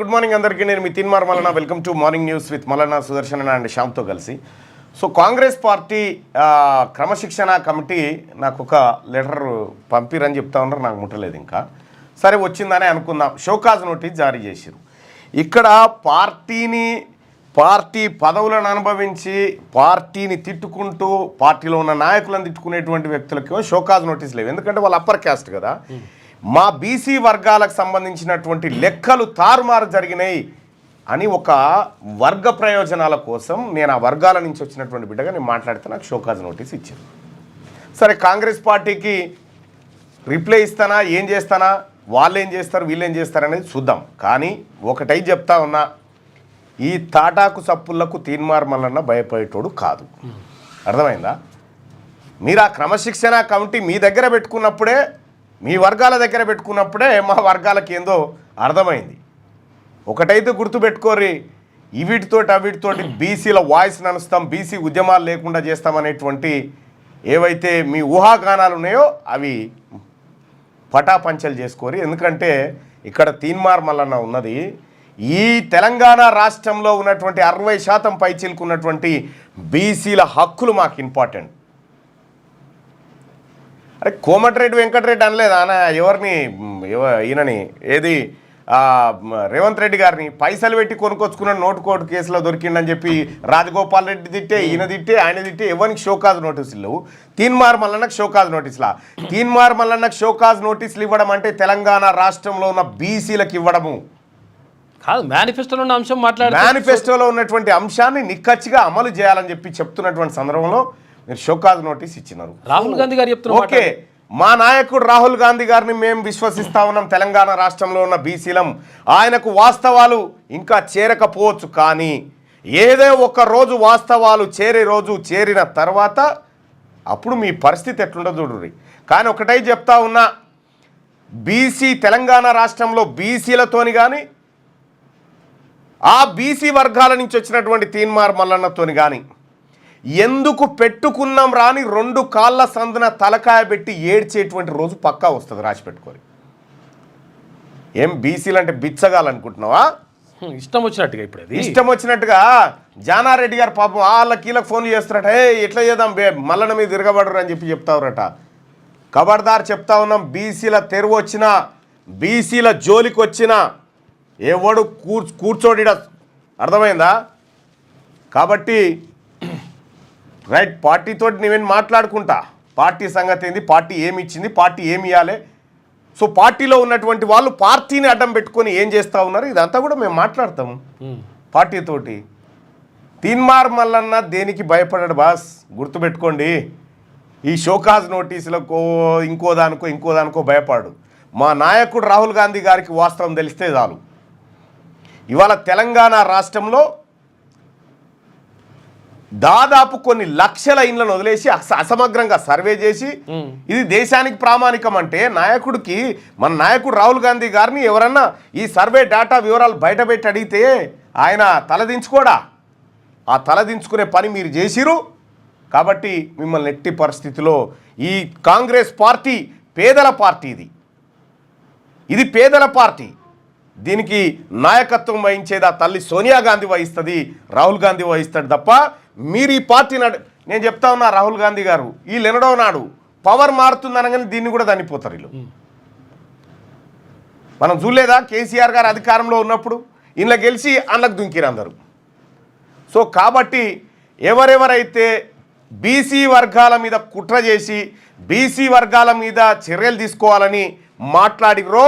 Good morning అందరికీ. నేను మీ Teenmar Mallanna. Welcome to morning news with Mallanna, Sudarshan and శ్యామ్తో కలిసి. సో కాంగ్రెస్ పార్టీ క్రమశిక్షణ కమిటీ నాకు ఒక లెటర్ పంపిరని చెప్తా ఉన్నారు. నాకు ముట్టలేదు ఇంకా. సరే వచ్చిందని అనుకుందాం. షోకాజ్ నోటీస్ జారీ చేశారు. ఇక్కడ పార్టీ పదవులను అనుభవించి పార్టీని తిట్టుకుంటూ పార్టీలో ఉన్న నాయకులను తిట్టుకునేటువంటి వ్యక్తులకి షోకాజ్ నోటీస్ లేవు. ఎందుకంటే వాళ్ళు అప్పర్ క్యాస్ట్ కదా. మా బీసీ వర్గాలకు సంబంధించినటువంటి లెక్కలు తారుమారు జరిగినాయి అని ఒక వర్గ ప్రయోజనాల కోసం నేను ఆ వర్గాల నుంచి వచ్చినటువంటి బిడ్డగా నేను మాట్లాడితే నాకు షోకాజ్ నోటీస్ ఇచ్చారు. సరే కాంగ్రెస్ పార్టీకి రిప్లై ఇస్తానా, ఏం చేస్తానా, వాళ్ళు ఏం చేస్తారు, వీళ్ళు ఏం చేస్తారు అనేది చూద్దాం. కానీ ఒకటై చెప్తా ఉన్నా, ఈ తాటాకు సప్పుళ్లకు తీన్మార్ మల్లన్న భయపడేటోడు కాదు. అర్థమైందా? మీరు ఆ క్రమశిక్షణ కమిటీ మీ దగ్గర పెట్టుకున్నప్పుడే, మీ వర్గాల దగ్గర పెట్టుకున్నప్పుడే మా వర్గాలకి ఏందో అర్థమైంది. ఒకటైతే గుర్తుపెట్టుకోరి, వీటితోటి బీసీల వాయిస్ నడుస్తాం, బీసీ ఉద్యమాలు లేకుండా చేస్తామనేటువంటి ఏవైతే మీ ఊహాగానాలు ఉన్నాయో అవి పటాపంచలు చేసుకోరి. ఎందుకంటే ఇక్కడ తీన్మార్ మల్లన్న ఉన్నది ఈ తెలంగాణ రాష్ట్రంలో ఉన్నటువంటి 60% పైచిలుకున్నటువంటి బీసీల హక్కులు మాకు ఇంపార్టెంట్. అరే కోమటిరెడ్డి వెంకటరెడ్డి అనలేదు అన్న ఎవరిని, ఈయనని, ఏది రేవంత్ రెడ్డి గారిని పైసలు పెట్టి కొనుక్కొచ్చుకున్న నోటుకోటు కేసులో దొరికిండని చెప్పి రాజగోపాల్ రెడ్డి తిట్టే, ఈయన తిట్టే, ఆయన తిట్టే, ఎవరికి షోకాజ్ నోటీసులు లేవు. తీన్మార్ మల్లన్నకు షోకాజ్ నోటీసులా? తీన్మార్ మల్లన్నకు షోకాజ్ నోటీసులు ఇవ్వడం అంటే తెలంగాణ రాష్ట్రంలో ఉన్న బీసీలకు ఇవ్వడము కాదు. మేనిఫెస్టోలో ఉన్న అంశం మేనిఫెస్టోలో ఉన్నటువంటి అంశాన్ని నిక్కచ్చిగా అమలు చేయాలని చెప్పి చెప్తున్నటువంటి సందర్భంలో మీరు షోకాజ్ నోటీస్ ఇచ్చినారు. రాహుల్ గాంధీ గారు చెప్తున్నారు. ఓకే, మా నాయకుడు రాహుల్ గాంధీ గారిని మేము విశ్వసిస్తా ఉన్నాం. తెలంగాణ రాష్ట్రంలో ఉన్న బీసీలం, ఆయనకు వాస్తవాలు ఇంకా చేరకపోవచ్చు, కానీ ఏదో ఒక రోజు వాస్తవాలు చేరే రోజు చేరిన తర్వాత అప్పుడు మీ పరిస్థితి ఎట్లుండో చూడుర్రి. కానీ ఒకటై చెప్తా ఉన్నా, బీసీ తెలంగాణ రాష్ట్రంలో బీసీలతోని కానీ ఆ బీసీ వర్గాల నుంచి వచ్చినటువంటి తీన్మార్ మల్లన్నతోని కానీ ఎందుకు పెట్టుకున్నాం రాని 2 కాళ్ళ సందున తలకాయ పెట్టి ఏడ్చేటువంటి రోజు పక్కా వస్తుంది, రాసి పెట్టుకొని. ఏం బీసీలు అంటే బిచ్చగాలనుకుంటున్నావా? ఇష్టం వచ్చినట్టుగా ఇప్పుడు ఇష్టం వచ్చినట్టుగా జానారెడ్డి గారు పాపం వాళ్ళ కీలకు ఫోన్లు చేస్తారట, ఎట్లా చేద్దాం మల్లన్న మీద తిరగబడరు అని చెప్పి చెప్తారట. ఖబర్దార్ చెప్తా ఉన్నాం, బీసీల తెరువు వచ్చినా, బీసీల జోలికి వచ్చినా ఎవడు కూర్చోడి. అర్థమైందా? కాబట్టి రైట్, పార్టీతో నేనేం మాట్లాడుకుంటా, పార్టీ సంగతి ఏంది, పార్టీ ఏమి ఇచ్చింది, పార్టీ ఏమి ఇవ్వాలి. సో పార్టీలో ఉన్నటువంటి వాళ్ళు పార్టీని అడ్డం పెట్టుకొని ఏం చేస్తూ ఉన్నారు, ఇదంతా కూడా మేము మాట్లాడతాము పార్టీతోటి. తీన్మార్ మల్లన్న దేనికి భయపడాడు బాస్, గుర్తుపెట్టుకోండి. ఈ షోకాజ్ నోటీసులకు ఇంకో దానికో భయపడు. మా నాయకుడు రాహుల్ గాంధీ గారికి వాస్తవం తెలిస్తే చాలు. ఇవాళ తెలంగాణ రాష్ట్రంలో దాదాపు కొన్ని లక్షల ఇండ్లను వదిలేసి అసమగ్రంగా సర్వే చేసి ఇది దేశానికి ప్రామాణికం అంటే నాయకుడికి, మన నాయకుడు రాహుల్ గాంధీ గారిని ఎవరన్నా ఈ సర్వే డేటా వివరాలు బయటపెట్టి అడిగితే ఆయన తలదించుకోడా? ఆ తలదించుకునే పని మీరు చేసిరు. కాబట్టి మిమ్మల్ని ఎట్టి పరిస్థితిలో ఈ కాంగ్రెస్ పార్టీ పేదల పార్టీ, ఇది పేదల పార్టీ. దీనికి నాయకత్వం వహించేది ఆ తల్లి సోనియా గాంధీ వహిస్తుంది, రాహుల్ గాంధీ వహిస్తాడు తప్ప మీరు ఈ పార్టీ నేను చెప్తా ఉన్నా, రాహుల్ గాంధీ గారు వీళ్ళు ఎన్నడో నాడు పవర్ మారుతుంది అనగానే దీన్ని కూడా దనిపోతారు వీళ్ళు. మనం చూడలేదా కేసీఆర్ గారు అధికారంలో ఉన్నప్పుడు ఇంట్లో గెలిచి అందులోకి దుంకిరు అందరూ. సో కాబట్టి ఎవరెవరైతే బీసీ వర్గాల మీద కుట్ర చేసి బీసీ వర్గాల మీద చర్యలు తీసుకోవాలని మాట్లాడిరో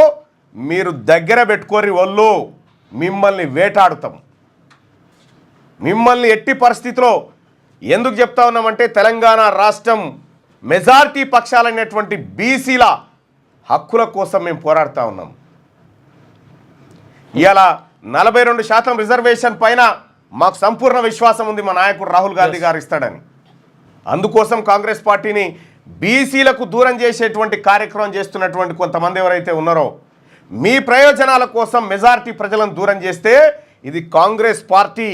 మీరు దగ్గర పెట్టుకోరి, వాళ్ళు మిమ్మల్ని వేటాడుతాం. మిమ్మల్ని ఎట్టి పరిస్థితిలో ఎందుకు చెప్తా ఉన్నామంటే తెలంగాణ రాష్ట్రం మెజారిటీ పక్షాలైనటువంటి బీసీల హక్కుల కోసం మేము పోరాడుతూ ఉన్నాం. ఇలా 42% రిజర్వేషన్ పైన మాకు సంపూర్ణ విశ్వాసం ఉంది, మా నాయకుడు రాహుల్ గాంధీ గారు ఇస్తాడని. అందుకోసం కాంగ్రెస్ పార్టీని బీసీలకు దూరం చేసేటువంటి కార్యక్రమం చేస్తున్నటువంటి కొంతమంది ఎవరైతే ఉన్నారో, మీ ప్రయోజనాల కోసం మెజారిటీ ప్రజలను దూరం చేస్తే ఇది కాంగ్రెస్ పార్టీ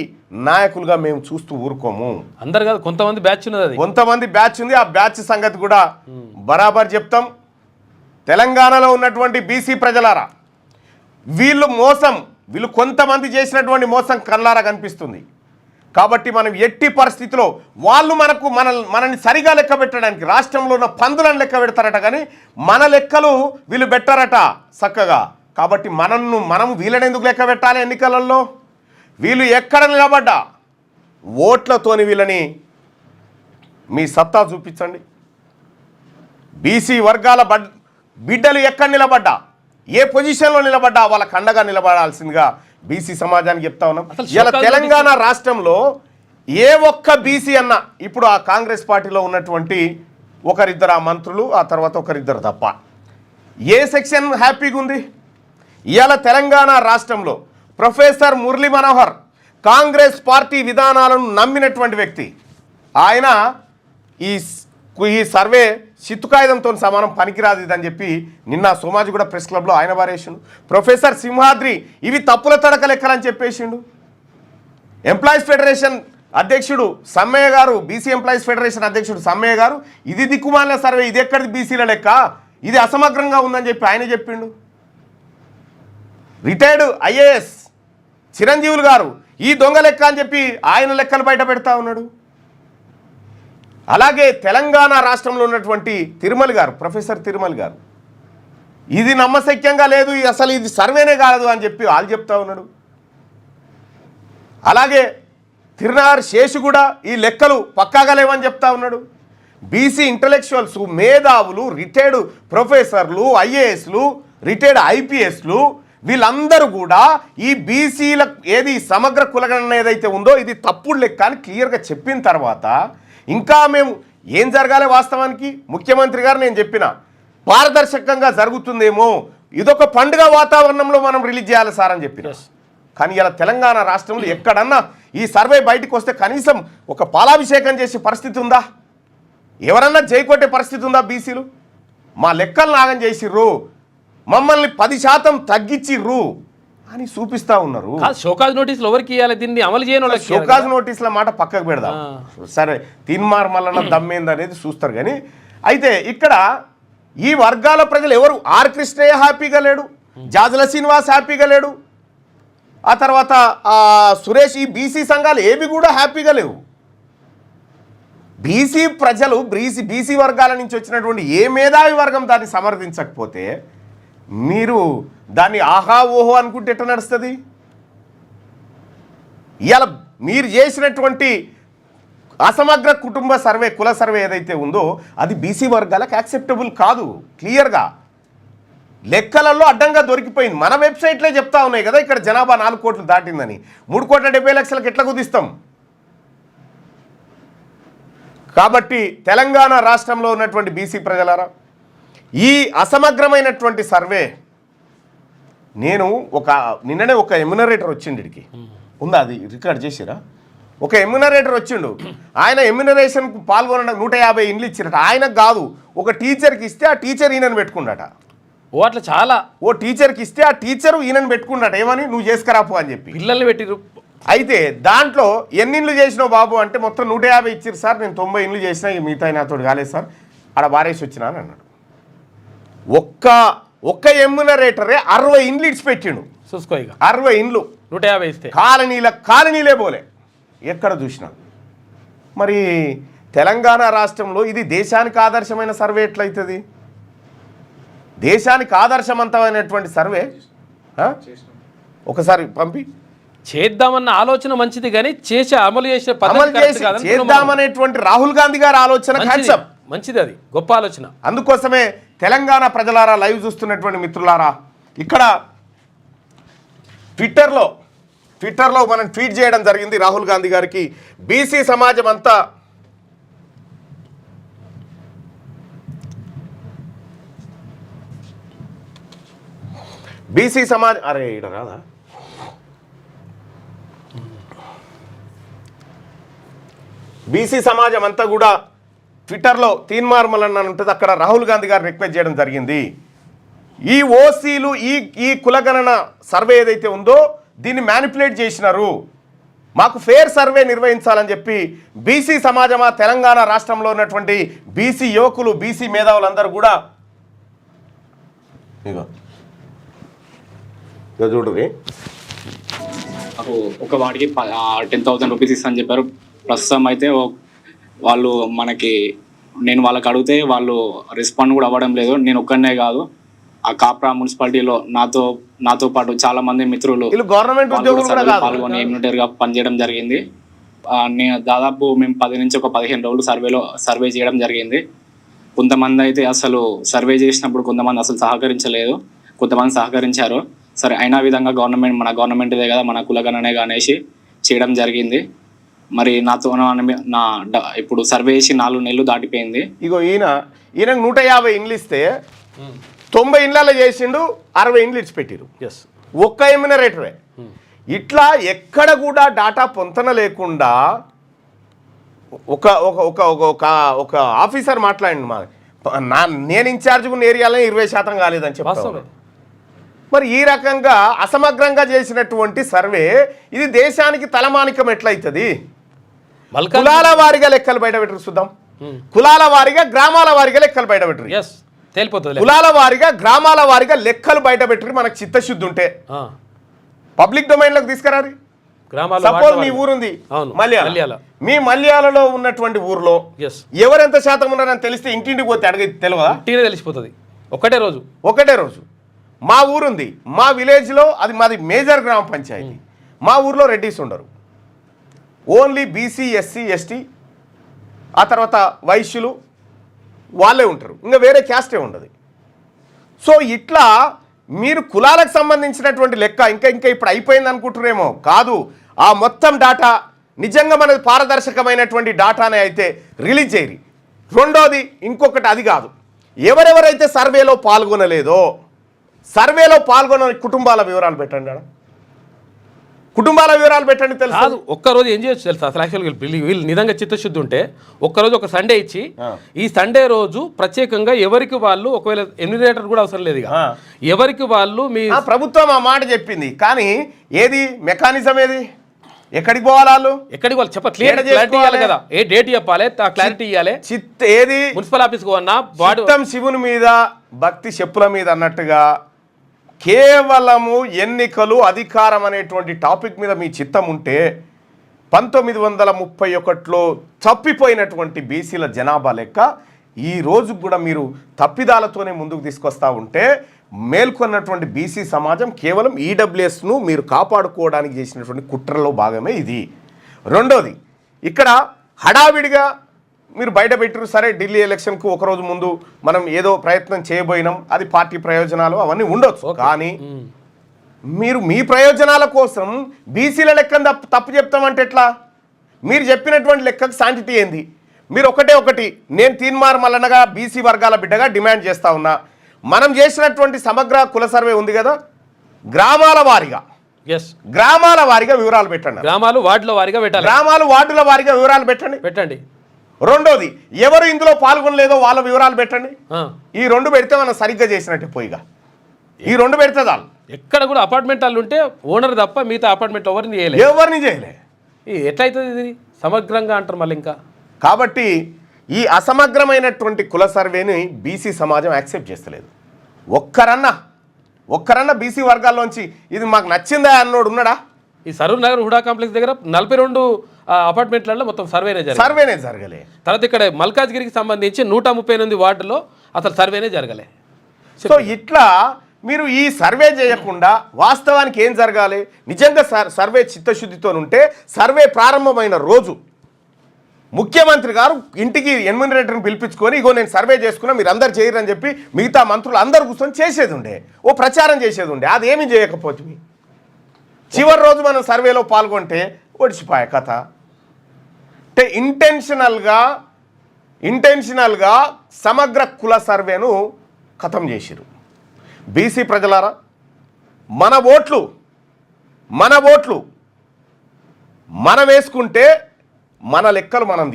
నాయకులుగా మేము చూస్తూ ఊరుకోము. అందరు కాదు, కొంతమంది బ్యాచ్ ఉన్నది, కొంతమంది బ్యాచ్ ఉంది. ఆ బ్యాచ్ సంగతి కూడా బరాబర్ చెప్తాం. తెలంగాణలో ఉన్నటువంటి బీసీ ప్రజలారా, వీళ్ళు మోసం వీళ్ళు కొంతమంది చేసినటువంటి మోసం కళ్ళారా కనిపిస్తుంది. కాబట్టి మనం ఎట్టి పరిస్థితిలో వాళ్ళు మనల్ని సరిగా లెక్క పెట్టడానికి రాష్ట్రంలో ఉన్న పందులను లెక్క పెడతారట, కానీ మన లెక్కలు వీళ్ళు పెట్టారట చక్కగా. కాబట్టి మనం వీళ్ళని ఎందుకు లెక్క పెట్టాలి ఎన్నికలలో? వీళ్ళు ఎక్కడ నిలబడ్డా ఓట్లతోని వీళ్ళని మీ సత్తా చూపించండి. బీసీ వర్గాల బిడ్డలు ఎక్కడ నిలబడ్డా, ఏ పొజిషన్లో నిలబడ్డా వాళ్ళకి అండగా నిలబడాల్సిందిగా బీసీ సమాజానికి చెప్తా ఉన్నాం. ఇలా తెలంగాణ రాష్ట్రంలో ఏ ఒక్క బీసీ అన్న ఇప్పుడు ఆ కాంగ్రెస్ పార్టీలో ఉన్నటువంటి ఒకరిద్దరు ఆ మంత్రులు, ఆ తర్వాత ఒకరిద్దరు తప్ప ఏ సెక్షన్ హ్యాపీగా ఉంది? ఇవాళ తెలంగాణ రాష్ట్రంలో ప్రొఫెసర్ మురళీ మనోహర్ కాంగ్రెస్ పార్టీ విధానాలను నమ్మినటువంటి వ్యక్తి. ఆయన ఈ సర్వే చిత్తుకాయుధంతో సమానం పనికిరాదు ఇదని చెప్పి నిన్న సోమాజిగూడ ప్రెస్ క్లబ్లో ఆయన వారేసిండు. ప్రొఫెసర్ సింహాద్రి ఇవి తప్పుల తడక లెక్కలని చెప్పేసిండు. ఎంప్లాయీస్ ఫెడరేషన్ అధ్యక్షుడు సమ్మయ్య గారు, బీసీ ఎంప్లాయీస్ ఫెడరేషన్ అధ్యక్షుడు సమ్మయ్య గారు ఇది దిక్కుమాలిన సర్వే, ఇది ఎక్కడిది బీసీల లెక్క, ఇది అసమగ్రంగా ఉందని చెప్పి ఆయన చెప్పిండు. రిటైర్డ్ ఐఏఎస్ చిరంజీవులు గారు ఈ దొంగ లెక్క అని చెప్పి ఆయన లెక్కలు బయట పెడతా ఉన్నాడు. అలాగే తెలంగాణ రాష్ట్రంలో ఉన్నటువంటి తిరుమల గారు, ప్రొఫెసర్ తిరుమల గారు ఇది నమ్మశక్యంగా లేదు, అసలు ఇది సర్వేనే కాదు అని చెప్పి వాళ్ళు చెప్తా ఉన్నాడు. అలాగే తిరునార్ శేషు కూడా ఈ లెక్కలు పక్కాగా లేవని చెప్తా ఉన్నాడు. బీసీ ఇంటలెక్చువల్స్, మేధావులు, రిటైర్డ్ ప్రొఫెసర్లు, ఐఏఎస్లు, రిటైర్డ్ ఐపీఎస్లు వీళ్ళందరూ కూడా ఈ బీసీల ఏది సమగ్ర కులగణన ఏదైతే ఉందో ఇది తప్పుడు లెక్క అని క్లియర్గా చెప్పిన తర్వాత ఇంకా మేము ఏం జరగాలి వాస్తవానికి? ముఖ్యమంత్రి గారు నేను చెప్పిన పారదర్శకంగా జరుగుతుందేమో, ఇదొక పండుగ వాతావరణంలో మనం రిలీజ్ చేయాలి సార్ అని చెప్పిన. కానీ ఇలా తెలంగాణ రాష్ట్రంలో ఎక్కడన్నా ఈ సర్వే బయటకు వస్తే కనీసం ఒక పాలాభిషేకం చేసే పరిస్థితి ఉందా? ఎవరన్నా జైకొట్టే పరిస్థితి ఉందా? బీసీలు మా లెక్కలు నాగం చేసిర్రు, మమ్మల్ని 10% తగ్గించిర్రు అని చూపిస్తా ఉన్నారు. షోకాజ్ నోటీసులు ఎవరికి ఇవ్వాలి? దీన్ని అమలు చేయను. షోకాజ్ నోటీసుల మాట పక్కకు పెడదాం సరే, తీన్మార్ మల్లన్న దమ్మేంది అనేది చూస్తారు. కానీ అయితే ఇక్కడ ఈ వర్గాల ప్రజలు ఎవరు? ఆర్ కృష్ణయ్య హ్యాపీగా లేడు, జాజల శ్రీనివాస్ హ్యాపీగా లేడు, ఆ తర్వాత సురేష్, ఈ బీసీ సంఘాలు ఏవి కూడా హ్యాపీగా లేవు. బీసీ ప్రజలు బీసీ వర్గాల నుంచి వచ్చినటువంటి ఏ మేధావి వర్గం దాన్ని సమర్థించకపోతే మీరు దాన్ని ఆహా ఓహో అనుకుంటే ఎట్లా నడుస్తుంది? ఇవాళ మీరు చేసినటువంటి అసమగ్ర కుటుంబ సర్వే, కుల సర్వే ఏదైతే ఉందో అది బీసీ వర్గాలకు యాక్సెప్టబుల్ కాదు. క్లియర్గా లెక్కలలో అడ్డంగా దొరికిపోయింది. మన వెబ్సైట్లే చెప్తా ఉన్నాయి కదా ఇక్కడ జనాభా 4 కోట్లు దాటిందని. 3,70,00,000 ఎట్లా కుదిస్తాం? కాబట్టి తెలంగాణ రాష్ట్రంలో ఉన్నటువంటి బీసీ ప్రజలారా, ఈ అసమగ్రమైనటువంటి సర్వే నిన్ననే ఒక ఎమ్యునరేటర్ వచ్చిండు, ఇడికి ఉందా అది రికార్డ్ చేసిరా? ఒక ఎమ్యునరేటర్ వచ్చిండు, ఆయన ఎమ్యునరేషన్కు పాల్గొనడం 150 ఇండ్లు ఇచ్చిరట. ఆయనకు కాదు, ఒక టీచర్కి ఇస్తే ఆ టీచర్ ఈయనను పెట్టుకుండట. అట్లా చాలా టీచర్కి ఇస్తే ఆ టీచరు ఈయనను పెట్టుకుండట. ఏమని? నువ్వు చేసుకురాపు అని చెప్పి పిల్లల్ని పెట్టిరు. అయితే దాంట్లో ఎన్ని ఇండ్లు చేసినావు బాబు అంటే మొత్తం 150 ఇచ్చిరు సార్, నేను 90 ఇండ్లు చేసినా, మిగతా నాతోటి కాలేదు సార్, ఆడ వారేసి వచ్చినా అని అన్నాడు. ఒక్క ఎమ్యునరేటరే 60 ఇండ్లు ఇడిచిపెట్టిండు. చూసుకో, ఇక 60 ఇండ్లు 150 ఇస్తే కాలనీలే పోలే ఎక్కడ చూసినా. మరి తెలంగాణ రాష్ట్రంలో ఇది దేశానికి ఆదర్శమైన సర్వే ఎట్లయితుంది? దేశానికి ఆదర్శవంతమైనటువంటి సర్వే ఒకసారి పంపి చేద్దామన్న ఆలోచన మంచిది, కానీ అమలు చేద్దామనేటువంటి రాహుల్ గాంధీ గారి ఆలోచన మంచిది, అది గొప్ప ఆలోచన. అందుకోసమే తెలంగాణ ప్రజలారా, లైవ్ చూస్తున్నటువంటి మిత్రులారా, ఇక్కడ ట్విట్టర్లో మనం ట్వీట్ చేయడం జరిగింది రాహుల్ గాంధీ గారికి. బీసీ సమాజం అంతా అరే ఈడ రాదా? బీసీ సమాజం అంతా కూడా ట్విట్టర్లో తీన్మార్ మల్లన్న ఉంటుంది, అక్కడ రాహుల్ గాంధీ గారు రిక్వెస్ట్ చేయడం జరిగింది. ఈ ఓసీలు ఈ కులగణన సర్వే ఏదైతే ఉందో దీన్ని మ్యానిపులేట్ చేసినారు, మాకు ఫేర్ సర్వే నిర్వహించాలని చెప్పి బీసీ సమాజమా, తెలంగాణ రాష్ట్రంలో ఉన్నటువంటి బీసీ యువకులు, బీసీ మేధావులందరూ కూడా చూడుర్రి, నాకు ఒక వాడికి 10,000 రూపీస్ ఇస్తా అని చెప్పారు. ప్రస్తుతం అయితే వాళ్ళు నేను వాళ్ళకి అడిగితే వాళ్ళు రెస్పాండ్ కూడా అవ్వడం లేదు. నేను ఒక్కనే కాదు, ఆ కాప్రా మున్సిపాలిటీలో నాతో పాటు చాలా మంది మిత్రులు గవర్నమెంట్ పాల్గొని ఎమ్యూనిటర్గా పనిచేయడం జరిగింది. దాదాపు మేము 10 నుంచి ఒక 15 రోజులు సర్వే చేయడం జరిగింది. కొంతమంది అయితే అసలు సర్వే చేసినప్పుడు కొంతమంది అసలు సహకరించలేదు, కొంతమంది సహకరించారు. సరే అయినా విధంగా మన గవర్నమెంట్దే కదా, మన కులగణనే అనేసి చేయడం జరిగింది. మరి ఇప్పుడు సర్వే చేసి 4 నెలలు దాటిపోయింది. ఇగో ఈయనకు 150 ఇండ్లు ఇస్తే 90 ఇండ్లలో చేసిండు, 60 ఇండ్లు ఇచ్చిపెట్టిరు. ఒక్క ఎమ్యూనరేటరే. ఇట్లా ఎక్కడ కూడా డాటా పొంతన లేకుండా ఒక ఆఫీసర్ మాట్లాడింది, నేను ఇన్ఛార్జ్గా ఉన్న ఏరియాలో 20% కాలేదని చెప్పాను. మరి ఈ రకంగా అసమగ్రంగా చేసినటువంటి సర్వే ఇది దేశానికి తలమానికం ఎట్లయితుంది? కులాల వారిగా లెక్కలు బయట పెట్టరు చూద్దాం. కులాల వారిగా గ్రామాల వారిగా లెక్కలు బయట పెట్టరు. కులాల వారిగా గ్రామాల వారిగా లెక్కలు బయట పెట్టరు. మనకు చిత్తశుద్ధి ఉంటే పబ్లిక్ డొమైన్లోకి తీసుకురారు. సపోజ్ మీ ఊరుంది మల్యాల, మీ మల్యాలలో ఉన్నటువంటి ఊర్లో ఎవరెంత శాతం ఉన్నారని తెలిస్తే ఇంటింటికి పోతే అడిగి తెలిసిపోతుంది ఒకటే రోజు. మా ఊరుంది, మా విలేజ్లో అది మాది మేజర్ గ్రామ పంచాయతీ. మా ఊర్లో రెడ్డిస్ ఉండరు, ఓన్లీ బీసీ, ఎస్సీ, ఎస్టీ, ఆ తర్వాత వైశ్యులు వాళ్ళే ఉంటారు, ఇంకా వేరే క్యాస్టే ఉండదు. సో ఇట్లా మీరు కులాలకు సంబంధించినటువంటి లెక్క ఇంకా ఇప్పుడు అయిపోయింది అనుకుంటున్నారేమో, కాదు. ఆ మొత్తం డాటా నిజంగా మనది పారదర్శకమైనటువంటి డాటానే అయితే రిలీజ్ చేయరు. రెండోది ఇంకొకటి, అది కాదు, ఎవరెవరైతే సర్వేలో పాల్గొనలేదో సర్వేలో పాల్గొన్న కుటుంబాల వివరాలు పెట్టండి. కుటుంబాల వివరాలు పెట్టండి. తెలుసు ఒక్కరోజు ఏం చేయొచ్చు తెలుసు అసలు యాక్చువల్గా వీళ్ళు నిజంగా చిత్తశుద్ధి ఉంటే ఒక్కరోజు ఒక సండే ఇచ్చి ఈ సండే రోజు ప్రత్యేకంగా ఎవరికి వాళ్ళు, ఒకవేళ ఎమ్యూనరేటర్ కూడా అవసరం లేదు, ఎవరికి వాళ్ళు మీ ప్రభుత్వం ఆ మాట చెప్పింది, కానీ ఏది మెకానిజం ఏది? ఎక్కడికి పోవాలి వాళ్ళు? ఎక్కడికి వాళ్ళు క్లారిటీ ఇవ్వాలి కదా, ఏ డేట్ చెప్పాలి, క్లారిటీ ఇవ్వాలి. ఏది మున్సిపల్ ఆఫీస్కి అన్నా శివుని మీద భక్తి చెప్పుల మీద అన్నట్టుగా కేవలము ఎన్నికలు, అధికారం అనేటువంటి టాపిక్ మీద మీ చిత్తం ఉంటే 1931లో తప్పిపోయినటువంటి బీసీల జనాభా లెక్క ఈ రోజు కూడా మీరు తప్పిదాలతోనే ముందుకు తీసుకొస్తా ఉంటే మేల్కొన్నటువంటి బీసీ సమాజం కేవలం ఈడబ్ల్యూఎస్ను మీరు కాపాడుకోవడానికి చేసినటువంటి కుట్రలో భాగమే ఇది. రెండోది, ఇక్కడ హడావిడిగా మీరు బయట పెట్టారు. సరే, ఢిల్లీ ఎలక్షన్కు ఒకరోజు ముందు మనం ఏదో ప్రయత్నం చేయబోయినాం, అది పార్టీ ప్రయోజనాలు అవన్నీ ఉండొచ్చు, కానీ మీరు మీ ప్రయోజనాల కోసం బీసీల లెక్కను తప్పు చెప్తామంటే ఎట్లా? మీరు చెప్పినటువంటి లెక్కకు శాంటిటీ ఏంది? మీరు ఒకటి నేను తీన్మార్ మల్లన్నగా బీసీ వర్గాల బిడ్డగా డిమాండ్ చేస్తా ఉన్నా, మనం చేసినటువంటి సమగ్ర కుల సర్వే ఉంది కదా, గ్రామాల వారిగా వివరాలు పెట్టండి. గ్రామాలు వార్డుల వారిగా పెట్టాలి. గ్రామాలు వార్డుల వారిగా వివరాలు పెట్టండి. రెండోది, ఎవరు ఇందులో పాల్గొనలేదో వాళ్ళ వివరాలు పెట్టండి. ఈ 2 పెడితే మనం సరిగ్గా చేసినట్టే. పోయిగా ఈ 2 పెడితే చాలు. ఎక్కడ కూడా అపార్ట్మెంట్ వాళ్ళు ఉంటే ఓనర్ తప్ప మిగతా అపార్ట్మెంట్ ఎవరిని చేయలే. ఎట్లయితుంది ఇది? సమగ్రంగా అంటారు మళ్ళీ ఇంకా. కాబట్టి ఈ అసమగ్రమైనటువంటి కుల సర్వేని బీసీ సమాజం యాక్సెప్ట్ చేస్తలేదు. ఒక్కరన్నా బీసీ వర్గాల్లోంచి ఇది మాకు నచ్చిందా అన్నోడు ఉన్నాడా? ఈ సరూర్ నగర్ హుడా కాంప్లెక్స్ దగ్గర 42 అపార్ట్మెంట్లలో మొత్తం సర్వేనే జరగలే. తర్వాత ఇక్కడ మల్కాజ్గిరికి సంబంధించి 138 వార్డులో అసలు సర్వేనే జరగలే. సో ఇట్లా మీరు ఈ సర్వే చేయకుండా వాస్తవానికి ఏం జరగాలి? నిజంగా సర్వే చిత్తశుద్ధితో ఉంటే సర్వే ప్రారంభమైన రోజు ముఖ్యమంత్రి గారు ఇంటికి ఎన్యూమరేటర్ని పిలిపించుకొని, ఇగో నేను సర్వే చేసుకున్నా, మీరు అందరు చేయరని చెప్పి మిగతా మంత్రులు అందరు కూర్చొని చేసేది ఉండే, ఓ ప్రచారం చేసేది ఉండే. అదేమీ చేయకపోతే చివరి రోజు మనం సర్వేలో పాల్గొంటే ఒడిచిపోయే కథ. అంటే ఇంటెన్షనల్గా సమగ్ర కుల సర్వేను ఖతం చేసిరు. బీసీ ప్రజలారా, మన ఓట్లు మనం వేసుకుంటే మన లెక్కలు మనం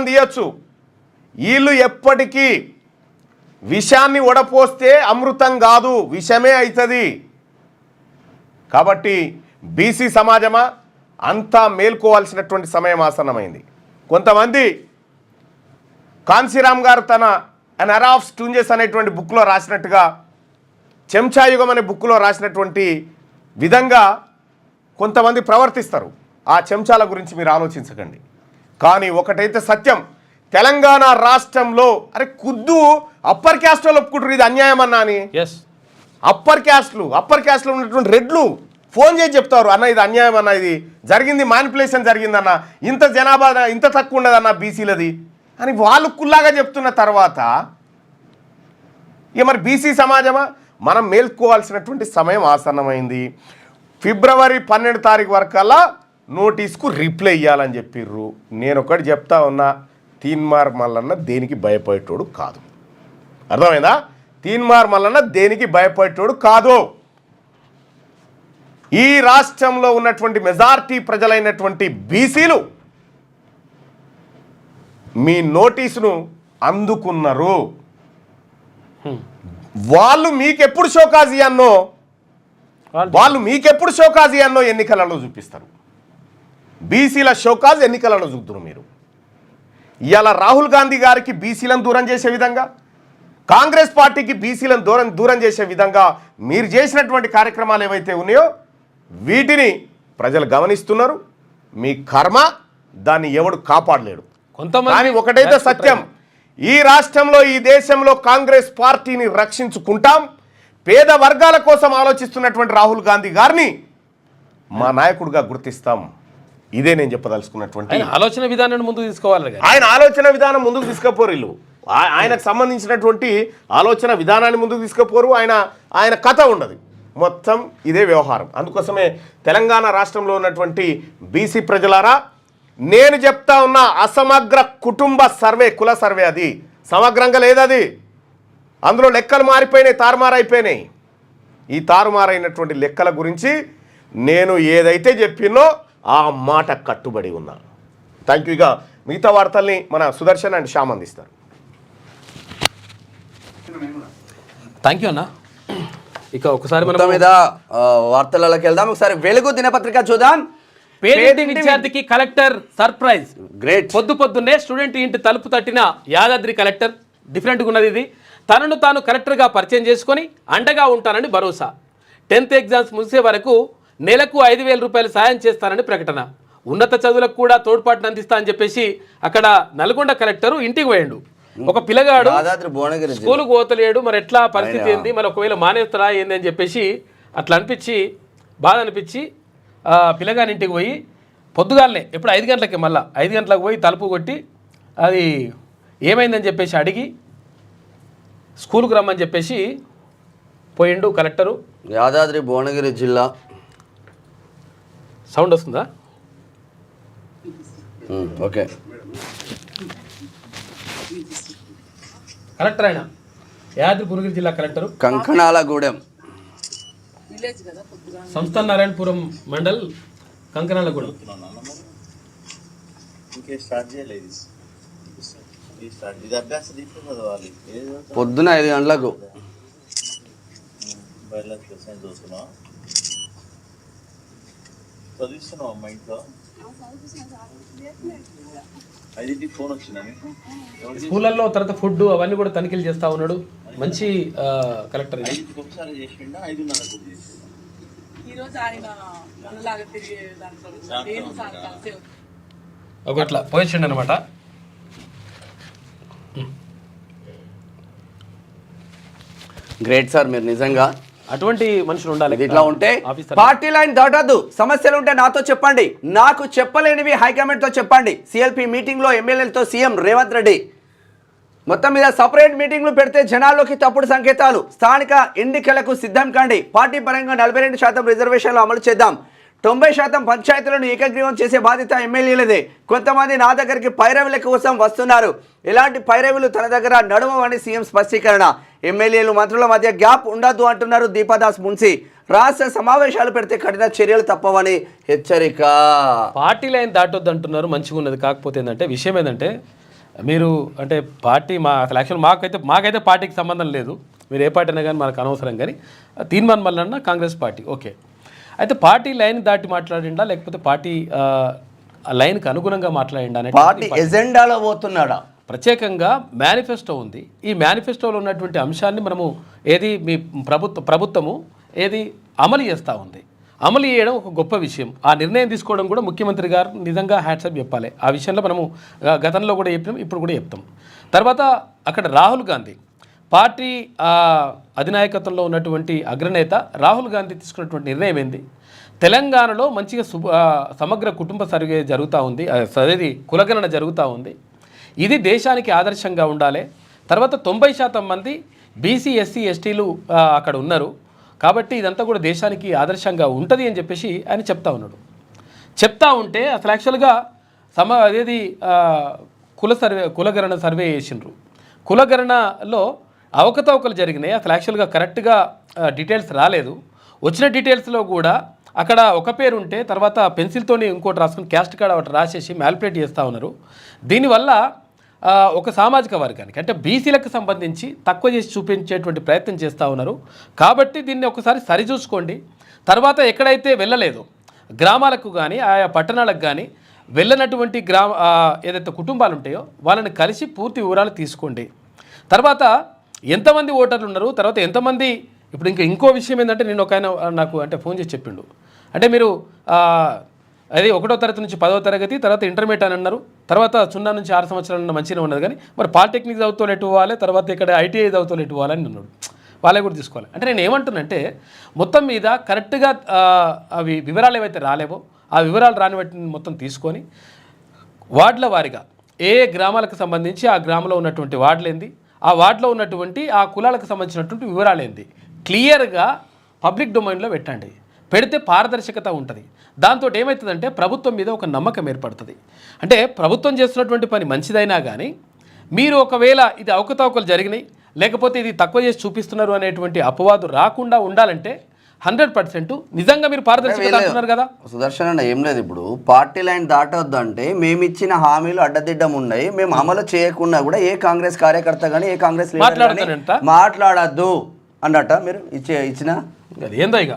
తీయొచ్చు. వీళ్ళు ఎప్పటికీ విషాన్ని వడపోస్తే అమృతం కాదు, విషమే అవుతుంది. కాబట్టి బీసీ సమాజమా అంతా మేల్కోవాల్సినటువంటి సమయం ఆసన్నమైంది. కొంతమంది కాన్సీరామ్ గారు తన అన్ ఎరా ఆఫ్ స్టూంజెస్ అనేటువంటి బుక్లో రాసినట్టుగా, చెంచాయుగం అనే బుక్లో రాసినటువంటి విధంగా కొంతమంది ప్రవర్తిస్తారు. ఆ చెంచాల గురించి మీరు ఆలోచించకండి. కానీ ఒకటైతే సత్యం, తెలంగాణ రాష్ట్రంలో అరే కుద్దు అప్పర్ క్యాస్ట్ వాళ్ళు ఒప్పుకుంటారు ఇది అన్యాయం అన్నా అని. ఎస్, అప్పర్ క్యాస్ట్లో ఉన్నటువంటి రెడ్లు ఫోన్ చేసి చెప్తారు, అన్న ఇది అన్యాయం అన్న, ఇది జరిగింది, మ్యానిపులేషన్ జరిగిందన్న, ఇంత జనాభా ఇంత తక్కువ ఉండదన్న బీసీలది అని వాళ్ళు కుల్లాగా చెప్తున్న తర్వాత ఇక మరి బీసీ సమాజమా? మనం మేల్కోవాల్సినటువంటి సమయం ఆసన్నమైంది. ఫిబ్రవరి 12 తారీఖు వరకల్లా నోటీస్కు రిప్లై ఇవ్వాలని చెప్పిర్రు. నేను ఒకటి చెప్తా ఉన్నా, తీన్మార్ మల్లన్న దేనికి భయపడేటోడు కాదు. అర్థమైందా? తీన్మార్ మల్లన్న దేనికి భయపడేటోడు కాదు. ఈ రాష్ట్రంలో ఉన్నటువంటి మెజారిటీ ప్రజలైనటువంటి బీసీలు మీ నోటీసును అందుకున్నారు. వాళ్ళు మీకెప్పుడు షోకాజీ అన్నో ఎన్నికలలో చూపిస్తారు. బీసీల షోకాజ్ ఎన్నికలలో చూద్దురు మీరు. ఇవాళ రాహుల్ గాంధీ గారికి బీసీలను దూరం చేసే విధంగా, కాంగ్రెస్ పార్టీకి బీసీలను దూరం చేసే విధంగా మీరు చేసినటువంటి కార్యక్రమాలు ఏవైతే ఉన్నాయో వీటిని ప్రజలు గమనిస్తున్నారు. మీ కర్మ, దాన్ని ఎవడు కాపాడలేడు. కానీ ఒకటైతే సత్యం, ఈ రాష్ట్రంలో ఈ దేశంలో కాంగ్రెస్ పార్టీని రక్షించుకుంటాం. పేద వర్గాల కోసం ఆలోచిస్తున్నటువంటి రాహుల్ గాంధీ గారిని మా నాయకుడిగా గుర్తిస్తాం. ఇదే నేను చెప్పదలుచుకున్నటువంటి ఆలోచన విధానాన్ని ముందుకు తీసుకోవాలి. ఆయన ఆలోచన విధానం ముందుకు తీసుకుపోరు. వీళ్ళు ఆయనకు సంబంధించినటువంటి ఆలోచన విధానాన్ని ముందుకు తీసుకుపోరు. ఆయన కథ ఉండదు, మొత్తం ఇదే వ్యవహారం. అందుకోసమే తెలంగాణ రాష్ట్రంలో ఉన్నటువంటి బీసీ ప్రజలారా, నేను చెప్తా ఉన్న అసమగ్ర కుటుంబ సర్వే, కుల సర్వే, అది సమగ్రంగా లేదది. అందులో లెక్కలు మారిపోయినాయి, తారుమారైపోయినాయి. ఈ తారుమారైనటువంటి లెక్కల గురించి నేను ఏదైతే చెప్పినో ఆ మాట కట్టుబడి ఉన్నా. Thank you. ఇక మిగతా వార్తల్ని మన సుదర్శన్ అండ్ శ్యామ్ అందిస్తారు. థ్యాంక్ యూ అన్న. ఇక ఒకసారి మొత్తం మీద వార్తలలోకి వెళ్దాం. ఒకసారి వెలుగు దినపత్రిక చూద్దాం. పేదింటి విద్యార్థికి కలెక్టర్ సర్ప్రైజ్. గ్రేట్. పొద్దున్నే స్టూడెంట్ ఇంటి తలుపు తట్టిన యాదాద్రి కలెక్టర్. డిఫరెంట్గా ఉన్నది ఇది. తనను తాను కలెక్టర్గా పరిచయం చేసుకొని అండగా ఉంటానని భరోసా. 10th ఎగ్జామ్స్ ముగిసే వరకు నెలకు 5,000 రూపాయలు సాయం చేస్తానని ప్రకటన. ఉన్నత చదువులకు కూడా తోడ్పాటును అందిస్తా అని చెప్పేసి అక్కడ నల్గొండ కలెక్టరు ఇంటికి పోయిండు. ఒక పిల్లగాడు స్కూల్కి పోతలేడు, మరి ఎట్లా పరిస్థితి ఏంది, మరి ఒకవేళ మానేస్తారా ఏంది అని చెప్పేసి అట్లా అనిపించి, బాధ అనిపించి పిల్లగాని ఇంటికి పోయి పొద్దుగాలనే ఎప్పుడు 5 గంటలకి, మళ్ళీ 5 గంటలకు పోయి తలుపు కొట్టి అది ఏమైందని చెప్పేసి అడిగి స్కూల్కి రమ్మని చెప్పేసి పోయిండు కలెక్టరు. యాదాద్రి భువనగిరి జిల్లా. సౌండ్ వస్తుందా? ఓకే. కలెక్టర్ అయినా యాదాద్రి భువనగిరి జిల్లా కలెక్టరు, కంకణాలగూడెం, సంస్థాన్ నారాయణపురం మండల్, కంకణాలగూడెం. పొద్దున 5 గంటలకు. స్కూళ్ళల్లో తర్వాత ఫుడ్ అవన్నీ కూడా తనిఖీలు చేస్తా ఉన్నాడు. మంచి కలెక్టర్ ఇది. ఒకట్లా పోయించండి అనమాట. గ్రేట్ సార్, మీరు నిజంగా అటువంటి మనుషులు ఉండాలి. ఇట్లా ఉంటే పార్టీ లైన్ దాటద్దు. సమస్యలు ఉంటే నాతో చెప్పండి, నాకు చెప్పలేనివి హైకమాండ్తో చెప్పండి. సిఎల్పి మీటింగ్లో ఎమ్మెల్యేలతో సీఎం రేవంత్ రెడ్డి. మొత్తం మీద సపరేట్ మీటింగ్లు పెడితే జనాల్లోకి తప్పుడు సంకేతాలు. స్థానిక ఎన్నికలకు సిద్ధం కండి. పార్టీ పరంగా 42% రిజర్వేషన్లు అమలు చేద్దాం. 90% పంచాయతీలను ఏకగ్రీవం చేసే బాధ్యత ఎమ్మెల్యేలదే. కొంతమంది నా దగ్గరికి పైరవుల కోసం వస్తున్నారు. ఎలాంటి పైరవులు తన దగ్గర నడవని సీఎం స్పష్టీకరణ. ఎమ్మెల్యేలు మంత్రుల మధ్య గ్యాప్ ఉండద్దు అంటున్నారు దీపాదాస్ మున్సి. రాష్ట్ర సమావేశాలు పెడితే కఠిన చర్యలు తప్పవని హెచ్చరిక. పార్టీ లైన్ దాటొద్దు అంటున్నారు, మంచిగా ఉన్నది. కాకపోతే ఏంటంటే విషయం ఏంటంటే మీరు అంటే పార్టీ అసలు యాక్చువల్ మాకైతే పార్టీకి సంబంధం లేదు. మీరు ఏ పార్టీ అయినా కానీ మనకు అనవసరం. కానీ తీర్మాన్ మల్లన్న కాంగ్రెస్ పార్టీ ఓకే. అయితే పార్టీ లైన్ దాటి మాట్లాడిండా లేకపోతే పార్టీ లైన్కి అనుగుణంగా మాట్లాడిండా అనే పార్టీ ఎజెండాలో పోతున్నాడా? ప్రత్యేకంగా మేనిఫెస్టో ఉంది. ఈ మేనిఫెస్టోలో ఉన్నటువంటి అంశాన్ని మనము ఏది మీ ప్రభుత్వము ఏది అమలు చేస్తూ ఉంది. అమలు చేయడం ఒక గొప్ప విషయం. ఆ నిర్ణయం తీసుకోవడం కూడా ముఖ్యమంత్రి గారు నిజంగా హ్యాట్సాప్ చెప్పాలి. ఆ విషయంలో మనము గతంలో కూడా చెప్పినాం, ఇప్పుడు కూడా చెప్తాం. తర్వాత అక్కడ రాహుల్ గాంధీ పార్టీ అధినాయకత్వంలో ఉన్నటువంటి అగ్రనేత రాహుల్ గాంధీ తీసుకున్నటువంటి నిర్ణయం ఏంది? తెలంగాణలో మంచిగా సమగ్ర కుటుంబ సర్వే జరుగుతూ ఉంది, అది కులగణన జరుగుతూ ఉంది. ఇది దేశానికి ఆదర్శంగా ఉండాలి. తర్వాత 90% మంది బీసీ ఎస్సీ ఎస్టీలు అక్కడ ఉన్నారు కాబట్టి ఇదంతా కూడా దేశానికి ఆదర్శంగా ఉంటుంది అని చెప్పేసి ఆయన చెప్తా ఉన్నాడు. చెప్తా ఉంటే అసలు యాక్చువల్గా అదేది కులగణన సర్వే చేసిండ్రు. కులగణనలో అవకతవకలు జరిగినాయి. అసలు యాక్చువల్గా కరెక్ట్గా డీటెయిల్స్ రాలేదు. వచ్చిన డీటెయిల్స్లో కూడా అక్కడ ఒక పేరు ఉంటే తర్వాత పెన్సిల్తోని ఇంకోటి రాసుకుని క్యాస్ట్ కార్డ్ ఒకటి రాసేసి మ్యాల్పులేట్ చేస్తూ ఉన్నారు. దీనివల్ల ఒక సామాజిక వర్గానికి అంటే బీసీలకు సంబంధించి తక్కువ చేసి చూపించేటువంటి ప్రయత్నం చేస్తూ ఉన్నారు. కాబట్టి దీన్ని ఒకసారి సరిచూసుకోండి. తర్వాత ఎక్కడైతే వెళ్ళలేదు గ్రామాలకు కానీ ఆయా పట్టణాలకు కానీ వెళ్ళనటువంటి ఏదైతే కుటుంబాలు ఉంటాయో వాళ్ళని కలిసి పూర్తి వివరాలు తీసుకోండి. తర్వాత ఎంతమంది ఓటర్లు ఉన్నారు, తర్వాత ఎంతమంది ఇప్పుడు ఇంకో విషయం ఏంటంటే నేను ఒక ఆయన నాకు అంటే ఫోన్ చేసి చెప్పిండు, అంటే మీరు అది 1వ తరగతి నుంచి 10వ తరగతి తర్వాత ఇంటర్మీడియట్ అని అన్నారు, తర్వాత 0 నుంచి 6 సంవత్సరాలు మంచిగా ఉన్నది, కానీ మరి పాలిటెక్నిక్ చదువుతూ ఎటు పోవాలి, తర్వాత ఇక్కడ ఐటీఐ చదువుతూ ఎటు పోవాలని అన్నాడు. వాళ్ళే కూడా తీసుకోవాలి. అంటే నేను ఏమంటున్నానంటే మొత్తం మీద కరెక్ట్గా అవి వివరాలు ఏవైతే రాలేవో ఆ వివరాలు రాని వాటిని మొత్తం తీసుకొని వార్డుల వారిగా ఏ గ్రామాలకు సంబంధించి ఆ గ్రామంలో ఉన్నటువంటి వార్డులేంది, ఆ వార్డులో ఉన్నటువంటి ఆ కులాలకు సంబంధించినటువంటి వివరాలు ఏంది క్లియర్గా పబ్లిక్ డొమైన్లో పెట్టండి. పెడితే పారదర్శకత ఉంటుంది. దాంతో ఏమవుతుందంటే ప్రభుత్వం మీద ఒక నమ్మకం ఏర్పడుతుంది. అంటే ప్రభుత్వం చేస్తున్నటువంటి పని మంచిదైనా కానీ మీరు ఒకవేళ ఇది అవకతవకలు జరిగినాయి లేకపోతే ఇది తక్కువ చేసి చూపిస్తున్నారు అనేటువంటి అపవాదు రాకుండా ఉండాలంటే 100% నిజంగా మీరు పారదర్శకత అంటున్నారు కదా. సుదర్శన్ అన్న ఏం లేదు, ఇప్పుడు పార్టీ లైన్ దాటొద్దు అంటే మేము ఇచ్చిన హామీలు అడ్డదిడ్డం ఉన్నాయి, మేము అమలు చేయకుండా కూడా ఏ కాంగ్రెస్ కార్యకర్త కానీ ఏ కాంగ్రెస్ మాట్లాడద్దు అన్నట్ట మీరు ఇచ్చిన అది ఏందో ఇక.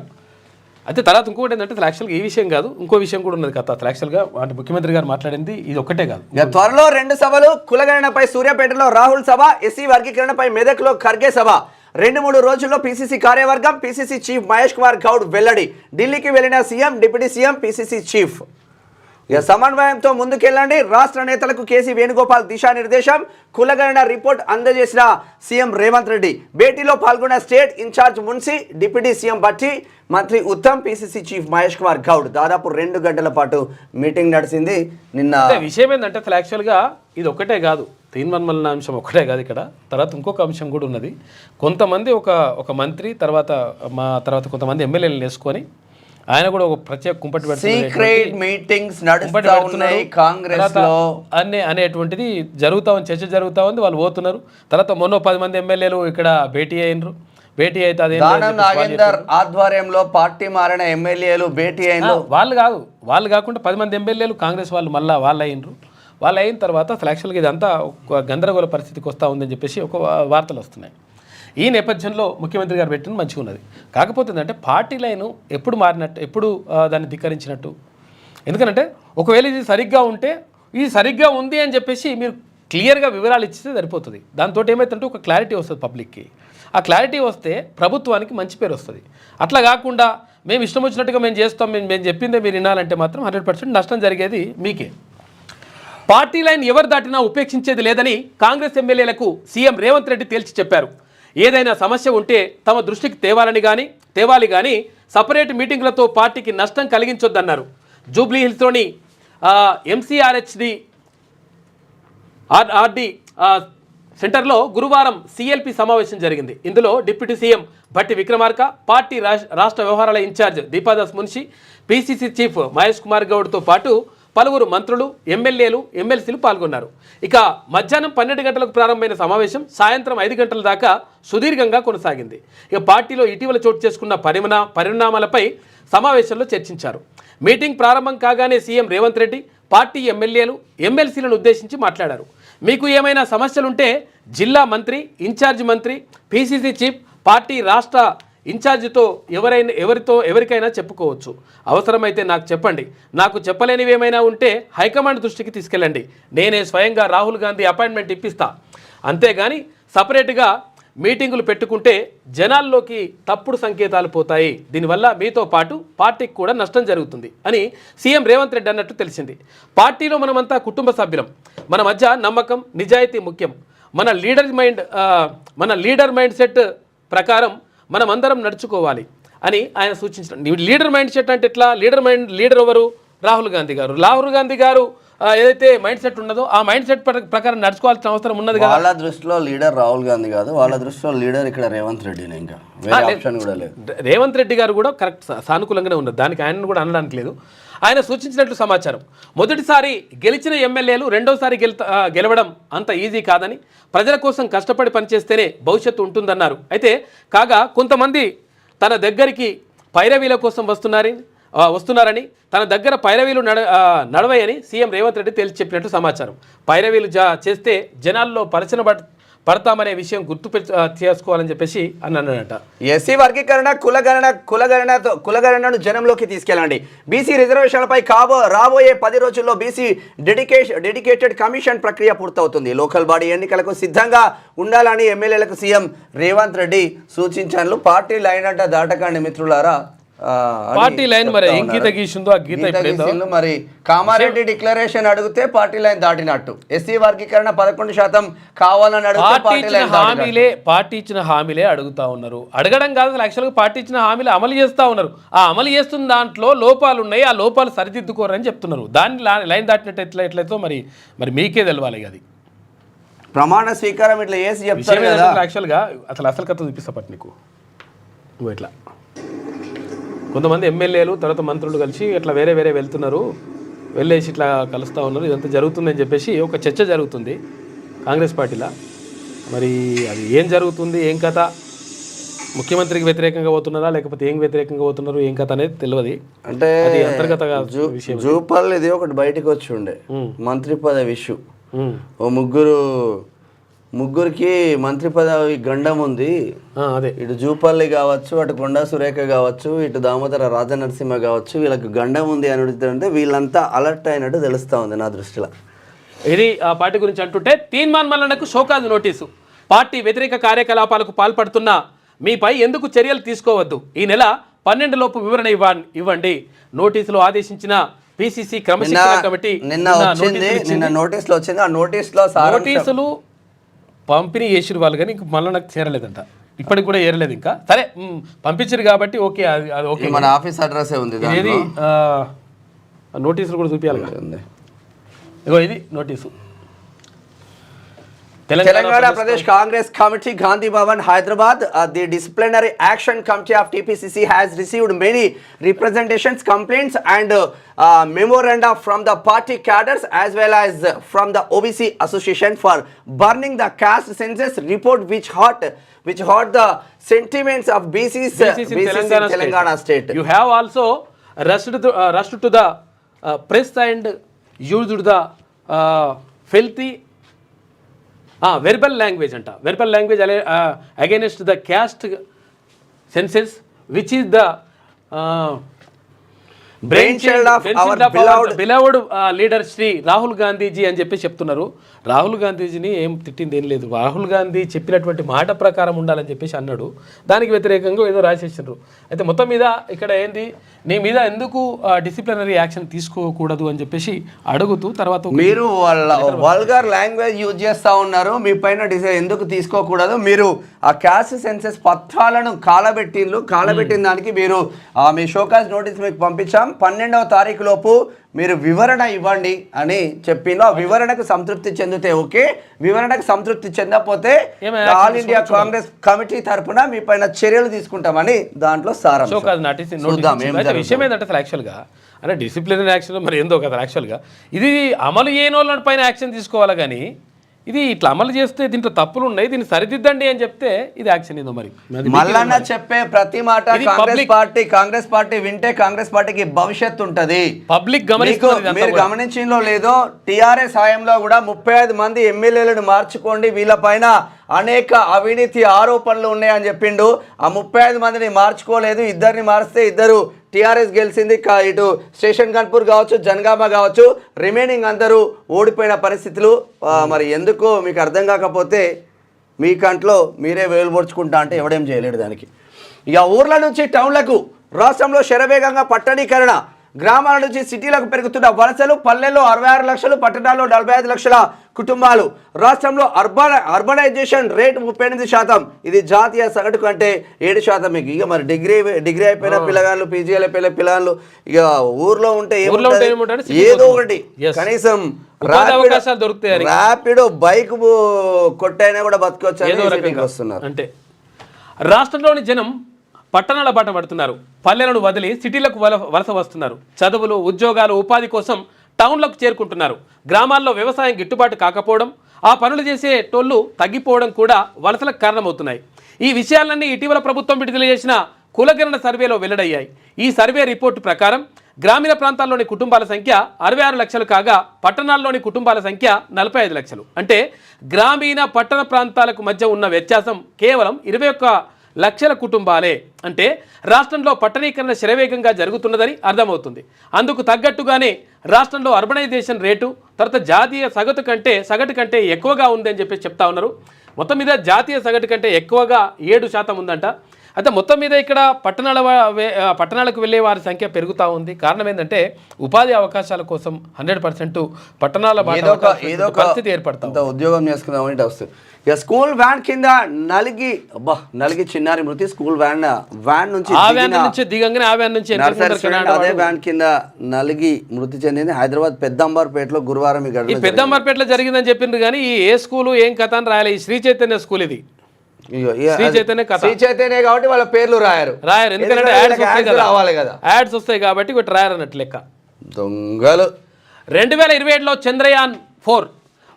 అయితే తర్వాత ఇంకోటి ఏంటంటే అసలు యాక్చువల్గా ఈ విషయం కాదు, ఇంకో విషయం కూడా ఉన్నది కదా. అసలు యాక్చువల్గా అంటే ముఖ్యమంత్రి గారు మాట్లాడింది ఇది ఒక్కటే కాదు. త్వరలో 2 సభలు, కులగణనపై సూర్యాపేటలో రాహుల్ సభ, ఎస్సీ వర్గీకరణపై మెదక్లో ఖర్గే సభ. 2-3 రోజుల్లో పీసీసీ కార్యవర్గం, పీసీసీ చీఫ్ మహేష్ కుమార్ గౌడ్ వెల్లడి. ఢిల్లీకి వెళ్లిన CM, deputy CM, PCC chief. ఇక సమన్వయంతో ముందుకెళ్ళండి, రాష్ట్ర నేతలకు కేసీ వేణుగోపాల్ దిశానిర్దేశం. కులగణన రిపోర్ట్ అందజేసిన సీఎం రేవంత్ రెడ్డి. భేటీలో పాల్గొన్న state incharge Munshi, deputy CM Bhatti, మంత్రి ఉత్తమ్, పీసీసీ చీఫ్ మహేష్ కుమార్ గౌడ్. దాదాపు 2 గంటల పాటు మీటింగ్ నడిచింది నిన్న. విషయం ఏంటంటే అసలు యాక్చువల్గా ఇది ఒక్కటే కాదు, తీన్మన్మలన అంశం ఒక్కటే కాదు ఇక్కడ. తర్వాత ఇంకొక అంశం కూడా ఉన్నది. కొంతమంది ఒక మంత్రి తర్వాత కొంతమంది ఎమ్మెల్యేలు వేసుకొని ఆయన కూడా ఒక ప్రత్యేక కుంపటి సీక్రెట్ మీటింగ్స్ నడుస్తున్నాయి కాంగ్రెస్ లో అనేటువంటిది చర్చ జరుగుతూ ఉంది. వాళ్ళు పోతున్నారు. తర్వాత మొన్న 10 మంది ఎమ్మెల్యేలు ఇక్కడ భేటీ అయినరు. భేటీ అయితే అదే నాగేందర్ ఆధ్వర్యంలో పార్టీ మారిన ఎమ్మెల్యేలు భేటీ అయిన వాళ్ళు కాకుండా 10 మంది ఎమ్మెల్యేలు కాంగ్రెస్ వాళ్ళు మళ్ళీ వాళ్ళు అయినరు. వాళ్ళు అయిన తర్వాత అసలు యాక్చువల్గా ఇదంతా ఒక గందరగోళ పరిస్థితికి వస్తూ ఉందని చెప్పేసి ఒక వార్తలు వస్తున్నాయి. ఈ నేపథ్యంలో ముఖ్యమంత్రి గారు పెట్టిన మంచిగా ఉన్నది. కాకపోతే ఏంటంటే పార్టీ లైను ఎప్పుడు మారినట్టు, ఎప్పుడు దాన్ని ధిక్కరించినట్టు. ఎందుకంటే ఒకవేళ ఇది సరిగ్గా ఉంటే ఇది సరిగ్గా ఉంది అని చెప్పేసి మీరు క్లియర్గా వివరాలు ఇచ్చితే సరిపోతుంది. దాంతో ఏమైతుందంటే ఒక క్లారిటీ వస్తుంది పబ్లిక్కి. ఆ క్లారిటీ వస్తే ప్రభుత్వానికి మంచి పేరు వస్తుంది. అట్లా కాకుండా మేము ఇష్టం వచ్చినట్టుగా మేము చేస్తాం, మేము చెప్పిందే మీరు వినాలంటే మాత్రం 100% నష్టం జరిగేది మీకే. పార్టీ లైన్ ఎవరు దాటినా ఉపేక్షించేది లేదని కాంగ్రెస్ ఎమ్మెల్యేలకు సీఎం రేవంత్ రెడ్డి తేల్చి చెప్పారు. ఏదైనా సమస్య ఉంటే తమ దృష్టికి తేవాలి కానీ సపరేట్ మీటింగ్లతో పార్టీకి నష్టం కలిగించొద్దన్నారు. జూబ్లీ హిల్స్లోని ఎంసీఆర్హెచ్డి ఆర్డి సెంటర్లో గురువారం సిఎల్పి సమావేశం జరిగింది. ఇందులో deputy CM Bhatti Vikramarka, party రాష్ట్ర వ్యవహారాల incharge Deepa Das Munshi, PCC chief Mahesh Kumar గౌడ్తో పాటు పలువురు మంత్రులు, ఎమ్మెల్యేలు, ఎమ్మెల్సీలు పాల్గొన్నారు. ఇక మధ్యాహ్నం 12 గంటలకు ప్రారంభమైన సమావేశం సాయంత్రం 5 గంటల దాకా సుదీర్ఘంగా కొనసాగింది. ఇక పార్టీలో ఇటీవల చోటు చేసుకున్న పరిణామాలపై సమావేశంలో చర్చించారు. మీటింగ్ ప్రారంభం కాగానే సీఎం రేవంత్ రెడ్డి పార్టీ ఎమ్మెల్యేలు, ఎమ్మెల్సీలను ఉద్దేశించి మాట్లాడారు. మీకు ఏమైనా సమస్యలుంటే జిల్లా మంత్రి, ఇన్ఛార్జ్ మంత్రి, పీసీసీ చీఫ్, పార్టీ రాష్ట్ర ఇన్ఛార్జితో ఎవరికైనా చెప్పుకోవచ్చు. అవసరమైతే నాకు చెప్పండి. నాకు చెప్పలేనివి ఏమైనా ఉంటే హైకమాండ్ దృష్టికి తీసుకెళ్ళండి. నేనే స్వయంగా రాహుల్ గాంధీ అపాయింట్మెంట్ ఇప్పిస్తా. అంతేగాని సపరేట్గా మీటింగులు పెట్టుకుంటే జనాల్లోకి తప్పుడు సంకేతాలు పోతాయి, దీనివల్ల మీతో పాటు పార్టీకి కూడా నష్టం జరుగుతుంది అని సీఎం రేవంత్ రెడ్డి అన్నట్టు తెలిసింది. పార్టీలో మనమంతా కుటుంబ సభ్యులం, మన మధ్య నమ్మకం నిజాయితీ ముఖ్యం, మన లీడర్ మైండ్ సెట్ ప్రకారం మనమందరం నడుచుకోవాలి అని ఆయన సూచించారు. లీడర్ మైండ్ సెట్ అంటే ఎట్లా? లీడర్ ఎవరు? రాహుల్ గాంధీ గారు ఏదైతే మైండ్ సెట్ ఉన్నదో ఆ మైండ్ సెట్ ప్రకారం నడుచుకోవాల్సిన అవసరం ఉన్నది కదా. వాళ్ళ దృష్టిలో లీడర్ రాహుల్ గాంధీ కాదు, వాళ్ళ దృష్టిలో లీడర్ ఇక్కడ రేవంత్ రెడ్డినే, ఇంకా వేరే ఆప్షన్ కూడా లేదు. రేవంత్ రెడ్డి గారు కూడా కరెక్ట్ సానుకూలంగానే ఉన్నారు, దానికి ఆయనను కూడా అనడానికి లేదు. ఆయన సూచించినట్లు సమాచారం. మొదటిసారి గెలిచిన ఎమ్మెల్యేలు రెండోసారి గెలవడం అంత ఈజీ కాదని, ప్రజల కోసం కష్టపడి పనిచేస్తేనే భవిష్యత్తు ఉంటుందన్నారు. అయితే కాగా కొంతమంది తన దగ్గరికి పైరవీల కోసం వస్తున్నారని, తన దగ్గర పైరవీలు నడవయని సీఎం రేవంత్ రెడ్డి తేల్చి చెప్పినట్టు సమాచారం. పైరవీలు చేస్తే జనాల్లో పడతామనే విషయం చేసుకోవాలని చెప్పేసి అన్నాడట. ఎస్సీ వర్గీకరణ కులగణనను జనంలోకి తీసుకెళ్ళండి. బీసీ రిజర్వేషన్లపై రాబోయే 10 రోజుల్లో బీసీ డెడికేటెడ్ కమిషన్ ప్రక్రియ పూర్తవుతుంది. లోకల్ బాడీ ఎన్నికలకు సిద్ధంగా ఉండాలని ఎమ్మెల్యేలకు సీఎం రేవంత్ రెడ్డి సూచించారు. పార్టీ లైన్ అంట దాటకండి మిత్రులారా. పార్టీ లైన్ మరి ఏం గీత గీసిందో ఆ గీత మరి కామారెడ్డి డిక్లరేషన్ అడిగితే పార్టీ లైన్ దాటినట్టు, ఎస్సీ వర్గీకరణ 11% కావాలని అడిగితే పార్టీ ఇచ్చిన హామీలే అడుగుతా ఉన్నారు. అడగడం కాదు, యాక్చువల్గా పార్టీ ఇచ్చిన హామీలు అమలు చేస్తూ ఉన్నారు. ఆ అమలు చేస్తున్న దాంట్లో లోపాలు ఉన్నాయి, ఆ లోపాలు సరిదిద్దుకోరని చెప్తున్నారు. దాన్ని లైన్ దాటినట్టు ఎట్లయితే మరి మీకే తెలవాలి. అది ప్రమాణ స్వీకారం ఇట్లా వేసి చెప్తారు కదా. యాక్చువల్గా అసలు కథ చూపిస్తా పట్టు నీకు. నువ్వు ఇట్లా కొంతమంది ఎమ్మెల్యేలు తర్వాత మంత్రులు కలిసి ఇట్లా వేరే వెళ్తున్నారు, వెళ్ళేసి ఇట్లా కలుస్తూ ఉన్నారు, ఇదంతా జరుగుతుందని చెప్పేసి ఒక చర్చ జరుగుతుంది కాంగ్రెస్ పార్టీలో. మరి అది ఏం జరుగుతుంది, ఏం కథ, ముఖ్యమంత్రికి వ్యతిరేకంగా పోతున్నారా లేకపోతే ఏం వ్యతిరేకంగా పోతున్నారు, ఏం కథ అనేది తెలియదు. అంటే అది అంతర్గత విషయం. జూపల్ ఇది ఒకటి బయటకు వచ్చి ఉండే మంత్రి పదవి ఇష్యూ. ఓ ముగ్గురికి మంత్రి పదవి గండం ఉంది. అదే ఇటు జూపల్లి కావచ్చు, అటు కొండా సురేఖ కావచ్చు, ఇటు దామోదర రాజనరసింహ కావచ్చు, వీళ్ళకి గండం ఉంది అని అడుగుతారంటే వీళ్ళంతా అలర్ట్ అయినట్టు తెలుస్తూ ఉంది నా దృష్టిలో. ఇది ఆ పార్టీ గురించి అంటుంటే, తీన్మాన్ మల్లన్నకు షోకాజ్ నోటీసు. పార్టీ వ్యతిరేక కార్యకలాపాలకు పాల్పడుతున్న మీపై ఎందుకు చర్యలు తీసుకోవద్దు, ఈ నెల 12 లోపు వివరణ ఇవ్వండి. నోటీసులు ఆదేశించిన పిసిసి క్రమశిక్షణ కమిటీ నిన్న నోటీసులు వచ్చింది. ఆ నోటీసులు పంపిణీ చేసిరు వాళ్ళు, కానీ ఇంక మళ్ళీ నాకు చేరలేదంట, ఇప్పటికి కూడా ఏరలేదు ఇంకా. సరే పంపించారు కాబట్టి ఓకే, అది ఓకే. మన ఆఫీస్ అడ్రస్ ఉంది, ఏది నోటీసులు కూడా చూపించాలి కదా. ఇగో ఇది notice. Telangana Pradesh Congress Committee, Gandhi Bhavan, Hyderabad. The Disciplinary Action Committee of TPCC has received many representations, complaints and memoranda from the party cadres as well as from the OBC Association for burning the caste census report which hurt the sentiments of BCs in Telangana state. You have also rushed to the press and used the filthy verbal language against the caste census, which is the brainchild of our beloved leader Shri Rahul Gandhiji అని చెప్పి చెప్తున్నారు. రాహుల్ గాంధీజీని ఏం తిట్టింది ఏం లేదు, రాహుల్ గాంధీ చెప్పినటువంటి మాట ప్రకారం ఉండాలని చెప్పేసి అన్నాడు. దానికి వ్యతిరేకంగా ఏదో రాసేసారు. అయితే మొత్తం మీద ఇక్కడ ఏంది, నీ మీద ఎందుకు డిసిప్లినరీ యాక్షన్ తీసుకోకూడదు అని చెప్పేసి అడుగుతూ, తర్వాత మీరు వల్గర్ లాంగ్వేజ్ యూజ్ చేస్తూ ఉన్నారు, మీ పైన ఎందుకు తీసుకోకూడదు, మీరు ఆ క్యాస్ట్ సెన్సెస్ పత్రాలను కాలబెట్టిన దానికి మీరు మీ షోకాజ్ నోటీస్ మీకు పంపించాం, 12వ తారీఖు లోపు మీరు వివరణ ఇవ్వండి అని చెప్పిండు. ఆ వివరణకు సంతృప్తి చెందితే ఓకే, వివరణకు సంతృప్తి చెందకపోతే ఆల్ ఇండియా కాంగ్రెస్ కమిటీ తరఫున మీ పైన చర్యలు తీసుకుంటామని దాంట్లో సారం. విషయం ఏంటంటే అసలు యాక్చువల్గా అంటే డిసిప్లినరీ యాక్షన్ మరి ఏందో కదా, యాక్చువల్గా ఇది అమలు చేయని వాళ్ళ పైన యాక్షన్ తీసుకోవాలి, కానీ ఇది ఇట్లా అమలు చేస్తే దీంట్లో తప్పులు ఉన్నాయి, దీన్ని సరిదిద్దండి అని చెప్తే ఇది యాక్షన్ ఏదో. మరి మల్లన్న చెప్పే ప్రతి మాట కాంగ్రెస్ పార్టీ వింటే కాంగ్రెస్ పార్టీకి భవిష్యత్తు ఉంటది. పబ్లిక్ మీరు గమనించిందో లేదో, టీఆర్ఎస్ హయాంలో కూడా 35 మంది ఎమ్మెల్యేలను మార్చుకోండి, వీళ్ళపైన అనేక అవినీతి ఆరోపణలు ఉన్నాయని చెప్పిండు. ఆ 35 మందిని మార్చుకోలేదు, ఇద్దరిని మారిస్తే ఇద్దరు టీఆర్ఎస్ గెలిచింది. ఇటు స్టేషన్ గన్పూర్ కావచ్చు, జనగామ కావచ్చు, రిమైనింగ్ అందరూ ఓడిపోయిన పరిస్థితులు. మరి ఎందుకు మీకు అర్థం కాకపోతే మీ కంట్లో మీరే వేలు పొడుచుకుంటా అంటే ఎవడేం చేయలేడు దానికి. ఇక ఊర్ల నుంచి టౌన్లకు రాష్ట్రంలో శరవేగంగా పట్టణీకరణ, గ్రామాల నుంచి సిటీలకు పెరుగుతున్న వలసలు, పల్లెల్లో 66 లక్షలు, పట్టణాల్లో 45 లక్షల కుటుంబాలు. రాష్ట్రంలో అర్బనైజేషన్ రేట్ 38%, ఇది జాతీయ సగటు కంటే 7%. ఇక మరి డిగ్రీ అయిపోయిన పిల్లగాళ్ళు, పీజీలు అయిపోయిన పిల్లగాళ్ళు ఇక ఊర్లో ఉంటే ఏదో ఒకటి కనీసం ర్యాపిడో బైక్ కొట్టైనా కూడా బతకొచ్చు వస్తున్నారు. అంటే రాష్ట్రంలోని జనం పట్టణాల బాట పడుతున్నారు, పల్లెలను వదిలి సిటీలకు వలస వస్తున్నారు. చదువులు, ఉద్యోగాలు, ఉపాధి కోసం టౌన్లకు చేరుకుంటున్నారు. గ్రామాల్లో వ్యవసాయం గిట్టుబాటు కాకపోవడం, ఆ పనులు చేసే టోళ్ళు తగ్గిపోవడం కూడా వలసలకు కారణమవుతున్నాయి. ఈ విషయాలన్నీ ఇటీవల ప్రభుత్వం విడుదల చేసిన కులగణన సర్వేలో వెల్లడయ్యాయి. ఈ సర్వే రిపోర్టు ప్రకారం గ్రామీణ ప్రాంతాల్లోని కుటుంబాల సంఖ్య 66 లక్షలు కాగా పట్టణాల్లోని కుటుంబాల సంఖ్య 45 లక్షలు. అంటే గ్రామీణ పట్టణ ప్రాంతాలకు మధ్య ఉన్న వ్యత్యాసం కేవలం 21 లక్షల కుటుంబాలే. అంటే రాష్ట్రంలో పట్టణీకరణ శరవేగంగా జరుగుతున్నదని అర్థమవుతుంది. అందుకు తగ్గట్టుగానే రాష్ట్రంలో అర్బనైజేషన్ రేటు తర్వాత జాతీయ సగటు కంటే ఎక్కువగా ఉందని చెప్పి చెప్తా ఉన్నారు. మొత్తం మీద జాతీయ సగటు కంటే ఎక్కువగా 7% ఉందంట. అయితే మొత్తం మీద ఇక్కడ పట్టణాలకు వెళ్ళే వారి సంఖ్య పెరుగుతూ ఉంది. కారణం ఏంటంటే ఉపాధి అవకాశాల కోసం 100% పట్టణాల పరిస్థితి ఏర్పడుతుంది. ఉద్యోగం చేసుకుందామని వస్తుంది. ఇక స్కూల్ వ్యాన్ కింద నలిగి చిన్నారి మృతి. స్కూల్ వ్యాన్ నుంచి దిగంగానే ఆ వ్యాన్ నుంచి అదే వ్యాన్ కింద నలిగి మృతి చెందింది హైదరాబాద్ పెద్దంబర్పేటలో గురువారం. ఈ పెద్దంబర్పేటలో జరిగిందని చెప్పిండ్రు కానీ ఈ ఏ స్కూలు ఏం కథ అని రాయాలి. ఈ శ్రీ చైతన్య స్కూల్ ఇది. శ్రీ చైతన్య కాబట్టి వాళ్ళ పేర్లు రాయరు. ఎందుకంటే యాడ్స్ వస్తాయి కాబట్టి ఒకటి రాయరు అన్నట్టు లెక్క. దొంగలు. 2027లో చంద్రయాన్ 4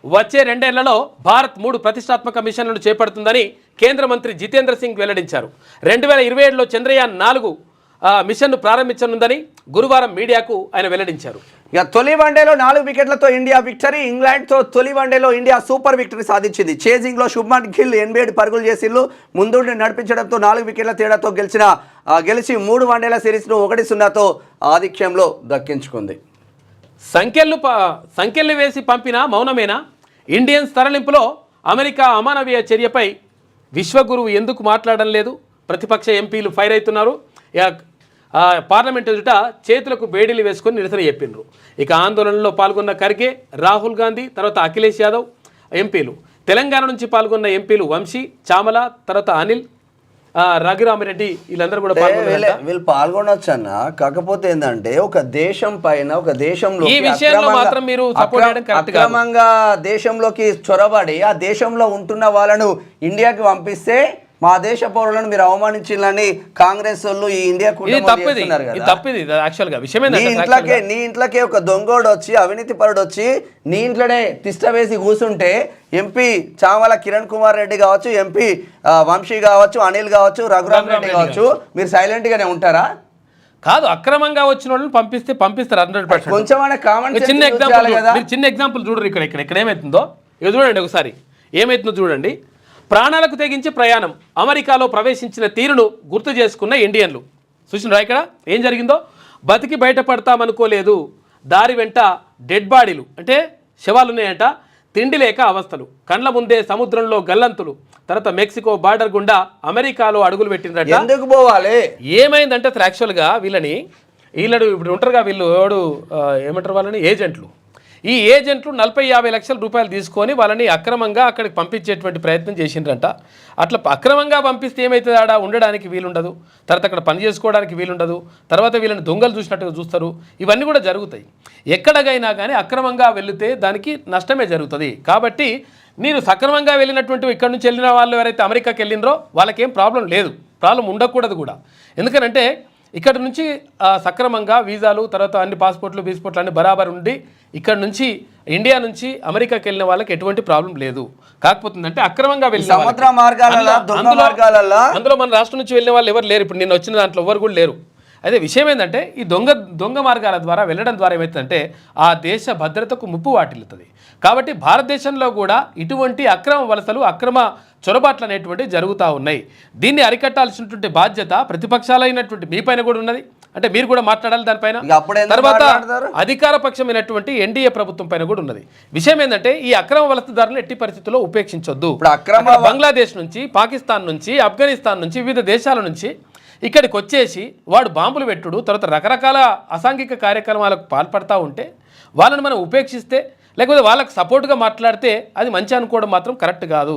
వచ్చే 2 ఏళ్లలో భారత్ 3 ప్రతిష్టాత్మక మిషన్లను చేపడుతుందని కేంద్ర మంత్రి జితేంద్ర సింగ్ వెల్లడించారు. 2027లో చంద్రయాన్ 4 మిషన్ను ప్రారంభించనుందని గురువారం మీడియాకు ఆయన వెల్లడించారు. ఇక తొలి వన్డేలో 4 వికెట్లతో ఇండియా విక్టరీ. ఇంగ్లాండ్తో తొలి వన్డేలో ఇండియా సూపర్ విక్టరీ సాధించింది. చేజింగ్లో శుభ్మన్ గిల్ 87 పరుగులు చేసిళ్ళు. ముందుండి నడిపించడంతో 4 వికెట్ల తేడాతో గెలిచి 3 వన్డేల సిరీస్ను 1-0తో ఆధిక్యంలో దక్కించుకుంది. సంఖ్యలు వేసి పంపిన మౌనమేనా? ఇండియన్స్ తరలింపులో అమెరికా అమానవీయ చర్యపై విశ్వగురువు ఎందుకు మాట్లాడడం లేదు? ప్రతిపక్ష ఎంపీలు ఫైర్ అవుతున్నారు. పార్లమెంట్ ఎదుట చేతులకు బేడీలు వేసుకొని నిరసన చెప్పిండ్రు. ఇక ఆందోళనలో పాల్గొన్న ఖర్గే, రాహుల్ గాంధీ, తర్వాత అఖిలేష్ యాదవ్ ఎంపీలు. తెలంగాణ నుంచి పాల్గొన్న ఎంపీలు వంశీ, చామల, తర్వాత అనిల్, రఘురామిరెడ్డి వీళ్ళందరూ కూడా వీళ్ళు పాల్గొనొచ్చు అన్న. కాకపోతే ఏంటంటే ఒక దేశం పైన ఒక దేశంలో ఈ విషయంలో మాత్రం మీరు అక్రమంగా దేశంలోకి చొరబడి ఆ దేశంలో ఉంటున్న వాళ్ళను ఇండియాకి పంపిస్తే మా దేశ పౌరులను మీరు అవమానించాలని కాంగ్రెస్ వాళ్ళు ఈ ఇండియా నీ ఇంట్లోకే ఒక దొంగోడు వచ్చి అవినీతి పరుడు వచ్చి నీ ఇంట్లోనే తిష్ట వేసి కూర్చుంటే ఎంపీ చామల కిరణ్ కుమార్ రెడ్డి కావచ్చు, ఎంపీ వంశీ కావచ్చు, అనిల్ కావచ్చు, రఘురామ్ రెడ్డి కావచ్చు, మీరు సైలెంట్ గానే ఉంటారా? కాదు, అక్రమంగా వచ్చిన వాళ్ళని పంపిస్తారు 100%. కొంచెం చిన్న ఎగ్జాంపుల్ చూడరు. ఇక్కడ ఏమవుతుందో ఇక చూడండి ఒకసారి. ఏమవుతుందో చూడండి. ప్రాణాలకు తెగించి ప్రయాణం, అమెరికాలో ప్రవేశించిన తీరును గుర్తు చేసుకున్న ఇండియన్లు. చూసినరా ఇక్కడ ఏం జరిగిందో? బతికి బయటపడతామనుకోలేదు, దారి వెంట డెడ్ బాడీలు అంటే శవాలు ఉన్నాయంట, తిండి లేక అవస్థలు, కండ్ల ముందే సముద్రంలో గల్లంతులు, తర్వాత మెక్సికో బార్డర్ గుండా అమెరికాలో అడుగులు పెట్టినట్టు. ఎందుకు పోవాలి? ఏమైందంటే అసలు యాక్చువల్గా వీళ్ళు ఇప్పుడు ఉంటారుగా, వీళ్ళు ఏమంటారు వాళ్ళని, ఏజెంట్లు. ఈ ఏజెంట్లు 40-50 లక్షల రూపాయలు తీసుకొని వాళ్ళని అక్రమంగా అక్కడికి పంపించేటువంటి ప్రయత్నం చేసిండ్రంట. అట్లా అక్రమంగా పంపిస్తే ఏమవుతుంది? ఆడ ఉండడానికి వీలుండదు, తర్వాత అక్కడ పని చేసుకోవడానికి వీలుండదు, తర్వాత వీళ్ళని దొంగలు చూసినట్టుగా చూస్తారు. ఇవన్నీ కూడా జరుగుతాయి. ఎక్కడికైనా కానీ అక్రమంగా వెళితే దానికి నష్టమే జరుగుతుంది. కాబట్టి నేను సక్రమంగా వెళ్ళినటువంటి ఇక్కడ నుంచి వెళ్ళిన వాళ్ళు ఎవరైతే అమెరికాకి వెళ్ళినరో వాళ్ళకేం ప్రాబ్లం లేదు, ప్రాబ్లం ఉండకూడదు కూడా. ఎందుకనంటే ఇక్కడ నుంచి సక్రమంగా వీసాలు, తర్వాత అన్ని పాస్పోర్ట్లు అన్ని బరాబర్ ఉండి ఇక్కడ నుంచి ఇండియా నుంచి అమెరికాకి వెళ్ళిన వాళ్ళకి ఎటువంటి ప్రాబ్లం లేదు. కాకపోతుందంటే అక్రమంగా వెళ్ళిన అందులో మన రాష్ట్రం నుంచి వెళ్ళిన వాళ్ళు ఎవరు లేరు. ఇప్పుడు నేను వచ్చిన దాంట్లో ఎవరు కూడా లేరు. అయితే విషయం ఏంటంటే ఈ దొంగ మార్గాల ద్వారా వెళ్ళడం ద్వారా ఏమవుతుందంటే ఆ దేశ భద్రతకు ముప్పు వాటిల్లుతుంది. కాబట్టి భారతదేశంలో కూడా ఇటువంటి అక్రమ వలసలు, అక్రమ చొరబాట్లు అనేటువంటివి జరుగుతూ ఉన్నాయి. దీన్ని అరికట్టాల్సినటువంటి బాధ్యత ప్రతిపక్షాలైనటువంటి మీ పైన కూడా ఉన్నది. అంటే మీరు కూడా మాట్లాడాలి దానిపైన. ఇక అప్పుడు ఎందుకు తర్వాత మాట్లాడతారు? అధికార పక్షమైనటువంటి ఎన్డీఏ ప్రభుత్వం పైన కూడా ఉన్నది. విషయం ఏంటంటే ఈ అక్రమ వలసదారులను ఎట్టి పరిస్థితుల్లో ఉపేక్షించొద్దు. ఇప్పుడు అక్కడ బంగ్లాదేశ్ నుంచి, పాకిస్తాన్ నుంచి, ఆఫ్ఘనిస్తాన్ నుంచి, వివిధ దేశాల నుంచి ఇక్కడికి వచ్చేసి వాడు బాంబులు పెట్టుడు, తర్వాత రకరకాల అసాంఘిక కార్యక్రమాలకు పాల్పడతా ఉంటే వాళ్ళని మనం ఉపేక్షిస్తే లేకపోతే వాళ్ళకి సపోర్ట్గా మాట్లాడితే అది మంచి అనుకోవడం మాత్రం కరెక్ట్ కాదు.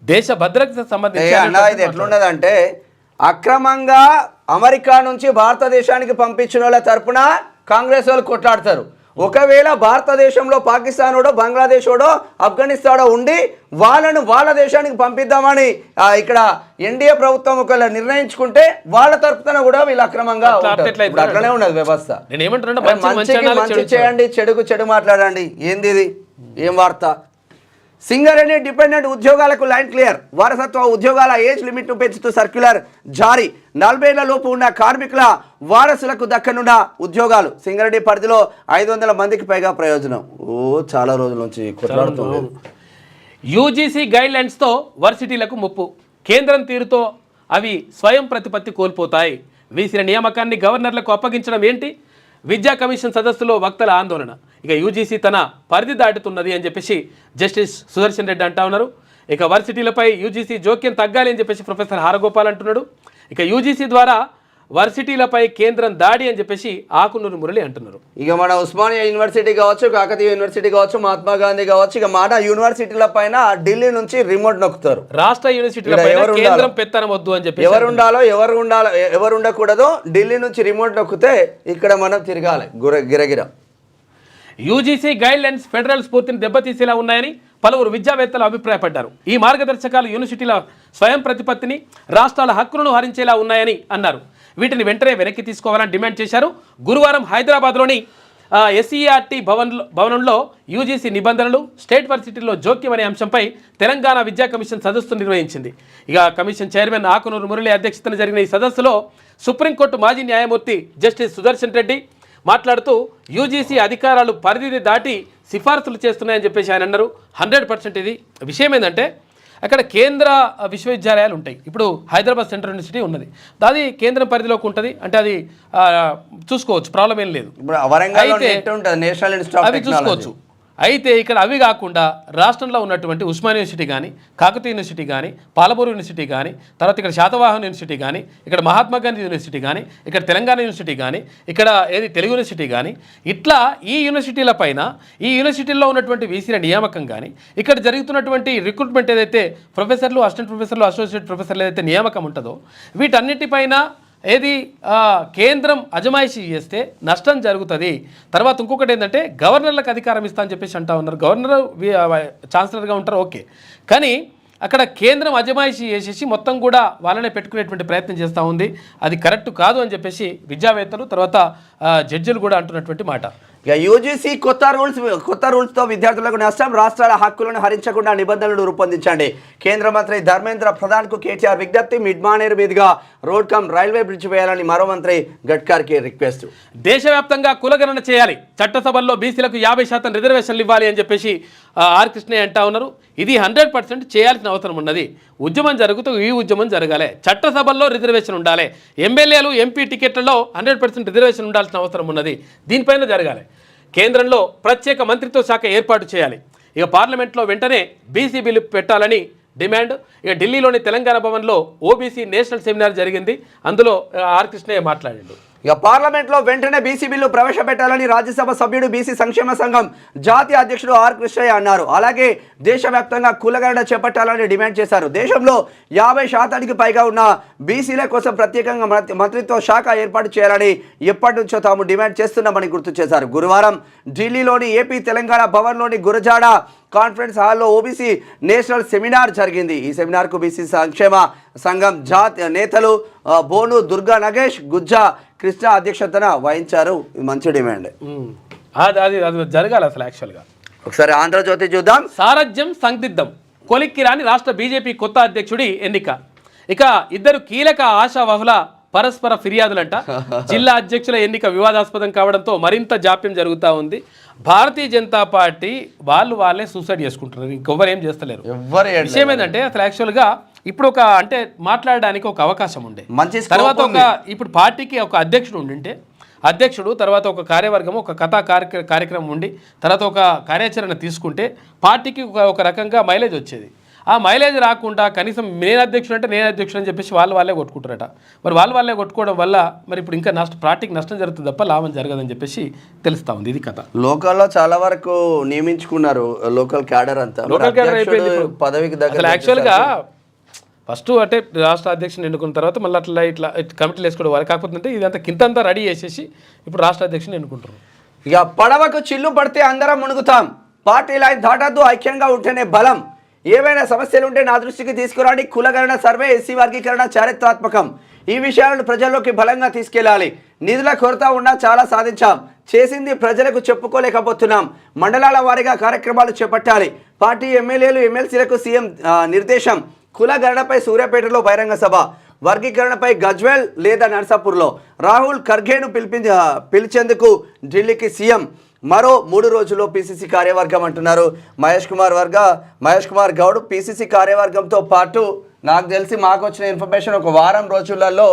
దేశ భద్రతకు సంబంధించి ఇది ఎట్లున్నదంటే అక్రమంగా అమెరికా నుంచి భారతదేశానికి పంపించిన వాళ్ళ తరపున కాంగ్రెస్ వాళ్ళు కొట్లాడతారు. ఒకవేళ భారతదేశంలో పాకిస్తానోడో, బంగ్లాదేశోడో, ఆఫ్ఘనిస్తానో ఉండి వాళ్ళను వాళ్ళ దేశానికి పంపిద్దామని ఇక్కడ ఎన్డీఏ ప్రభుత్వం ఒకవేళ నిర్ణయించుకుంటే వాళ్ళ తరపున కూడా వీళ్ళు అక్రమంగా అట్లనే ఉన్నది వ్యవస్థ. మంచి చేయండి, చెడుకు చెడు మాట్లాడండి. ఏంది ఇది? ఏం వార్త? సింగరేణి డిపెండెంట్ ఉద్యోగాలకు లైన్ క్లియర్. వారసత్వ ఉద్యోగాల ఏజ్ లిమిట్ను పెంచుతూ సర్క్యులర్ జారీ. 40 ఏళ్ల లోపు ఉన్న కార్మికుల వారసులకు దక్కనున్న ఉద్యోగాలు. సింగరేణి పరిధిలో 500 మందికి పైగా ప్రయోజనం. చాలా రోజుల నుంచి కొట్లాడుతుంది. యూజీసీ గైడ్ లైన్స్తో వర్సిటీలకు ముప్పు. కేంద్రం తీరుతో అవి స్వయం ప్రతిపత్తి కోల్పోతాయి. వీసీల నియామకాన్ని గవర్నర్లకు అప్పగించడం ఏంటి? విద్యా కమిషన్ సదస్సులో వక్తల ఆందోళన. ఇక యూజీసీ తన పరిధి దాటుతున్నది అని చెప్పేసి జస్టిస్ సుదర్శన్ రెడ్డి అంటా ఉన్నారు. ఇక వర్సిటీలపై యూజీసీ జోక్యం తగ్గాలి అని చెప్పేసి ప్రొఫెసర్ హారగోపాల్ అంటున్నాడు. ఇక యూజీసీ ద్వారా వర్సిటీలపై కేంద్రం దాడి అని చెప్పేసి ఆకునూరు మురళి అంటున్నారు. ఇక మన ఉస్మానియా యూనివర్సిటీ కావచ్చు, కాకతీయ యూనివర్సిటీ కావచ్చు, మహాత్మా గాంధీ కావచ్చు, ఇక మన యూనివర్సిటీల పైన ఢిల్లీ నుంచి రిమోట్ నొక్కుతారు. రాష్ట్ర యూనివర్సిటీల కేంద్రం పెత్తనం వద్దు అని చెప్పి ఎవరు ఉండాలో ఎవరు ఉండకూడదో ఢిల్లీ నుంచి రిమోట్ నొక్కితే ఇక్కడ మనం తిరగాలి గిరగిర. యూజీసీ గైడ్ లైన్స్ ఫెడరల్ స్ఫూర్తిని దెబ్బతీసేలా ఉన్నాయని పలువురు విద్యావేత్తలు అభిప్రాయపడ్డారు. ఈ మార్గదర్శకాలు యూనివర్సిటీల స్వయం ప్రతిపత్తిని, రాష్ట్రాల హక్కులను హరించేలా ఉన్నాయని అన్నారు. వీటిని వెంటనే వెనక్కి తీసుకోవాలని డిమాండ్ చేశారు. గురువారం హైదరాబాద్లోని ఎస్ఈఆర్టీ భవనంలో యూజీసీ నిబంధనలు, స్టేట్ వర్సిటీల్లో జోక్యం అనే అంశంపై తెలంగాణ విద్యా కమిషన్ సదస్సు నిర్వహించింది. ఇక కమిషన్ చైర్మన్ ఆకునూరు మురళి అధ్యక్షతన జరిగిన ఈ సదస్సులో సుప్రీంకోర్టు మాజీ న్యాయమూర్తి జస్టిస్ సుదర్శన్ రెడ్డి మాట్లాడుతూ యూజీసీ అధికారాలు పరిధిని దాటి సిఫార్సులు చేస్తున్నాయని చెప్పేసి ఆయన అన్నారు. 100% ఇది విషయం ఏంటంటే అక్కడ కేంద్ర విశ్వవిద్యాలయాలు ఉంటాయి. ఇప్పుడు హైదరాబాద్ సెంట్రల్ యూనివర్సిటీ ఉన్నది, అది కేంద్రం పరిధిలోకి ఉంటుంది. అంటే అది చూసుకోవచ్చు, ప్రాబ్లం ఏం లేదు. అవి చూసుకోవచ్చు. అయితే ఇక్కడ అవి కాకుండా రాష్ట్రంలో ఉన్నటువంటి ఉస్మానియా యూనివర్సిటీ కానీ, కాకతీయ యూనివర్సిటీ కానీ, పాలమూరు యూనివర్సిటీ కానీ, తర్వాత ఇక్కడ శాతవాహన యూనివర్సిటీ కానీ, ఇక్కడ మహాత్మా గాంధీ యూనివర్సిటీ కానీ, ఇక్కడ తెలంగాణ యూనివర్సిటీ కానీ, ఇక్కడ తెలుగు యూనివర్సిటీ కానీ, ఇట్లా ఈ యూనివర్సిటీల పైన ఈ యూనివర్సిటీల్లో ఉన్నటువంటి వీసీల నియామకం కానీ, ఇక్కడ జరుగుతున్నటువంటి రిక్రూట్మెంట్ ఏదైతే ప్రొఫెసర్లు, అసిస్టెంట్ ప్రొఫెసర్లు, అసోసియేట్ ప్రొఫెసర్లు ఏదైతే నియామకం ఉంటుందో వీటన్నిటిపైన కేంద్రం అజమాయిషీ చేస్తే నష్టం జరుగుతుంది. తర్వాత ఇంకొకటి ఏంటంటే గవర్నర్లకు అధికారం ఇస్తా అని చెప్పేసి అంటా ఉన్నారు. గవర్నర్ ఛాన్సలర్గా ఉంటారు, ఓకే, కానీ అక్కడ కేంద్రం అజమాయిషీ చేసేసి మొత్తం కూడా వాళ్ళనే పెట్టుకునేటువంటి ప్రయత్నం చేస్తూ ఉంది. అది కరెక్ట్ కాదు అని చెప్పేసి విద్యావేత్తలు, తర్వాత జడ్జిలు కూడా అంటున్నటువంటి మాట. ఇక యూజీసీ కొత్త రూల్స్తో విద్యార్థులకు నష్టం. రాష్ట్రాల హక్కులను హరించకుండా నిబంధనలు రూపొందించండి. కేంద్ర మంత్రి ధర్మేంద్ర ప్రధాన్కు కేటీఆర్ విజ్ఞప్తి. మిడ్మానేరు మీదుగా రోడ్ కమ్ రైల్వే బ్రిడ్జ్ వేయాలని మరో మంత్రి గడ్కర్కి రిక్వెస్ట్. దేశవ్యాప్తంగా కులగణన చేయాలి, చట్టసభల్లో బీసీలకు 50% రిజర్వేషన్లు ఇవ్వాలి అని చెప్పేసి ఆర్ కృష్ణయ్య అంటా ఉన్నారు. ఇది 100% చేయాల్సిన అవసరం ఉన్నది. ఉద్యమం జరుగుతూ ఈ ఉద్యమం జరగాలి, చట్టసభల్లో రిజర్వేషన్ ఉండాలి, ఎమ్మెల్యేలు ఎంపీ టికెట్లలో 100% రిజర్వేషన్ ఉండాల్సిన అవసరం ఉన్నది. దీనిపైన జరగాలి. కేంద్రంలో ప్రత్యేక మంత్రిత్వ శాఖ ఏర్పాటు చేయాలి. ఇక పార్లమెంట్లో వెంటనే బీసీ బిల్లు పెట్టాలని డిమాండ్. ఇక ఢిల్లీలోని తెలంగాణ భవన్లో ఓబీసీ నేషనల్ సెమినార్ జరిగింది. అందులో ఆర్ కృష్ణయ్య మాట్లాడాడు. ఇక పార్లమెంట్లో వెంటనే బీసీ బిల్లు ప్రవేశపెట్టాలని రాజ్యసభ సభ్యుడు బీసీ సంక్షేమ సంఘం జాతీయ అధ్యక్షుడు ఆర్ కృష్ణయ్య అన్నారు. అలాగే దేశవ్యాప్తంగా కులగణన చేపట్టాలని డిమాండ్ చేశారు. దేశంలో 50% పైగా ఉన్న బీసీల కోసం ప్రత్యేకంగా మంత్రిత్వ శాఖ ఏర్పాటు చేయాలని ఎప్పటి నుంచో తాము డిమాండ్ చేస్తున్నామని గుర్తు చేశారు. గురువారం ఢిల్లీలోని ఏపీ తెలంగాణ భవన్లోని గురజాడ కాన్ఫరెన్స్ హాల్లో ఓబీసీ నేషనల్ సెమినార్ జరిగింది. ఈ సెమినార్కు బీసీ సంక్షేమ సంఘం జాతీయ నేతలు బోను దుర్గా నగేష్, గుజ్జా కృష్ణ అధ్యక్షతన వహించారు. మంచి డిమాండ్. అది జరగాలి అసలు యాక్చువల్గా. ఒకసారి ఆంధ్రజ్యోతి చూద్దాం. సారథ్యం సందిగ్ధం, కొలిక్కిరాని రాష్ట్ర బీజేపీ కొత్త అధ్యక్షుడి ఎన్నిక. ఇక ఇద్దరు కీలక ఆశావహుల పరస్పర ఫిర్యాదులంట. జిల్లా అధ్యక్షుల ఎన్నిక వివాదాస్పదం కావడంతో మరింత జాప్యం జరుగుతూ ఉంది. భారతీయ జనతా పార్టీ వాళ్ళే సూసైడ్ చేసుకుంటున్నారు, ఇంకెవ్వరు ఏం చేస్తలేరు. విషయం ఏంటంటే అసలు యాక్చువల్గా ఇప్పుడు ఒక అంటే మాట్లాడడానికి ఒక అవకాశం ఉండే మంచి scope తర్వాత ఒక ఉంది. ఇప్పుడు పార్టీకి ఒక అధ్యక్షుడు ఉండింటే అధ్యక్షుడు తర్వాత ఒక కార్యవర్గం ఒక కథా కార్యక్రమం ఉండి తర్వాత ఒక కార్యాచరణ తీసుకుంటే పార్టీకి ఒక రకంగా మైలేజ్ వచ్చేది. ఆ మైలేజ్ రాకుండా కనీసం నేను అధ్యక్షుడు అంటే నేను అధ్యక్షుడు అని చెప్పేసి వాళ్ళే కొట్టుకుంటారట. మరి వాళ్ళే కొట్టుకోవడం వల్ల మరి ఇప్పుడు ఇంకా పార్టీకి నష్టం జరుగుతుంది తప్ప లాభం జరగదని చెప్పేసి తెలుస్తా ఉంది. ఇది కథ. లోకల్లో చాలా వరకు నియమించుకున్నారు లోకల్ క్యాడర్ అంతా. లోకల్ క్యాడర్ అయిపోయింది ఇప్పుడు. పదవికి అసలు దగ్గర యాక్చువల్గా ఫస్ట్ అంటే రాష్ట్ర అధ్యక్షుని ఎన్నుకున్న తర్వాత మళ్ళీ ఇట్లా కమిటీలు వేసుకోవడం వారు కాకపోతే అంటే ఇదంతా కింతంతా రెడీ చేసేసి ఇప్పుడు రాష్ట్ర అధ్యక్షుని ఎన్నుకుంటారు. ఇక పడవకు చిల్లు పడితే అందరం మునుగుతాం, పార్టీ లైన్ దాటద్దు, ఐక్యంగా ఉంటేనే బలం, ఏవైనా సమస్యలు ఉంటే నా దృష్టికి తీసుకురాని, కులగణన సర్వే, ఎస్సీ వర్గీకరణ చారిత్రాత్మకం, ఈ విషయాలను ప్రజల్లోకి బలంగా తీసుకెళ్లాలి, నిధుల కొరత ఉన్నా చాలా సాధించాం, చేసింది ప్రజలకు చెప్పుకోలేకపోతున్నాం, మండలాల వారీగా కార్యక్రమాలు చేపట్టాలి, పార్టీ ఎమ్మెల్యేలు ఎమ్మెల్సీలకు సీఎం నిర్దేశం, కులగణనపై సూర్యాపేటలో బహిరంగ సభ, వర్గీకరణపై గజ్వేల్ లేదా నర్సాపూర్లో, రాహుల్ ఖర్గేను పిలిచేందుకు ఢిల్లీకి సీఎం, మరో 3 రోజుల్లో పీసీసీ కార్యవర్గం అంటున్నారు మహేష్ కుమార్ గౌడ్. పీసీసీ కార్యవర్గంతో పాటు నాకు తెలిసి మాకు వచ్చిన ఇన్ఫర్మేషన్ ఒక వారం రోజులలో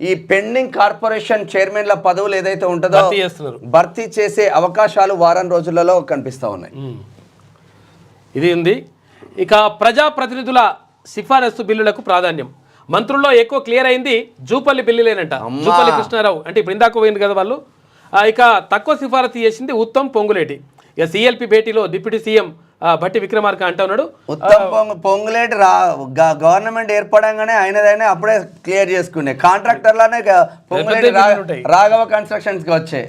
ఈ పెండింగ్ కార్పొరేషన్ చైర్మన్ల పదవులు ఏదైతే ఉంటుందో భర్తీ చేసే అవకాశాలు వారం రోజులలో కనిపిస్తూ ఉన్నాయి. ఇది ఉంది. ఇక ప్రజాప్రతినిధుల సిఫారసు బిల్లులకు ప్రాధాన్యం. మంత్రుల్లో ఎక్కువ క్లియర్ అయింది జూపల్లి బిల్లులేనంట. జూపల్లి కృష్ణారావు అంటే ఇప్పుడు ఇందాక పోయింది కదా వాళ్ళు. ఇక తక్కువ సిఫారసు చేసింది ఉత్తమ్ పొంగులేటి. ఇక సిఎల్పి భేటీలో డిప్యూటీ సీఎం భట్టి విక్రమార్క అంటా ఉన్నాడు, ఉత్తమ్ పొంగులేటి గవర్నమెంట్ ఏర్పడంగానే ఆయనదైనా అప్పుడే క్లియర్ చేసుకునే కాంట్రాక్టర్లానే రాఘవ కన్స్ట్రక్షన్స్ కి వచ్చాయి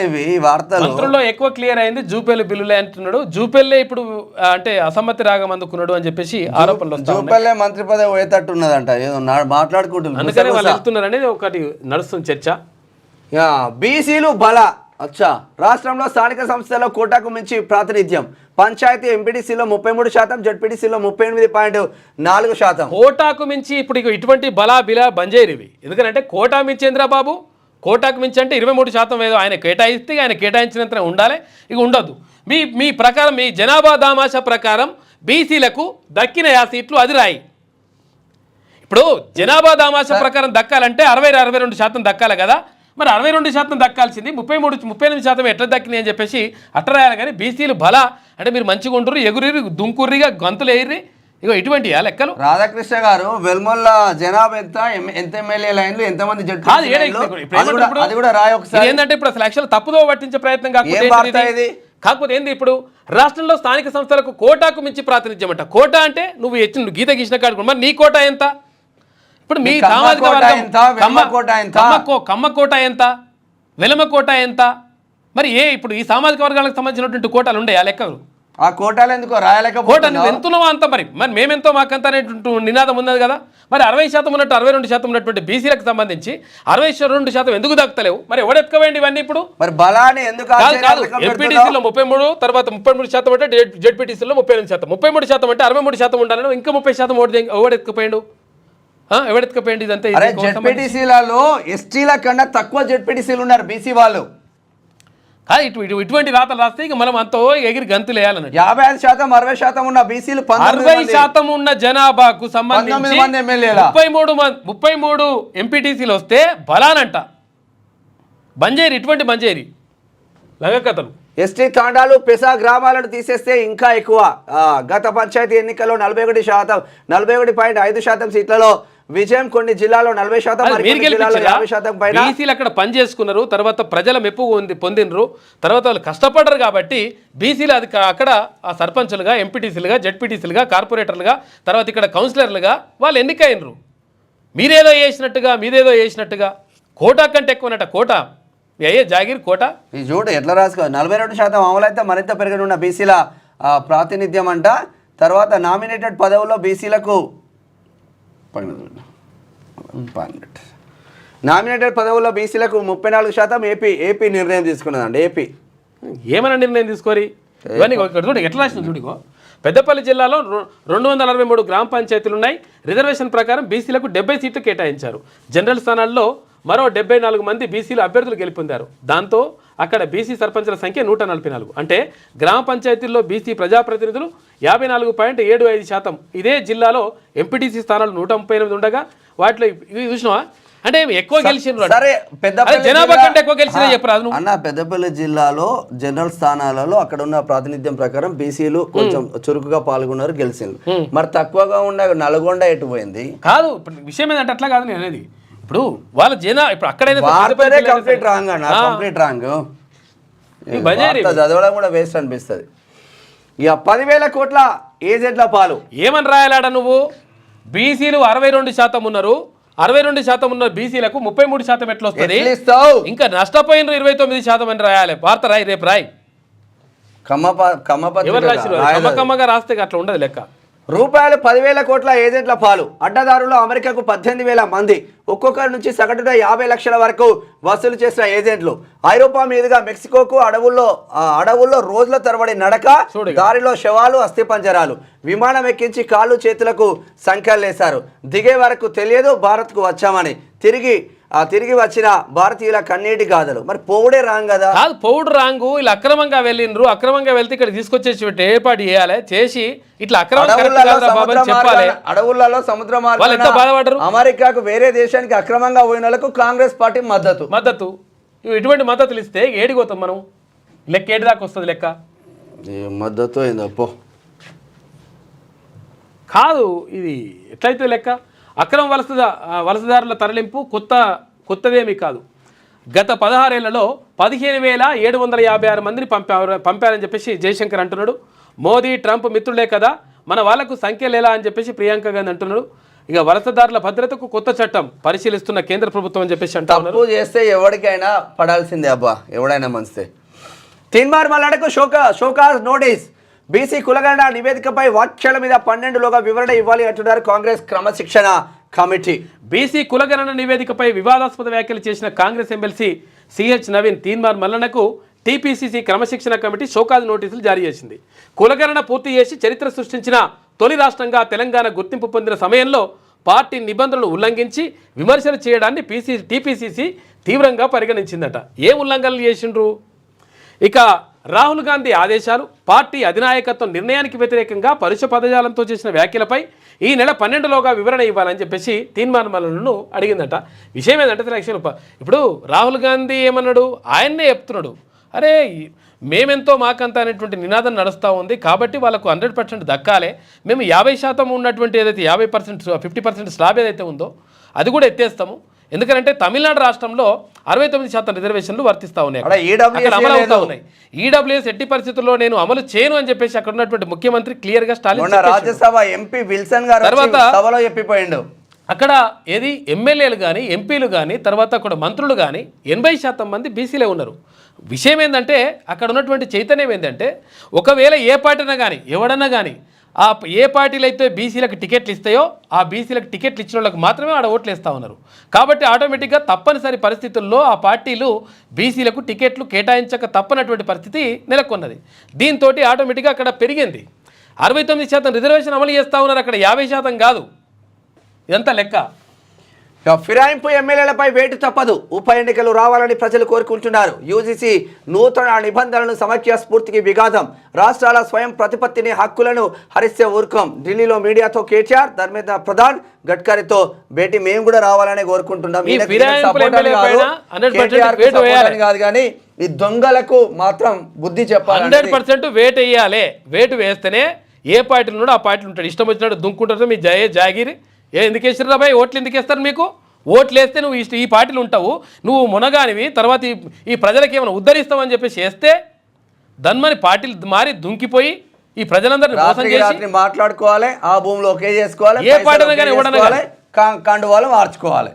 ఇవి వార్తలు. మంత్రుల్లో ఎక్కువ క్లియర్ అయింది జూపల్లి బిల్లులే అంటున్నాడు. జూపల్లే ఇప్పుడు అంటే అసమ్మతి రాగం అందుకున్నాడు అని చెప్పేసి ఆరోపణలు. జూపల్లే మంత్రి పదవి పోయేటట్టు ఉన్నదంట, ఏదో మాట్లాడుకుంటున్నారు. అందుకని వాళ్ళు వెళ్తున్నారు అనేది ఒకటి నడుస్తుంది చర్చ. బీసీలు బల అచ్చా రాష్ట్రంలో స్థానిక సంస్థల్లో కోటాకు మించి ప్రాతినిధ్యం. పంచాయతీ ఎంపీటీసీలో 33%, జడ్పీటీసీలో 38.4%. కోటాకు మించి ఇప్పుడు ఇటువంటి బలా బిలా బంజేరివి. ఎందుకంటే కోటా మించి చంద్రబాబు కోటాకు మించి అంటే 23% ఏదో ఆయన కేటాయిస్తే ఆయన కేటాయించినంత ఉండాలి, ఇక ఉండదు. మీ ప్రకారం మీ జనాభా దామాషా ప్రకారం బీసీలకు దక్కిన 50 సీట్లు అది రాయి. ఇప్పుడు జనాభా దామాషా ప్రకారం దక్కాలంటే 62% దక్కాలి కదా. మరి 62% దక్కాల్సింది 38% ఎట్లా దక్కినాయి అని చెప్పేసి అట్లా రాయాలి. కానీ బీసీలు బల అంటే మీరు మంచిగా ఉండరు, ఎగురిరి దుంకుర్రిగా గంతులు ఎగిరి ఇగో ఇటువంటి లెక్కలు. రాధాకృష్ణ గారు వెల్మొల్ల జనాభా ఎంత ఎమ్మెల్యే లైన్లు ఎంతమంది ఏంటంటే ఇప్పుడు అసలు యాక్చువల్ తప్పుదో పట్టించే ప్రయత్నం కాకపోతే ఏంది ఇప్పుడు రాష్ట్రంలో స్థానిక సంస్థలకు కోటాకు మించి ప్రాతినిధ్యం అంట. కోటా అంటే నువ్వు గీత గీసిన కాదు, మరి నీ కోటా ఎంత? ఇప్పుడు మీ సామాజిక వర్గం కమ్మ కోట ఎంత, వెలమ కోట ఎంత? మరి ఇప్పుడు ఈ సామాజిక వర్గాలకు సంబంధించినటువంటి కోటాలు ఉండే ఆ లెక్కలు. ఆ కోటాలు ఎందుకో రాయలేకపోతే కోట నువ్వు ఎంతున్నావో అంత మరి మేమెంతో మాకంత అనేటువంటి నినాదం ఉన్నది కదా. మరి 60% ఉన్నట్టు 62% ఉన్నటువంటి బీసీలకు సంబంధించి 62% ఎందుకు దక్కుతలేవు? మరి ఎవడెత్తుకోవేండి ఇవన్నీ ఇప్పుడు? మరి బలాన్ని ఎందుకు కాదు. ఎంపీటీసీలో 33, తర్వాత 33% అంటే జెడ్పీటీసీలో 38%, 33% అంటే 63% ఉండాలని ఇంకా 30% ఎవడెత్తుకుపోయిండు? ఎవడెత్తుకుపోయింది ఇదంతా? జెడ్పీటీసీలలో ఎస్టీల కన్నా తక్కువ జెడ్పీటీసీలు ఉన్నారు బీసీ వాళ్ళు. ఇటువంటి రాతలు రాస్తే ఇక మనం అంత ఎగిరి గంతులు వేయాలని. 55%, 60% ఉన్న బీసీలు 60% ఉన్న జనాభాకు సంబంధించి 33 ఎంపీటీసీలు వస్తే బలానంట. బంజేరి ఇటువంటి బంజేరి లగకథలు. ఎస్టీ తాండాలు పెసా గ్రామాలను తీసేస్తే ఇంకా ఎక్కువ. గత పంచాయతీ ఎన్నికల్లో 41%, 41.5% సీట్లలో విజయం. కొన్ని జిల్లాలో 40%, బీసీలు అక్కడ పనిచేసుకున్నారు, తర్వాత ప్రజల మెప్పు పొందినరు, తర్వాత వాళ్ళు కష్టపడరు కాబట్టి బీసీలు అది అక్కడ ఆ సర్పంచులుగా, ఎంపీటీసీలుగా, జెడ్పీటీసీలుగా, కార్పొరేటర్లుగా, తర్వాత ఇక్కడ కౌన్సిలర్లుగా వాళ్ళు ఎన్నికైనరు. మీదేదో చేసినట్టుగా కోటా కంటే ఎక్కువనట. కోటా అయ్యే జాగిర్ కోట. ఈ చూడు ఎట్లా రాసుకో. 42% అమలైతే మరింత పెరగనున్న బీసీల ప్రాతినిధ్యం అంట. తర్వాత నామినేటెడ్ పదవుల్లో బీసీలకు నామినేటెడ్ పదవుల్లో బీసీలకు 34%. ఏపీ నిర్ణయం తీసుకున్నదండి. ఏపీ ఏమైనా నిర్ణయం తీసుకోరి ఇవన్నీ చూడు ఎట్లా రాసిన చూడుకో. పెద్దపల్లి జిల్లాలో 243 గ్రామ పంచాయతీలు ఉన్నాయి. రిజర్వేషన్ ప్రకారం బీసీలకు 70 సీట్లు కేటాయించారు. జనరల్ స్థానాల్లో మరో 74 మంది బీసీలు అభ్యర్థులు గెలుపొందారు. దాంతో అక్కడ బీసీ సర్పంచుల సంఖ్య 144. అంటే గ్రామ పంచాయతీల్లో బీసీ ప్రజాప్రతినిధులు 54.75%. ఇదే జిల్లాలో ఎంపీటీసీ స్థానాలు 138 ఉండగా వాటిలో ఇవి చూసినావా అంటే ఎక్కువ గెలిచిండ్రు. సరే, పెద్దపల్లి జనాభా కంటే ఎక్కువ గెలిచినా చెప్పరాదు అన్న. పెద్దపల్లి జిల్లాలో జనరల్ స్థానాలలో అక్కడ ఉన్న ప్రాతినిధ్యం ప్రకారం బీసీలు కొంచెం చురుకుగా పాల్గొన్నారు, గెలిచిండ్రు. మరి తక్కువగా ఉన్న నల్గొండ ఎటు పోయింది? కాదు, ఇప్పుడు విషయం ఏంటంటే అట్లా కాదు నేను అనేది. ఇప్పుడు వాళ్ళ ఇప్పుడు అక్కడైతే కంప్లీట్ రాంగ్ అన్న, కంప్లీట్ రాంగ్. చదవడం కూడా వేస్ట్ అనిపిస్తుంది. ఇక 10,000 కోట్ల ఏజెంట్ల పాలు ఏమని రాయాలాడ నువ్వు? బీసీలు 62% ఉన్నారు, 62% ఉన్న బీసీలకు 33% ఎట్లా వస్తుంది? ఇంకా నష్టపోయిన 29% అని రాయాలి. వార్త రాయి, రేపు రాయి. ఎవరు రాసిరు? కమ్మగా రాస్తే అట్లా ఉండదు లెక్క. రూపాయలు 10,000 కోట్ల ఏజెంట్ల పాలు. అడ్డదారులు అమెరికాకు 18,000 మంది, ఒక్కొక్కరి నుంచి సగటున 50 లక్షల వరకు వసూలు చేసిన ఏజెంట్లు. ఐరోపా మీదుగా మెక్సికోకు అడవుల్లో రోజుల తరబడి నడక, దారిలో శవాలు, అస్థిపంజరాలు. విమానం ఎక్కించి కాళ్ళు చేతులకు సంఖ్యలేశారు. దిగే వరకు తెలియదు భారత్కు వచ్చామని. తిరిగి వచ్చిన భారతీయుల కన్నీటి గాథలు. మరి పోవుడే రాంగ్ కదా? కాదు, పోవుడు రాంగు. వీళ్ళు అక్రమంగా వెళ్ళిండ్రు, అక్రమంగా వెళ్తే ఇక్కడ తీసుకొచ్చేసి ఏర్పాటు చేయాలి, చేసి ఇట్లా అడవులలో సముద్ర మార్గం అమెరికాకు వేరే దేశానికి అక్రమంగా పోయిన వాళ్ళకు కాంగ్రెస్ పార్టీ మద్దతు. ఇటువంటి మద్దతులు ఇస్తే ఏడిపోతాం మనం? లెక్క ఏడు దాకా వస్తుంది లెక్క. మద్దతు ఏందప్పో కాదు, ఇది ఎట్లయితే లెక్క. అక్రమ వలసదారుల తరలింపు కొత్తదేమీ కాదు. గత 16 ఏళ్లలో 15,756 మందిని పంపారని చెప్పేసి జయశంకర్ అంటున్నాడు. మోదీ ట్రంప్ మిత్రులే కదా, మన వాళ్లకు సంఖ్యలు ఎలా అని చెప్పేసి ప్రియాంక గాంధీ అంటున్నాడు. ఇక వలసదారుల భద్రతకు కొత్త చట్టం పరిశీలిస్తున్న కేంద్ర ప్రభుత్వం అని చెప్పేసి అంటున్నారు. తప్పు చేస్తే ఎవరికైనా పడాల్సిందే అబ్బా, ఎవడైనా మంచిదే. తీన్మార్ మల్లాడకు షోకాజ్ నోటీస్. బీసీ కులగణన నివేదికపై వ్యాఖ్యల మీద 12లోగా వివరణ ఇవ్వాలి అంటున్నారు కాంగ్రెస్ క్రమశిక్షణ కమిటీ. బీసీ కులగణన నివేదికపై వివాదాస్పద వ్యాఖ్యలు చేసిన కాంగ్రెస్ ఎమ్మెల్సీ సిహెచ్ నవీన్ తీన్మార్ మల్లన్నకు టీపీసీసీ క్రమశిక్షణ కమిటీ షోకాజ్ నోటీసులు జారీ చేసింది. కులగణన పూర్తి చేసి చరిత్ర సృష్టించిన తొలి రాష్ట్రంగా తెలంగాణ గుర్తింపు పొందిన సమయంలో పార్టీ నిబంధనలు ఉల్లంఘించి విమర్శలు చేయడాన్ని టీపీసీసీ తీవ్రంగా పరిగణించిందట. ఏం ఉల్లంఘనలు చేసిండ్రు? ఇక రాహుల్ గాంధీ ఆదేశాలు, పార్టీ అధినాయకత్వం నిర్ణయానికి వ్యతిరేకంగా పరుష పదజాలంతో చేసిన వ్యాఖ్యలపై ఈ నెల 12లోగా వివరణ ఇవ్వాలని చెప్పేసి తీన్మార్ మల్లన్నను అడిగిందట. విషయం ఏంటంటే ఇప్పుడు రాహుల్ గాంధీ ఏమన్నాడు? ఆయన్నే చెప్తున్నాడు, అరే మేమెంతో మాకంత అనేటువంటి నినాదం నడుస్తూ ఉంది, కాబట్టి వాళ్ళకు 100% దక్కాలి, మేము 50% ఉన్నటువంటి ఏదైతే 50% 50% స్లాబ్ ఏదైతే ఉందో అది కూడా ఎత్తేస్తాము. ఎందుకంటే తమిళనాడు రాష్ట్రంలో 69% రిజర్వేషన్లు వర్తిస్తూ ఉన్నాయి, అమలు అవుతా ఉన్నాయి. ఈడబ్ల్యూఎస్ ఎట్టి పరిస్థితుల్లో నేను అమలు చేయను అని చెప్పేసి అక్కడ ఉన్నటువంటి ముఖ్యమంత్రి క్లియర్ గా స్టాలిన్ రాజ్యసభ ఎంపీ విల్సన్ గారు తర్వాత సభలో చెప్పిపోయిండు. అక్కడ ఏది ఎమ్మెల్యేలు కానీ ఎంపీలు కానీ తర్వాత అక్కడ మంత్రులు కానీ 80% మంది బీసీలే ఉన్నారు. విషయం ఏంటంటే అక్కడ ఉన్నటువంటి చైతన్యం ఏంటంటే ఒకవేళ ఏ పార్టీనా కానీ ఎవడన్నా కానీ ఏ పార్టీలు అయితే బీసీలకు టికెట్లు ఇస్తాయో ఆ బీసీలకు టికెట్లు ఇచ్చిన వాళ్ళకి మాత్రమే ఆడ ఓట్లు వేస్తూ ఉన్నారు. కాబట్టి ఆటోమేటిక్గా తప్పనిసరి పరిస్థితుల్లో ఆ పార్టీలు బీసీలకు టికెట్లు కేటాయించక తప్పనటువంటి పరిస్థితి నెలకొన్నది. దీంతో ఆటోమేటిక్గా అక్కడ పెరిగింది. 69% రిజర్వేషన్ అమలు చేస్తూ ఉన్నారు, అక్కడ 50% కాదు. ఇదంతా లెక్క. ఫిరాయింపు ఎమ్మెల్యేలపై వేటు తప్పదు. ఉప ఎన్నికలు రావాలని ప్రజలు కోరుకుంటున్నారు. యూజీసీ నూతన నిబంధనలను సమైక్య స్ఫూర్తికి విఘాతం. రాష్ట్రాల స్వయం ప్రతిపత్తిని హక్కులను హరిస్తే ఊరుకోం. ఢిల్లీలో మీడియాతో కేటీఆర్, ధర్మేంద్ర ప్రధాన్, గడ్కరీతో భేటీ మేము కూడా రావాలని కోరుకుంటున్నాం. కాదు కానీ ఈ దొంగలకు మాత్రం బుద్ధి చెప్పాలి. 100% వేటు వేయాలి. వేటు వేస్తేనే ఏ పార్టీలు ఉన్నాడో ఆ పార్టీలు ఉంటాడు. ఇష్టం వచ్చినట్టు దుంకుంటారు. మీ జాగిరి ఎందుకు వేసిర్రా బాయ్? ఓట్లు ఎందుకు వేస్తారు మీకు? ఓట్లు వేస్తే నువ్వు ఈ పార్టీలు ఉంటావు, నువ్వు మునగానివి, తర్వాత ఈ ప్రజలకు ఏమైనా ఉద్ధరిస్తామని చెప్పేసి వేస్తే దన్మని పార్టీలు మారి దుంకిపోయి ఈ ప్రజలందరినీ మోసం చేసి మాట్లాడుకోవాలి, ఆ భూమిలో ఒకే చేసుకోవాలి, ఏ పార్టీ కానీ ఎవడన్నా కండువాలు మార్చుకోవాలి,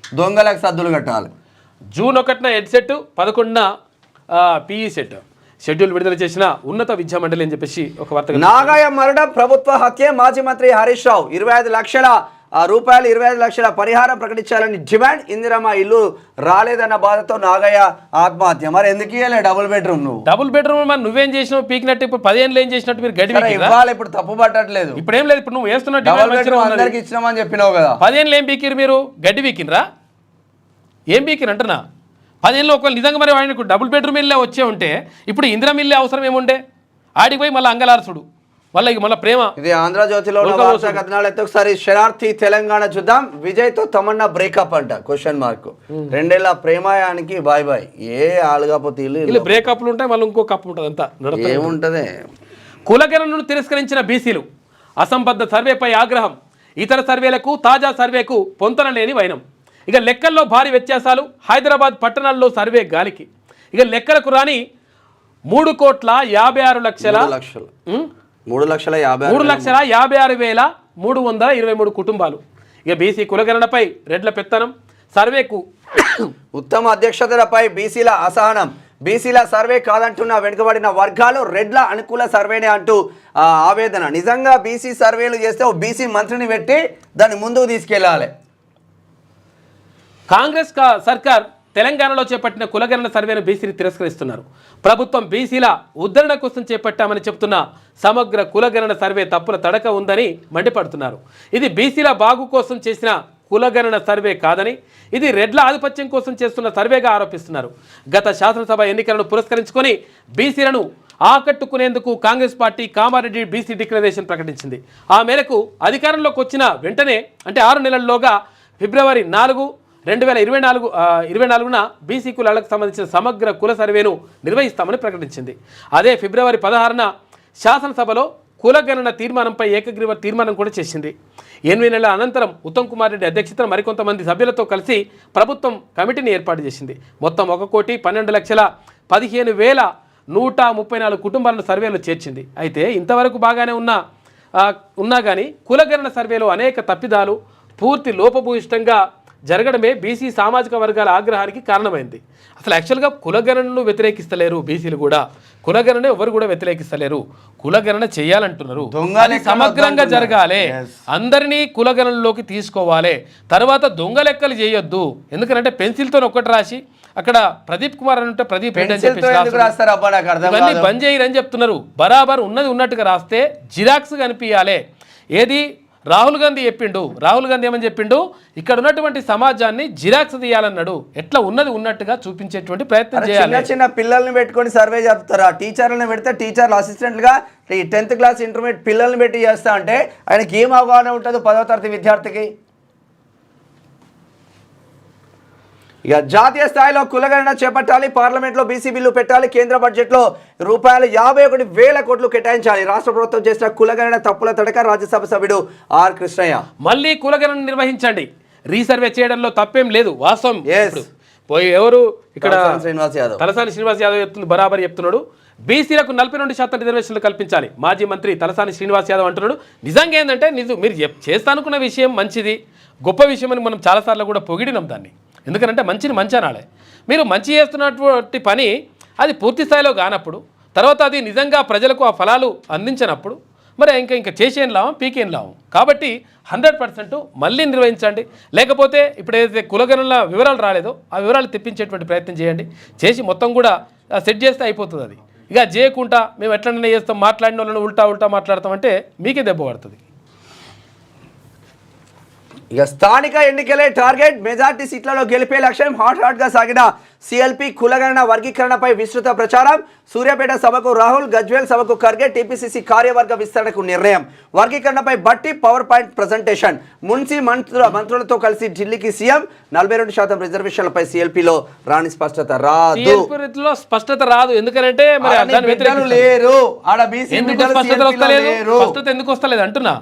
దొంగలకు సద్దులు కట్టాలి. జూన్ 1న హెడ్సెట్, 11న పిఈ సెట్ షెడ్యూల్ విడుదల చేసిన ఉన్నత విద్యా మండలి అని చెప్పేసి ఒక వార్త. నాగాయ మరణం ప్రభుత్వ హత్య. మాజీ మంత్రి హరీష్ రావు 25 లక్షల రూపాయలు 25 లక్షల పరిహారం ప్రకటించాలని డిమాండ్. ఇందిరమ్మ ఇల్లు రాలేదన్న బాధతో నాగయ్య ఆత్మహత్య. మరి ఎందుకు ఇవ్వలే డబుల్ బెడ్రూమ్? నువ్వు డబుల్ బెడ్రూమ్ మరి నువ్వేం చేసినావు? పీకినట్టు ఇప్పుడు 10 ఏళ్ళు ఏం చేసినట్టు మీరు గడ్డి ఇవ్వాలి. ఇప్పుడు తప్పు పట్టట్లేదు. ఇప్పుడు ఏం లేదు. ఇప్పుడు నువ్వు వేస్తున్న అందరికి ఇచ్చినామని చెప్పినావు కదా. 10 ఏళ్ళు ఏం పీకిరు మీరు? గడ్డి పీకినరా? ఏం బీకిని అంటున్నా 10 ఏళ్ళు ఒకవేళ నిజంగా మరి ఆయనకు డబుల్ బెడ్రూమ్ ఇల్లే వచ్చే ఉంటే ఇప్పుడు ఇందిరం ఇల్లే అవసరం ఏముండే? ఆడికి పోయి మళ్ళీ అంగలార్సుడు మళ్ళీ ప్రేమ. ఇది ఆంధ్రజ్యోతిలో ఉన్న వార్తా కథనాలు అయితే ఒకసారి శరార్థి తెలంగాణ చూద్దాం. విజయ్ తో తమన్నా బ్రేకప్ అంట క్వశ్చన్ మార్క్. 2 ఏళ్ల ప్రేమాయానికి బాయ్ బాయ్. ఏ ఆలుగాపోతే ఇల్లు బ్రేకప్లు ఉంటాయి, మళ్ళీ ఇంకో కప్పు ఉంటుంది, అంతా ఏముంటది. కులగణనను తిరస్కరించిన బీసీలు, అసంబద్ధ సర్వేపై ఆగ్రహం, ఇతర సర్వేలకు తాజా సర్వేకు పొంతన లేని వైనం. ఇక లెక్కల్లో భారీ వ్యత్యాసాలు, హైదరాబాద్ పట్టణాల్లో సర్వే గాలికి. ఇక లెక్కలకు రాని 3,56,00,000 3,56,323 కుటుంబాలు. ఇక బీసీ కులగణనపై రెడ్ల పెత్తనం, సర్వేకు ఉత్తమ అధ్యక్షతలపై బీసీల అసహనం. బీసీల సర్వే కాదంటున్న వెనుకబడిన వర్గాలు రెడ్ల అనుకూల సర్వేనే అంటూ ఆవేదన. నిజంగా బీసీ సర్వేలు చేస్తే ఓ బీసీ మంత్రిని పెట్టి దాన్ని ముందుకు తీసుకెళ్ళాలి. కాంగ్రెస్ సర్కార్ తెలంగాణలో చేపట్టిన కులగణన సర్వేను బీసీని తిరస్కరిస్తున్నారు. ప్రభుత్వం బీసీల ఉద్ధరణ కోసం చేపట్టామని చెబుతున్న సమగ్ర కులగణన సర్వే తప్పుల తడక ఉందని మండిపడుతున్నారు. ఇది బీసీల బాగు కోసం చేసిన కులగణన సర్వే కాదని, ఇది రెడ్ల ఆధిపత్యం కోసం చేస్తున్న సర్వేగా ఆరోపిస్తున్నారు. గత శాసనసభ ఎన్నికలను పురస్కరించుకొని బీసీలను ఆకట్టుకునేందుకు Congress party Kamareddy BC declaration ప్రకటించింది. ఆ మేరకు అధికారంలోకి వచ్చిన వెంటనే అంటే 6 నెలల్లోగా ఫిబ్రవరి 4, 2024న బీసీ కులాలకు సంబంధించిన సమగ్ర కుల సర్వేను నిర్వహిస్తామని ప్రకటించింది. అదే ఫిబ్రవరి 16న శాసనసభలో కులగణన తీర్మానంపై ఏకగ్రీవ తీర్మానం కూడా చేసింది. 8 నెలల అనంతరం ఉత్తమ్ కుమార్ రెడ్డి అధ్యక్షతన మరికొంతమంది సభ్యులతో కలిసి ప్రభుత్వం కమిటీని ఏర్పాటు చేసింది. మొత్తం 1,12,15,134 కుటుంబాలను సర్వేలో చేర్చింది. అయితే ఇంతవరకు బాగానే ఉన్నా కానీ కులగణన సర్వేలో అనేక తప్పిదాలు, పూర్తి లోపభూయిష్టంగా జరగడమే బీసీ సామాజిక వర్గాల ఆగ్రహానికి కారణమైంది. అసలు యాక్చువల్గా కులగణనను వ్యతిరేకిస్తలేరు బీసీలు కూడా, కులగణన ఎవరు కూడా వ్యతిరేకిస్తలేరు. కులగణన చేయాలంటున్నారు, సమగ్రంగా జరగాలి, అందరినీ కులగణనలోకి తీసుకోవాలి. తర్వాత దొంగ లెక్కలు చేయొద్దు. ఎందుకంటే పెన్సిల్తో ఒక్కటి రాసి అక్కడ ప్రదీప్ కుమార్ అని ఉంటే ప్రదీప్ రెడ్డి అని చెప్పేసి ఇవన్నీ బంద్ చేయరని చెప్తున్నారు. బరాబర్ ఉన్నది ఉన్నట్టుగా రాస్తే జిరాక్స్ కనిపించాలి. ఏది రాహుల్ గాంధీ ఏమని చెప్పిండు, ఇక్కడ ఉన్నటువంటి సమాజాన్ని జిరాక్స్ తీయాలన్నాడు. ఎట్లా ఉన్నది ఉన్నట్టుగా చూపించేటువంటి ప్రయత్నం చేయాలి. చిన్న పిల్లల్ని పెట్టుకొని సర్వే చెప్తారా? టీచర్లను పెడితే టీచర్లు అసిస్టెంట్లుగా 10th క్లాస్ ఇంటర్మీడియట్ పిల్లల్ని పెట్టి చేస్తా అంటే ఆయనకి ఏం అవగాహన ఉంటుంది 10వ తరగతి విద్యార్థికి? ఇక జాతీయ స్థాయిలో కులగణన చేపట్టాలి, పార్లమెంట్లో బీసీ బిల్లు పెట్టాలి, కేంద్ర బడ్జెట్లో ₹51,000 కోట్లు కేటాయించాలి. రాష్ట్ర ప్రభుత్వం చేసిన కులగణన తప్పుల తడక రాజ్యసభ సభ్యుడు ఆర్ కృష్ణయ్య. మళ్ళీ కులగణన నిర్వహించండి, రీసర్వే చేయడంలో తప్పేం లేదు, వాస్తవం. పోయి ఎవరు ఇక్కడ తలసాని శ్రీనివాస్ యాదవ్ చెప్తుంది, బరాబర్ చెప్తున్నాడు. బీసీలకు 42% రిజర్వేషన్లు కల్పించాలి. మాజీ మంత్రి తలసాని శ్రీనివాస్ యాదవ్ అంటున్నాడు. నిజంగా ఏంటంటే మీరు చేస్తానుకున్న విషయం మంచిది, గొప్ప విషయం అని మనం చాలాసార్లు కూడా పొగిడినాం దాన్ని. ఎందుకంటే మంచిని మంచి అనాలి. మీరు మంచి చేస్తున్నటువంటి పని అది పూర్తి స్థాయిలో కానప్పుడు, తర్వాత అది నిజంగా ప్రజలకు ఆ ఫలాలు అందించినప్పుడు మరి ఇంకా చేసేం లాభం, పీకేం లాభం. కాబట్టి 100% మళ్ళీ నిర్వహించండి. లేకపోతే ఇప్పుడు ఏదైతే కులగణనల వివరాలు రాలేదో ఆ వివరాలు తెప్పించేటువంటి ప్రయత్నం చేయండి. చేసి మొత్తం కూడా సెట్ చేస్తే అయిపోతుంది. అది ఇక చేయకుండా మేము ఎట్లనే చేస్తాం, మాట్లాడిన వాళ్ళని ఉల్టా మాట్లాడతామంటే మీకే దెబ్బ పడుతుంది. ఇక స్థానిక ఎన్నికలే టార్గెట్, మెజార్టీ సీట్లలో గెలిపే లక్ష్యం. హాట్గా సాగిన సిఎల్పి కులగణన వర్గీకరణపై విస్తృత ప్రచారం. సూర్యాపేట సభకు రాహుల్, గజ్వేల్ సభకు ఖర్గే, టీపీసీసీ కార్యవర్గ విస్తరణకు నిర్ణయం. వర్గీకరణపై బట్టి పవర్ పాయింట్ ప్రజెంటేషన్. మున్సి మంత్రులతో కలిసి ఢిల్లీకి సీఎం. 42% రిజర్వేషన్లపై సిఎల్పిలో రాని స్పష్టత రాదు. ఎందుకంటే ఎందుకు వస్తలేదు అంటున్నా.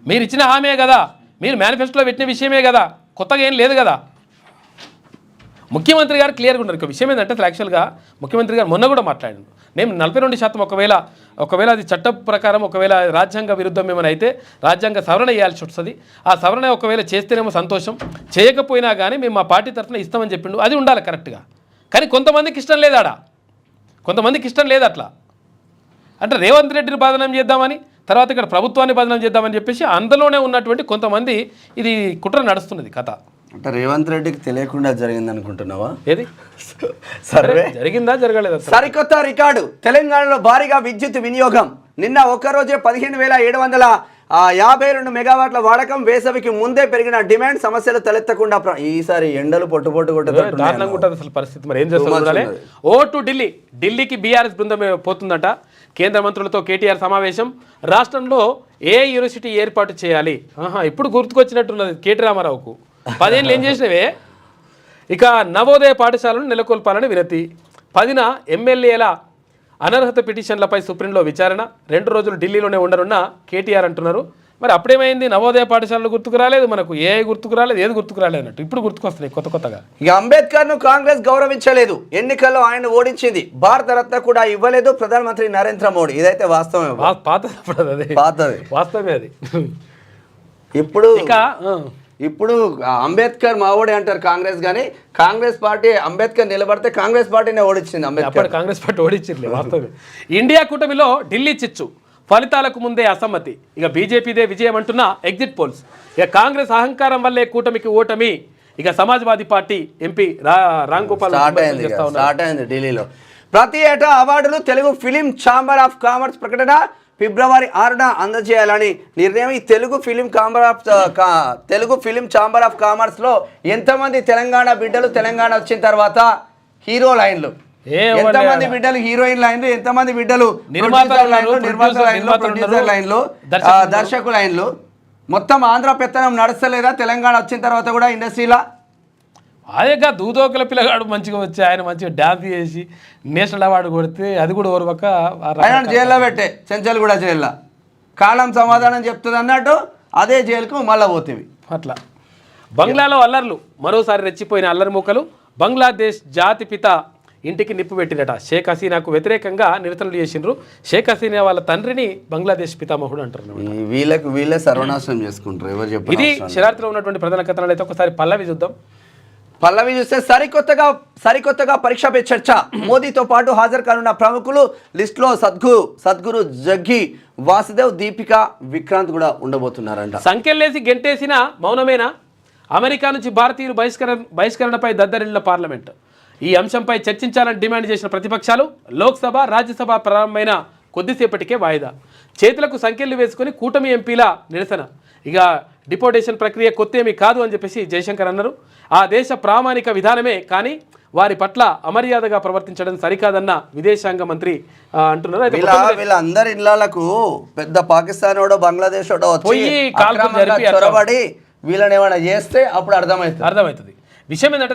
మీరు ఇచ్చిన హామీ కదా, మీరు మేనిఫెస్టోలో పెట్టిన విషయమే కదా, కొత్తగా ఏం లేదు కదా. ముఖ్యమంత్రి గారు క్లియర్గా ఉన్నారు. విషయం ఏంటంటే అసలు యాక్చువల్గా ముఖ్యమంత్రి గారు మొన్న కూడా మాట్లాడారు. నేను 42% ఒకవేళ అది చట్ట ప్రకారం ఒకవేళ రాజ్యాంగ విరుద్ధం ఏమైనా అయితే రాజ్యాంగ సవరణ చేయాల్సి వస్తుంది. ఆ సవరణ ఒకవేళ చేస్తేనేమో సంతోషం, చేయకపోయినా కానీ మేము మా పార్టీ తరఫున ఇస్తామని చెప్పిండు. అది ఉండాలి కరెక్ట్గా. కానీ కొంతమందికి ఇష్టం లేదు, కొంతమందికి ఇష్టం లేదు. అట్లా అంటే రేవంత్ రెడ్డిని బదనాం చేద్దామని, తర్వాత ఇక్కడ ప్రభుత్వాన్ని బదనాం చేద్దామని చెప్పేసి అందులోనే ఉన్నటువంటి కొంతమంది ఇది కుట్ర నడుస్తున్నది కథ. అంటే రేవంత్ రెడ్డికి తెలియకుండా జరిగింది అనుకుంటున్నావా? ఏది సర్వే జరిగిందా జరగలేదా? సరికొత్త రికార్డు, తెలంగాణలో భారీగా విద్యుత్ వినియోగం. నిన్న ఒక్కరోజే 15,700 52 మెగావాట్ల వాడకం, వేసవికి ముందే పెరిగిన డిమాండ్, సమస్యలు తలెత్తకుండా ఈసారి ఎండలు పొట్టు దారుణంగా ఉంటుంది అసలు పరిస్థితి. మరి ఏం చేస్తారు? ఓ టు ఢిల్లీకి బీఆర్ఎస్ బృందం పోతుందట. కేంద్ర మంత్రులతో కేటీఆర్ సమావేశం. రాష్ట్రంలో ఏ యూనివర్సిటీ ఏర్పాటు చేయాలి? ఇప్పుడు గుర్తుకొచ్చినట్టున్నది కేటీ రామారావుకు. 10 ఏళ్ళు ఏం చేసినవే? ఇక నవోదయ పాఠశాలను నెలకొల్పాలని వినతి. 10న ఎమ్మెల్యేల అనర్హత పిటిషన్లపై సుప్రీంలో విచారణ. 2 రోజులు ఢిల్లీలోనే ఉండనున్న కేటీఆర్ అంటున్నారు. మరి అప్పుడేమైంది? నవోదయ పాఠశాలలు గుర్తుకు రాలేదు, మనకు ఏ గుర్తుకు రాలేదు, ఏది గుర్తుకు రాలేదు అన్నట్టు ఇప్పుడు గుర్తుకొస్తున్నాయి కొత్తగా. ఇక అంబేద్కర్ను కాంగ్రెస్ గౌరవించలేదు, ఎన్నికల్లో ఆయన ఓడించింది, భారత రత్న కూడా ఇవ్వలేదు ప్రధానమంత్రి నరేంద్ర మోడీ. ఇదైతే వాస్తవమే, పాతది వాస్తవమే అది. ఇప్పుడు అంబేద్కర్ మావోడే అంటారు కాంగ్రెస్, కానీ కాంగ్రెస్ పార్టీ అంబేద్కర్ నిలబడితే కాంగ్రెస్ పార్టీనే ఓడించింది. అంబేద్కర్ కాంగ్రెస్ పార్టీ ఓడించింది వాస్తవమే. ఇండియా కూటమిలో ఢిల్లీ చిచ్చు, ఫలితాలకు ముందే అసమ్మతి. ఇక బీజేపీదే విజయం అంటున్న ఎగ్జిట్ పోల్స్. ఇక కాంగ్రెస్ అహంకారం వల్లే కూటమికి ఓటమి. ఇక Samajwadi party MP Ram Gopal start అయింది ఢిల్లీలో. ప్రతి ఏటా అవార్డులు Telugu film chamber of commerce ప్రకటన ఫిబ్రవరి 6న అందజేయాలని నిర్ణయం. ఈ తెలుగు ఫిలిం ఛాంబర్ ఆఫ్ కామర్స్లో ఎంతమంది తెలంగాణ బిడ్డలు తెలంగాణ వచ్చిన తర్వాత హీరో లైన్లు, ఎంతమంది బిడ్డలు హీరోయిన్ లైన్లు, ఎంతమంది బిడ్డలు నిర్మాత లైన్లు, దర్శకు లైన్లు, మొత్తం ఆంధ్ర పెత్తనం నడుస్తలేదా తెలంగాణ వచ్చిన తర్వాత కూడా ఇండస్ట్రీలో? అదేగా దూదోకల పిల్లగాడు మంచిగా వచ్చి ఆయన మంచిగా డ్యాన్స్ చేసి నేషనల్ అవార్డు కొడితే అది కూడా ఓర్వక ఆయన జైల్లో పెట్టే చెంచల్ కూడా జైల్లో కాలం సమాధానం చెప్తుంది అన్నట్టు అదే జైలుకు మళ్ళీ పోతేవి. అట్లా బంగ్లాలో అల్లర్లు, మరోసారి రెచ్చిపోయిన అల్లరి మూకలు. బంగ్లాదేశ్ జాతిపిత ఇంటికి నిప్పు పెట్టినట. షేక్ హసీనాకు వ్యతిరేకంగా నిరసనలు చేసిండ్రు. షేక్ హసీనా వాళ్ళ తండ్రిని బంగ్లాదేశ్ పితామహుడు అంటారు. వీళ్ళే సర్వనాశనం చేసుకుంటారు. ఎవరు చెప్పారు? ఇది శరార్థిలో ఉన్నటువంటి ప్రధాన కథనాలు. అయితే ఒకసారి పల్లవి చూద్దాం. పల్లవి చూస్తే సరికొత్తగా పరీక్ష పే చర్చ. మోదీతో పాటు హాజరు కానున్న ప్రముఖులు లిస్టులో సద్గురు జగ్గి, వాసుదేవ్, దీపిక, విక్రాంత్ కూడా ఉండబోతున్నారంట. సంఖ్యలేసి గెంటేసిన మౌనమేనా? అమెరికా నుంచి భారతీయులు బహిష్కరణపై దద్దరిల్లిన పార్లమెంట్. ఈ అంశంపై చర్చించాలని డిమాండ్ చేసిన ప్రతిపక్షాలు. లోక్సభ, రాజ్యసభ ప్రారంభమైన కొద్దిసేపటికే వాయిదా. చేతులకు సంఖ్యలు వేసుకుని కూటమి ఎంపీల నిరసన. ఇక డిపోటేషన్ ప్రక్రియ కొత్త ఏమీ కాదు అని చెప్పేసి జయశంకర్ అన్నారు. ఆ దేశ ప్రామాణిక విధానమే, కానీ వారి పట్ల అమర్యాదగా ప్రవర్తించడం సరికాదన్న విదేశాంగ మంత్రి అంటున్నారు. వీళ్ళందరి ఇళ్లకు పెద్ద పాకిస్తాన్ ఓడో బంగ్లాదేశ్ ఓడో చొరబడి వీళ్ళని ఏమైనా చేస్తే అప్పుడు అర్థమవుతుంది. విషయం ఏంటంటే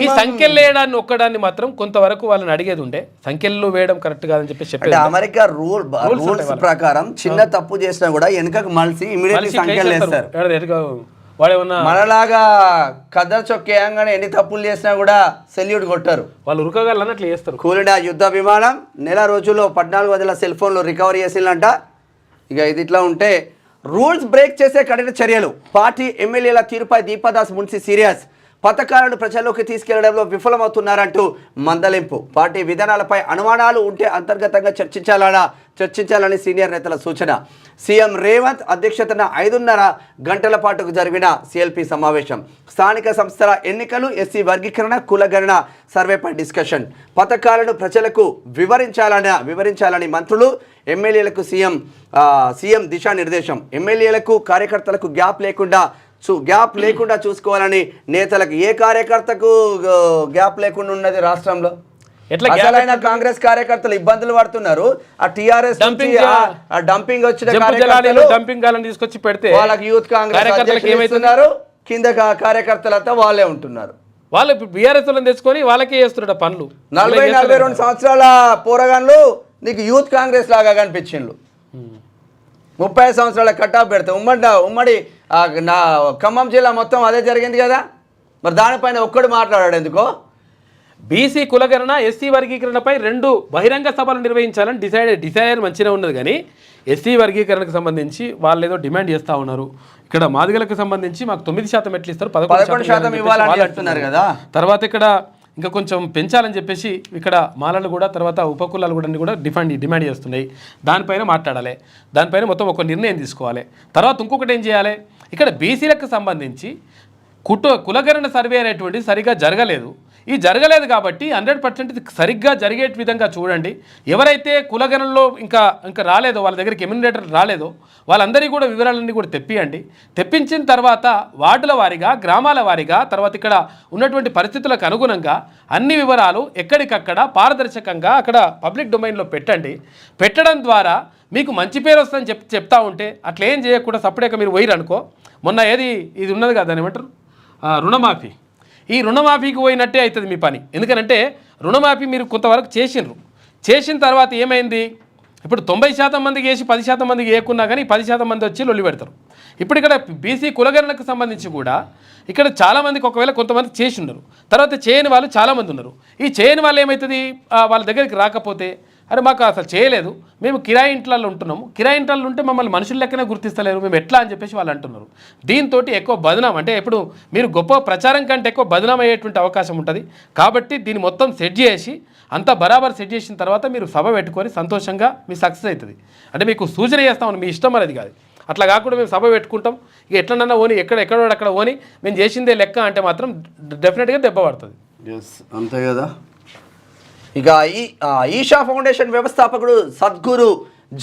ఈ సంఖ్యలు వేయడాన్ని ఒక్కడాన్ని మాత్రం కొంతవరకు వాళ్ళని అడిగేది ఉండే. సంఖ్యలు వేయడం కరెక్ట్ కాదని చెప్పి చెప్పి అమెరికా రూల్స్ ప్రకారం చిన్న తప్పు చేసినా కూడా వెనకకు మలిసి ఇమీడియట్లీ సంఖ్యలు వేస్తారు. మనలాగా కదర్ చొక్కేయంగానే ఎన్ని తప్పులు చేసినా కూడా సెల్యూట్ కొట్టారు. వాళ్ళు ఉరకగాళ్ళు అన్నట్లు చేస్తారు. కూలిన యుద్ధ విమానం నెల రోజుల్లో 14,000 సెల్ ఫోన్లు రికవరీ చేసిందంట. ఇక ఇది ఇట్లా ఉంటే రూల్స్ బ్రేక్ చేసే కఠిన చర్యలు. పార్టీ ఎమ్మెల్యేల తీరుపై దీపాదాస్ మున్సి సీరియస్. పథకాలను ప్రజల్లోకి తీసుకెళ్లడంలో విఫలమవుతున్నారంటూ మందలింపు. పార్టీ విధానాలపై అనుమానాలు ఉంటే అంతర్గతంగా చర్చించాలని సీనియర్ నేతల సూచన. సీఎం రేవంత్ అధ్యక్షతన 5.5 గంటల పాటు జరిగిన సిఎల్పి సమావేశం. స్థానిక సంస్థల ఎన్నికలు, ఎస్సీ వర్గీకరణ, కులగణన సర్వేపై డిస్కషన్. పథకాలను ప్రజలకు వివరించాలని మంత్రులు. ఎమ్మెల్యేలకు సీఎం దిశానిర్దేశం. ఎమ్మెల్యేలకు కార్యకర్తలకు గ్యాప్ లేకుండా చూసుకోవాలని నేతలకు. ఏ కార్యకర్తకు గ్యాప్ లేకుండా ఉన్నది రాష్ట్రంలో? అసలైన కాంగ్రెస్ కార్యకర్తలు ఇబ్బందులు పడుతున్నారు. ఆ టీఆర్ఎస్ డంపింగ్ వచ్చిన తీసుకొచ్చి పెడితే వాళ్ళకి యూత్ కాంగ్రెస్ ఏమవుతున్నారు, కింద కార్యకర్తలంతా వాళ్ళే ఉంటున్నారు. వాళ్ళు బీఆర్ఎస్ తెచ్చుకొని వాళ్ళకే చేస్తున్నారు పనులు. 40-42 సంవత్సరాల పోరగాన్లు నీకు యూత్ కాంగ్రెస్ లాగా కనిపించిండ్రు. 30 సంవత్సరాల కటాఫ్ పెడితే ఉమ్మడి నా ఖమ్మం జిల్లా మొత్తం అదే జరిగింది కదా. మరి దానిపైన ఒక్కడు మాట్లాడాడు ఎందుకో? బీసీ కులగణన, ఎస్సీ వర్గీకరణపై 2 బహిరంగ సభలు నిర్వహించాలని డిసైడ్ మంచిగా ఉన్నది. కానీ ఎస్సీ వర్గీకరణకు సంబంధించి వాళ్ళు ఏదో డిమాండ్ చేస్తూ ఉన్నారు. ఇక్కడ మాదిగలకు సంబంధించి మాకు 9% ఎట్లు ఇస్తారు, 11% ఇవ్వాలని అంటున్నారు కదా. తర్వాత ఇక్కడ ఇంకా కొంచెం పెంచాలని చెప్పేసి ఇక్కడ మాలలు కూడా, తర్వాత ఉపకులాలు కూడా డిమాండ్ చేస్తున్నాయి. దానిపైన మాట్లాడాలి, దానిపైన మొత్తం ఒక నిర్ణయం తీసుకోవాలి. తర్వాత ఇంకొకటి ఏం చేయాలి, ఇక్కడ బీసీలకు సంబంధించి కులగణన సర్వే అనేటువంటిది సరిగా జరగలేదు. ఈ జరగలేదు కాబట్టి 100% ఇది సరిగ్గా జరిగే విధంగా చూడండి. ఎవరైతే కులగణంలో ఇంకా రాలేదో, వాళ్ళ దగ్గరికి ఎమ్యూనరేటర్ రాలేదో వాళ్ళందరికీ కూడా వివరాలన్నీ కూడా తెప్పియండి. తెప్పించిన తర్వాత వార్డుల వారీగా, గ్రామాల వారీగా, తర్వాత ఇక్కడ ఉన్నటువంటి పరిస్థితులకు అనుగుణంగా అన్ని వివరాలు ఎక్కడికక్కడ పారదర్శకంగా అక్కడ పబ్లిక్ డొమైన్లో పెట్టండి. పెట్టడం ద్వారా మీకు మంచి పేరు వస్తుందని చెప్తా ఉంటే అట్లా ఏం చేయకుండా సపరేట్గా మీరు పోయిరు అనుకో. మొన్న ఇది ఉన్నది కదా, ఏమంటారు రుణమాఫీ. ఈ రుణమాఫీకి పోయినట్టే అవుతుంది మీ పని. ఎందుకంటే రుణమాఫీ మీరు కొంతవరకు చేసిన తర్వాత ఏమైంది, ఇప్పుడు 90% మందికి వేసి 10% మందికి వేయకున్నా కానీ 10% మంది వచ్చి లొల్లి పెడతారు. ఇప్పుడు ఇక్కడ బీసీ కులగణనకు సంబంధించి కూడా ఇక్కడ చాలామందికి ఒకవేళ కొంతమంది చేసి ఉన్నారు, తర్వాత చేయని వాళ్ళు చాలామంది ఉన్నారు. ఈ చేయని వాళ్ళు ఏమవుతుంది, వాళ్ళ దగ్గరికి రాకపోతే అరే మాకు అసలు చేయలేదు, మేము కిరాయి ఇంట్లలో ఉంటున్నాము, కిరాయి ఇంట్లలో ఉంటే మమ్మల్ని మనుషుల లెక్కనే గుర్తిస్తలేరు, మేము ఎట్లా అని చెప్పేసి వాళ్ళు అంటున్నారు. దీంతో ఎక్కువ బదనాం, అంటే ఇప్పుడు మీరు గొప్ప ప్రచారం కంటే ఎక్కువ బదనాం అయ్యేటువంటి అవకాశం ఉంటుంది. కాబట్టి దీన్ని మొత్తం సెట్ చేసి అంతా బరాబర్ సెట్ చేసిన తర్వాత మీరు సభ పెట్టుకొని సంతోషంగా మీ సక్సెస్ అవుతుంది. అంటే మీకు సూచన చేస్తామని మీ ఇష్టం అనేది కాదు. అట్లా కాకుండా మేము సభ పెట్టుకుంటాం, ఇక ఎట్లన్నా ఓని ఎక్కడో అక్కడ ఓని మేము చేసిందే లెక్క అంటే మాత్రం డెఫినెట్గా దెబ్బ పడుతుంది. అంతే కదా. ఇక ఈషా ఫౌండేషన్ వ్యవస్థాపకుడు సద్గురు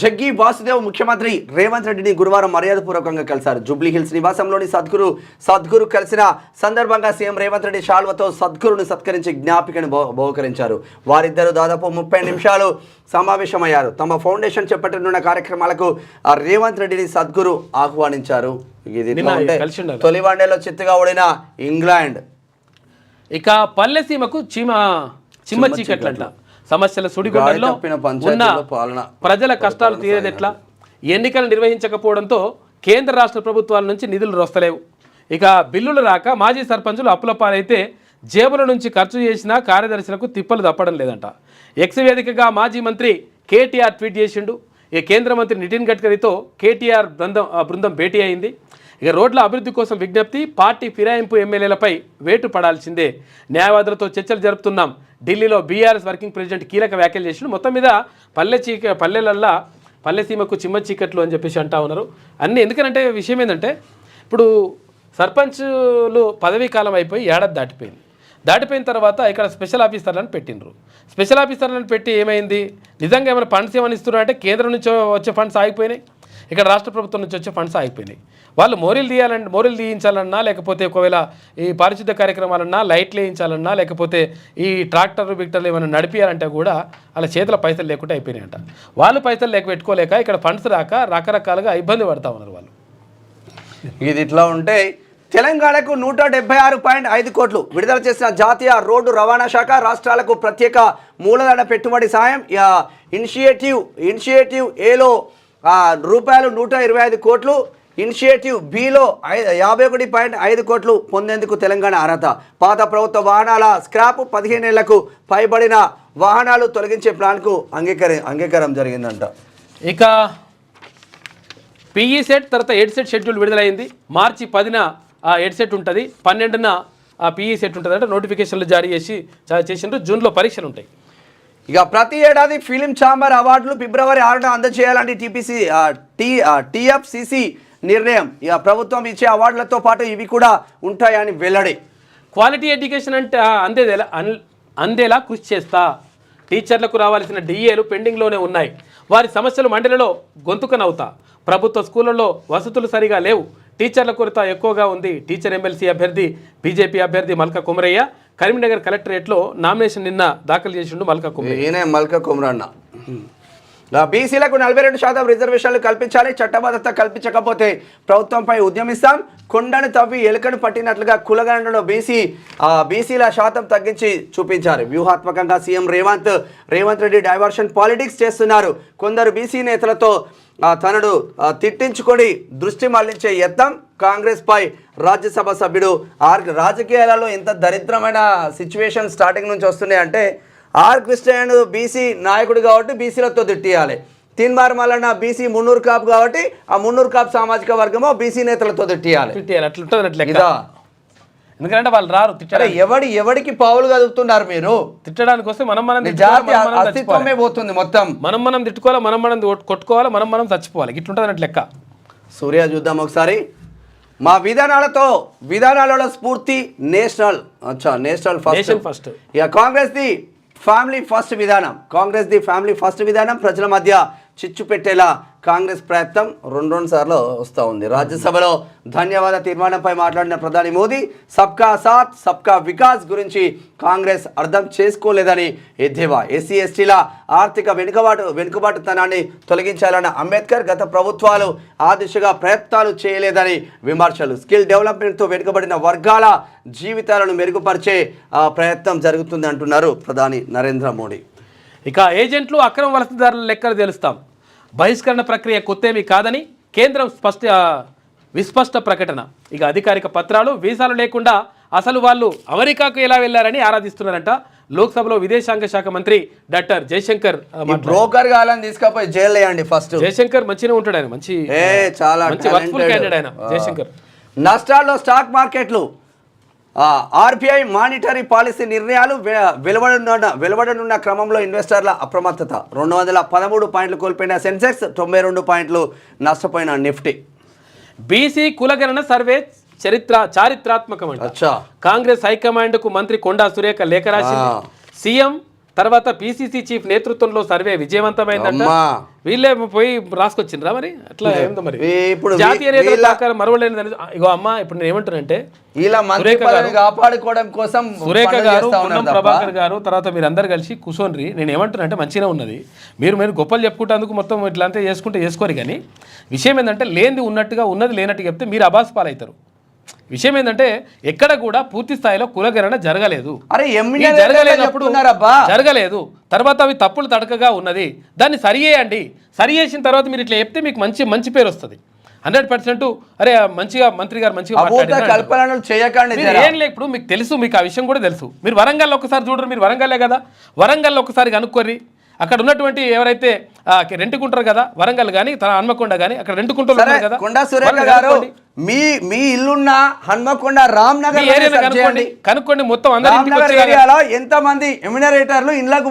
జగ్గి వాసుదేవ్ ముఖ్యమంత్రి రేవంత్ రెడ్డిని గురువారం మర్యాదపూర్వకంగా కలిశారు. జూబ్లీ హిల్స్ నివాసంలోని సద్గురు కలిసిన సందర్భంగా సీఎం రేవంత్ రెడ్డి షాల్వతో సద్గురును సత్కరించి జ్ఞాపికను బహుకరించారు. వారిద్దరూ దాదాపు 30 నిమిషాలు సమావేశమయ్యారు. తమ ఫౌండేషన్ చేపట్టనున్న కార్యక్రమాలకు రేవంత్ రెడ్డిని సద్గురు ఆహ్వానించారు. తొలి వన్డేలో చిత్తుగా ఓడిన ఇంగ్లాండ్. ఇక పల్లెసీమకు చిమ్మ చీకట్లంట. సమస్యల సుడిగుండంలో ఉన్న ప్రజల కష్టాలు తీరేదెట్లా? ఎన్నికలు నిర్వహించకపోవడంతో కేంద్ర రాష్ట్ర ప్రభుత్వాల నుంచి నిధులు వస్తలేవు. ఇక బిల్లులు రాక మాజీ సర్పంచులు అప్పుల పాలైతే జేబుల నుంచి ఖర్చు చేసిన కార్యదర్శులకు తిప్పలు తప్పడం లేదంట. ఎక్స్ వేదికగా మాజీ మంత్రి కేటీఆర్ ట్వీట్ చేసిండు. ఈ కేంద్ర మంత్రి నితిన్ గడ్కరీతో కేటీఆర్ బృందం భేటీ అయింది. ఇక రోడ్ల అభివృద్ధి కోసం విజ్ఞప్తి, పార్టీ ఫిరాయింపు ఎమ్మెల్యేలపై వేటు పడాల్సిందే, న్యాయవాదులతో చర్చలు జరుపుతున్నాం. ఢిల్లీలో బీఆర్ఎస్ వర్కింగ్ ప్రెసిడెంట్ కీలక వ్యాఖ్యలు చేసిండు. మొత్తం మీద పల్లెలల్లా పల్లెసీమకు చిమ్మ చీకట్లు అని చెప్పేసి అంటా ఉన్నారు అన్నీ. ఎందుకంటే విషయం ఏంటంటే ఇప్పుడు సర్పంచులు పదవీ కాలం అయిపోయి ఏడాది దాటిపోయిన తర్వాత ఇక్కడ స్పెషల్ ఆఫీసర్లను పెట్టినరు. స్పెషల్ ఆఫీసర్లను పెట్టి ఏమైంది, నిజంగా ఏమైనా ఫండ్స్ ఏమైనా ఇస్తున్నారు అంటే కేంద్రం నుంచి వచ్చే ఫండ్స్ ఆగిపోయినాయి, ఇక్కడ రాష్ట్ర ప్రభుత్వం నుంచి వచ్చే ఫండ్స్ ఆగిపోయినాయి. వాళ్ళు మోరీలు తీయించాలన్నా, లేకపోతే ఒకవేళ ఈ పారిశుద్ధ్య కార్యక్రమాలన్నా, లైట్లు వేయించాలన్నా, లేకపోతే ఈ ట్రాక్టర్లు ఏమైనా నడిపియాలంటే కూడా వాళ్ళ చేతుల పైసలు లేకుండా అయిపోయినాయంట. వాళ్ళు పైసలు పెట్టుకోలేక ఇక్కడ ఫండ్స్ రాక రకరకాలుగా ఇబ్బంది పడతా ఉన్నారు వాళ్ళు. ఇది ఇట్లా ఉంటే తెలంగాణకు 176.5 కోట్లు విడుదల చేసిన జాతీయ రోడ్డు రవాణా శాఖ రాష్ట్రాలకు ప్రత్యేక మూలధన పెట్టుబడి సాయం ఇనిషియేటివ్ ఏలో రూపాయలు 125 కోట్లు, ఇనిషియేటివ్ బిలో 51.5 కోట్లు పొందేందుకు తెలంగాణ అర్హత. పాత ప్రభుత్వ వాహనాల స్క్రాప్ 15 ఏళ్లకు పైబడిన వాహనాలు తొలగించే ప్లాన్కు అంగీకారం జరిగిందంట. ఇక పిఈ సెట్ తర్వాత ఎడ్ సెట్ షెడ్యూల్ విడుదలైంది. మార్చి 10న ఎడ్ సెట్ ఉంటుంది, 12న పిఈ సెట్ ఉంటుంది. అంటే నోటిఫికేషన్లు జారీ చేసిండ్రు. జూన్లో పరీక్షలు ఉంటాయి. ఇక ప్రతి ఏడాది ఫిలిం ఛాంబర్ అవార్డులు ఫిబ్రవరి 6న అందజేయాలని టీఎఫ్సిసి నిర్ణయం. ఇక ప్రభుత్వం ఇచ్చే అవార్డులతో పాటు ఇవి కూడా ఉంటాయని వెల్లడి. క్వాలిటీ ఎడ్యుకేషన్ అంటే అందేలా కృషి చేస్తా. టీచర్లకు రావాల్సిన డిఏలు పెండింగ్లోనే ఉన్నాయి. వారి సమస్యలు మండలిలో గొంతుకనవుతా. ప్రభుత్వ స్కూళ్లలో వసతులు సరిగా లేవు. టీచర్ల కొరత ఎక్కువగా ఉంది. టీచర్ ఎమ్మెల్సీ అభ్యర్థి బీజేపీ అభ్యర్థి మల్కా కుమరయ్య కరీంనగర్ కలెక్టరేట్లో నామినేషన్ నిన్న దాఖలు చేసిండు. మల్కా కుమరన్న బీసీలకు 42% రిజర్వేషన్లు కల్పించాలి, చట్టబద్ధత కల్పించకపోతే ప్రభుత్వంపై ఉద్యమిస్తాం. కొండను తవ్వి ఎలుకను పట్టినట్లుగా కులగణనలో బీసీల శాతం తగ్గించి చూపించారు. వ్యూహాత్మకంగా CM Revanth Reddy diversion politics చేస్తున్నారు. కొందరు బీసీ నేతలతో తనను తిట్టించుకొని దృష్టి మళ్లించే యత్నం. కాంగ్రెస్ పై రాజ్యసభ సభ్యుడు రాజకీయాలలో ఎంత దరిద్రమైన సిచ్యువేషన్ స్టార్టింగ్ నుంచి వస్తున్నాయి అంటే ఆర్ కృష్ణయ్య బీసీ నాయకుడు కాబట్టి బీసీలతో తిట్టియాలి. తీన్మార్ మల్లన్న బీసీ మున్నూరు కాపు కాబట్టి ఆ మున్నూరు కాపు సామాజిక వర్గమో బీసీ నేతలతో తిట్టియాలి. ఎందుకంటే వాళ్ళు రారు ఎవడికి పావులు కదుపుతున్నారు మీరు? తిట్టడానికి వస్తే మనం జాతి అస్తిత్వమే పోతుంది మొత్తం. మనం తిట్టుకోవాలి, మనం కొట్టుకోవాలి, మనం చచ్చిపోవాలి. ఇట్లుంటుంది అన్నట్టు లెక్క. సూర్య చూద్దాం ఒకసారి. మా విధానాలలో స్ఫూర్తి నేషనల్ నేషనల్ నేషన్ ఫస్ట్. ఇక కాంగ్రెస్ ది ఫ్యామిలీ ఫస్ట్ విధానం ప్రజల మధ్య చిచ్చు పెట్టేలా కాంగ్రెస్ ప్రయత్నం రెండు సార్లు వస్తూ ఉంది. రాజ్యసభలో ధన్యవాద తీర్మానంపై మాట్లాడిన ప్రధాని మోదీ సబ్కా సాత్ సబ్కా వికాస్ గురించి కాంగ్రెస్ అర్థం చేసుకోలేదని ఎద్దేవా. ఎస్సీ ఎస్టీల ఆర్థిక వెనుకబాటుతనాన్ని తొలగించాలన్న అంబేద్కర్ గత ప్రభుత్వాలు ఆ దిశగా ప్రయత్నాలు చేయలేదని విమర్శలు. స్కిల్ డెవలప్మెంట్తో వెనుకబడిన వర్గాల జీవితాలను మెరుగుపరిచే ప్రయత్నం జరుగుతుంది అంటున్నారు ప్రధాని నరేంద్ర మోడీ. ఇక ఏజెంట్లు అక్రమ వలసదారుల లెక్కలు తెలుస్తాం. బహిష్కరణ ప్రక్రియ కొత్తేమీ కాదని కేంద్రం విస్పష్ట ప్రకటన. ఇక అధికారిక పత్రాలు వీసాలు లేకుండా అసలు వాళ్ళు అమెరికాకు ఎలా వెళ్లారని ఆరాధిస్తున్నారంట. లోక్సభలో విదేశాంగ శాఖ మంత్రి డాక్టర్ జయశంకర్ బ్రోకర్ గాలని తీసుకపోయి జైలు వేయండి. ఫస్ట్ జయశంకర్ మంచిగా ఉంటాడు, ఆయన మంచి చాలా వర్క్ఫుల్ క్యాండిడేట్ ఆయన జయశంకర్. నష్టాల్లో స్టాక్ మార్కెట్లు. ఆర్బీఐ మానిటరీ పాలసీ నిర్ణయాలు వెలువడనున్న క్రమంలో ఇన్వెస్టర్ల అప్రమత్తత. 213 పాయింట్లు కోల్పోయిన సెన్సెక్స్, 92 పాయింట్లు నష్టపోయిన నిఫ్టీ. బీసీ కులగణన సర్వే చారిత్రాత్మకం అంట. కాంగ్రెస్ హైకమాండ్కు మంత్రి కొండా సురేఖ లేఖ రాసింది. సీఎం తర్వాత పిసిసి చీఫ్ నేతృత్వంలో సర్వే విజయవంతమైందంట. వీళ్ళే పోయి రాసుకొచ్చిండ్రా మరి అట్లా ఏందో మరి. ఇప్పుడు జాతీయ నేతల సహకారం మరవలేని. ఇగో అమ్మ ఇప్పుడు నేను ఏమంటానంటే కాపాడుకోవడం కోసం సురేఖ గారు, పొన్నం ప్రభాకర్ గారు, తర్వాత మీరు అందరు కలిసి కూర్చోండి. నేను ఏమంటానంటే మంచిగా ఉన్నది, మీరు గొప్పలు చెప్పుకుంటేందుకు మొత్తం ఇట్లా అంతా చేసుకోరు. కానీ విషయం ఏంటంటే లేనిది ఉన్నట్టుగా ఉన్నది లేనట్టుగా చెప్తే మీరు అబాస్ పాలవుతారు. విషయం ఏంటంటే ఎక్కడ కూడా పూర్తి స్థాయిలో కులగణన జరగలేదు. జరగలేదు తర్వాత అవి తప్పులు తడకగా ఉన్నది. దాన్ని సరి చేసిన తర్వాత మీరు ఇట్లా చెప్తే మీకు మంచి పేరు వస్తుంది 100%. అరే మంచిగా మంత్రి గారు మంచిగా ఏం లేదు. ఇప్పుడు మీకు తెలుసు, మీకు ఆ విషయం కూడా తెలుసు. మీరు వరంగల్ ఒకసారి చూడరు, మీరు వరంగల్లే కదా, వరంగల్ ఒకసారి కనుక్కోర్రి. అక్కడ ఉన్నటువంటి ఎవరైతే రెంటుకుంటారు కదా, వరంగల్ కానీ హన్మకొండ కానీ అక్కడ రెంటుకుంటారు కదా. కొండా సురేఖ గారు మీ ఇల్లున్న హన్మకొండ రామ్నగర్ కనుక్కోండి. మొత్తం అందరూ ఎంత మంది ఎమ్యూనరేటర్లు ఇళ్ళకు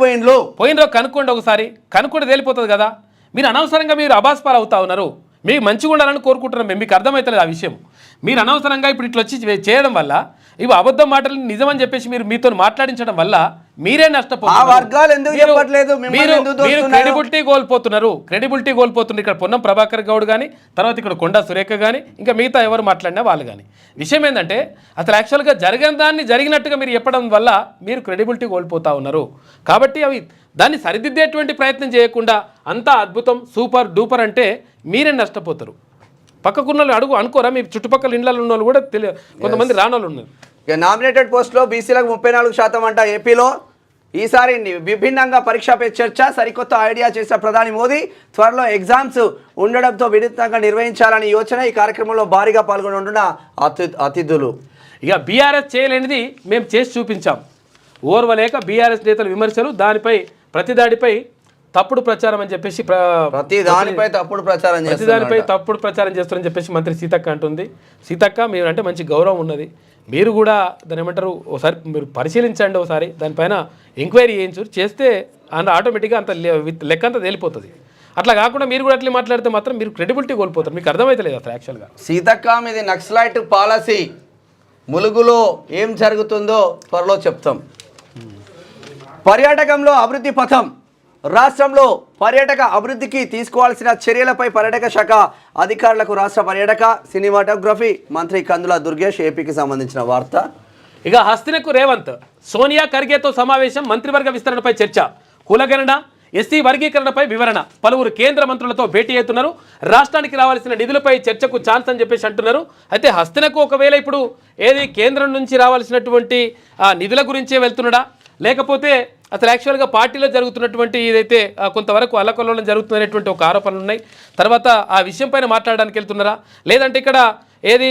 పోయినరో కనుక్కోండి ఒకసారి. కనుక్కోండి తేలిపోతుంది కదా. మీరు అనవసరంగా మీరు అబాస్పాలు అవుతా ఉన్నారు. మీకు మంచిగా ఉండాలని కోరుకుంటున్నాం మేము. మీకు అర్థమవుతలేదు ఆ విషయం. మీరు అనవసరంగా ఇప్పుడు ఇట్లా వచ్చి చేయడం వల్ల, ఇవి అబద్ధం మాటలు నిజమని చెప్పేసి మీరు మీతో మాట్లాడించడం వల్ల మీరే నష్టపోతున్నారు. క్రెడిబిలిటీ కోల్పోతున్నారు. ఇక్కడ పొన్నం ప్రభాకర్ గౌడ్ కానీ, తర్వాత ఇక్కడ కొండా సురేఖ కానీ, ఇంకా మిగతా ఎవరు మాట్లాడినా వాళ్ళు కానీ. విషయం ఏంటంటే అసలు యాక్చువల్గా జరిగిన దాన్ని జరిగినట్టుగా మీరు చెప్పడం వల్ల మీరు క్రెడిబిలిటీ కోల్పోతూ ఉన్నారు. కాబట్టి అవి దాన్ని సరిదిద్దేటువంటి ప్రయత్నం చేయకుండా అంతా అద్భుతం సూపర్ డూపర్ అంటే మీరే నష్టపోతారు. పక్కకున్న వాళ్ళు అనుకోరా? మీ చుట్టుపక్కల ఇండ్లలో ఉన్న వాళ్ళు కూడా కొంతమంది రానోళ్ళు ఉన్నారు. నామినేటెడ్ పోస్టులో బీసీలకు 34% అంట ఏపీలో. ఈసారి విభిన్నంగా పరీక్ష పే చర్చ, సరికొత్త ఐడియా చేసిన ప్రధాని మోదీ. త్వరలో ఎగ్జామ్స్ ఉండడంతో వినూత్నంగా నిర్వహించాలని యోచన. ఈ కార్యక్రమంలో భారీగా పాల్గొనున్న అతిథులు. ఇక బీఆర్ఎస్ చేయలేనిది మేము చేసి చూపించాం. ఓర్వలేక బీఆర్ఎస్ నేతల విమర్శలు, ప్రతిదాడిపై తప్పుడు ప్రచారం అని చెప్పేసి ప్రతిదానిపై తప్పుడు ప్రచారం చేస్తారని చెప్పేసి మంత్రి సీతక్క అంటుంది. సీతక్క మీరు అంటే మంచి గౌరవం ఉన్నది, మీరు కూడా దాని ఏమంటారు ఒకసారి మీరు పరిశీలించండి, ఒకసారి దానిపైన ఎంక్వైరీ చేస్తే ఆటోమేటిక్గా అంత లెక్క అంతా తేలిపోతుంది. అట్లా కాకుండా మీరు కూడా అట్లా మాట్లాడితే మాత్రం మీరు క్రెడిబిలిటీ కోల్పోతారు. మీకు అర్థమైతలేదు అసలు యాక్చువల్గా. సీతక్క మీది నక్సలైట్ పాలసీ, ములుగులో ఏం జరుగుతుందో త్వరలో చెప్తాం. పర్యాటకంలో అభివృద్ధి పథం. రాష్ట్రంలో పర్యాటక అభివృద్ధికి తీసుకోవాల్సిన చర్యలపై పర్యాటక శాఖ అధికారులకు రాష్ట్ర పర్యాటక సినిమాటోగ్రఫీ మంత్రి కందుల దుర్గేష్. ఏపీకి సంబంధించిన వార్త. ఇక హస్తినకు రేవంత్, సోనియా ఖర్గేతో సమావేశం, మంత్రివర్గ విస్తరణపై చర్చ, కులగణన, ఎస్సీ వర్గీకరణపై వివరణ. పలువురు కేంద్ర మంత్రులతో భేటీ అవుతున్నారు. రాష్ట్రానికి రావాల్సిన నిధులపై చర్చకు ఛాన్స్ అని చెప్పేసి అంటున్నారు. అయితే హస్తినకు ఒకవేళ ఇప్పుడు ఏది కేంద్రం నుంచి రావాల్సినటువంటి నిధుల గురించే వెళ్తున్నాడా, లేకపోతే అసలు యాక్చువల్గా పార్టీలో జరుగుతున్నటువంటి ఏదైతే కొంతవరకు అల్లకొల్లోలం జరుగుతున్నటువంటి ఒక ఆరోపణలు ఉన్నాయి. తర్వాత ఆ విషయం పైన మాట్లాడడానికి వెళ్తున్నారా, లేదంటే ఇక్కడ ఏది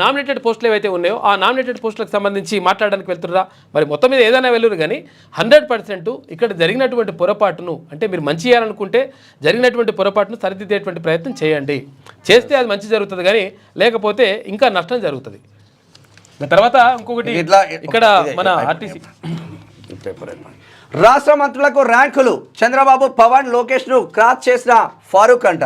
నామినేటెడ్ పోస్టులు ఏవైతే ఉన్నాయో ఆ నామినేటెడ్ పోస్టులకు సంబంధించి మాట్లాడడానికి వెళ్తున్నారా, మరి మొత్తం మీద ఏదైనా వెళ్ళరు. కానీ 100% ఇక్కడ జరిగినటువంటి పొరపాటును, అంటే మీరు మంచి చేయాలనుకుంటే జరిగినటువంటి పొరపాటును సరిదిద్దేటువంటి ప్రయత్నం చేయండి. చేస్తే అది మంచి జరుగుతుంది, కానీ లేకపోతే ఇంకా నష్టం జరుగుతుంది. తర్వాత ఇంకొకటి ఇక్కడ మన ఆర్టీసీ రాష్ట్ర మంత్రులకు ర్యాంకులు. చంద్రబాబు, పవన్, లోకేష్ను క్రాస్ చేసిన ఫారూక్ అంట.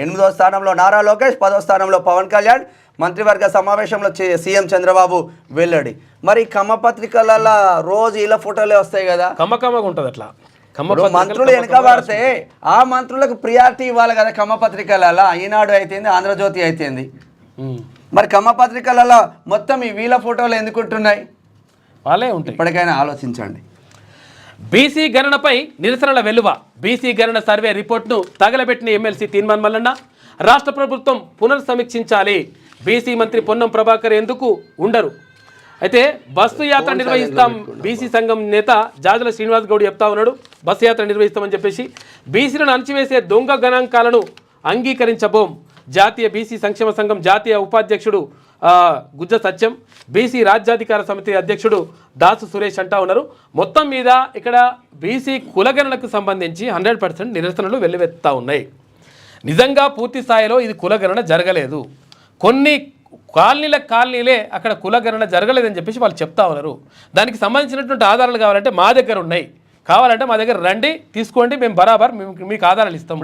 8వ స్థానంలో నారా లోకేష్, 10వ స్థానంలో పవన్ కళ్యాణ్, మంత్రివర్గ సమావేశంలో సీఎం చంద్రబాబు వెల్లడి. మరి కమ్మ పత్రికలలో రోజు ఇలా ఫోటోలే వస్తాయి కదా, కమ్మగా ఉంటుంది అట్లా. ఇప్పుడు మంత్రులు వెనక పడితే ఆ మంత్రులకు ప్రియారిటీ ఇవ్వాలి కదా. కమ్మ పత్రికలలో ఈనాడు అయితేంది, ఆంధ్రజ్యోతి అయితేంది. మరి కమ్మ పత్రికలలో మొత్తం ఈ వీళ్ళ ఫోటోలు ఎందుకుంటున్నాయి? వాళ్ళే ఉంటాయి. ఇప్పటికైనా ఆలోచించండి. బీసీ గణనపై నిరసనల వెలువ. బీసీ గణన సర్వే రిపోర్ట్ను తగలబెట్టిన ఎమ్మెల్సీ తీన్మాన్ మల్లన్న. రాష్ట్ర ప్రభుత్వం పునర్సమీక్షించాలి. బీసీ మంత్రి పొన్నం ప్రభాకర్ ఎందుకు ఉండరు? అయితే బస్సు యాత్ర నిర్వహిస్తాం. బీసీ సంఘం నేత జాజుల శ్రీనివాస్ గౌడ్ చెప్తా ఉన్నాడు, బస్సు యాత్ర నిర్వహిస్తామని చెప్పేసి. బీసీలను అణచివేసే దొంగ గణాంకాలను అంగీకరించబోం. జాతీయ బీసీ సంక్షేమ సంఘం జాతీయ ఉపాధ్యక్షుడు గుజ్జ సత్యం, బీసీ రాజ్యాధికార సమితి అధ్యక్షుడు దాసు సురేష్ అంటా ఉన్నారు. మొత్తం మీద ఇక్కడ బీసీ కులగణనకు సంబంధించి 100% నిరసనలు వెల్లువెత్తుతా ఉన్నాయి. నిజంగా పూర్తి స్థాయిలో ఇది కులగణన జరగలేదు. కొన్ని కాలనీలే అక్కడ కులగణన జరగలేదని చెప్పేసి వాళ్ళు చెప్తా ఉన్నారు. దానికి సంబంధించినటువంటి ఆధారాలు కావాలంటే మా దగ్గర ఉన్నాయి, కావాలంటే మా దగ్గర రండి, తీసుకోండి, మేము బరాబర్ మీకు ఆధారాలు ఇస్తాం,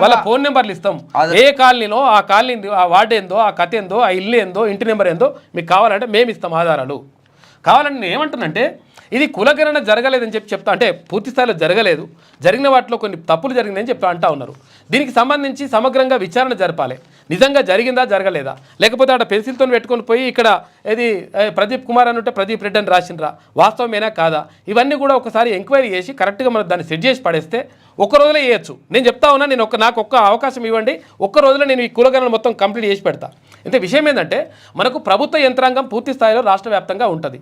వాళ్ళ ఫోన్ నెంబర్లు ఇస్తాం. ఏ కాలనీలో ఆ కాలనీ, ఆ వార్డు ఏందో, ఆ కథ ఏందో, ఆ ఇల్లు ఏందో, ఇంటి నెంబర్ ఏందో మీకు కావాలంటే మేము ఇస్తాం ఆధారాలు. కావాలని నేను ఏమంటున్నానంటే ఇది కులగణన జరగలేదని చెప్తా, అంటే పూర్తి స్థాయిలో జరగలేదు, జరిగిన వాటిలో కొన్ని తప్పులు జరిగిందని అంటా ఉన్నారు. దీనికి సంబంధించి సమగ్రంగా విచారణ జరపాలి. నిజంగా జరిగిందా, జరగలేదా, లేకపోతే అక్కడ పెన్సిల్తో పెట్టుకొని పోయి ఇక్కడ ఏది ప్రదీప్ కుమార్ అని ఉంటే ప్రదీప్ రెడ్డి అని రాసినరా, వాస్తవమేనా కాదా, ఇవన్నీ కూడా ఒకసారి ఎంక్వైరీ చేసి కరెక్ట్గా మనం దాన్ని సెట్ చేసి పడేస్తే ఒక్క రోజులో వేయచ్చు. నేను చెప్తా ఉన్నా, నాకు ఒక్క అవకాశం ఇవ్వండి, ఒక్క రోజులో నేను ఈ కులగణన మొత్తం కంప్లీట్ చేసి పెడతా. అయితే విషయం ఏంటంటే మనకు ప్రభుత్వ యంత్రాంగం పూర్తి స్థాయిలో రాష్ట్ర వ్యాప్తంగా ఉంటుంది.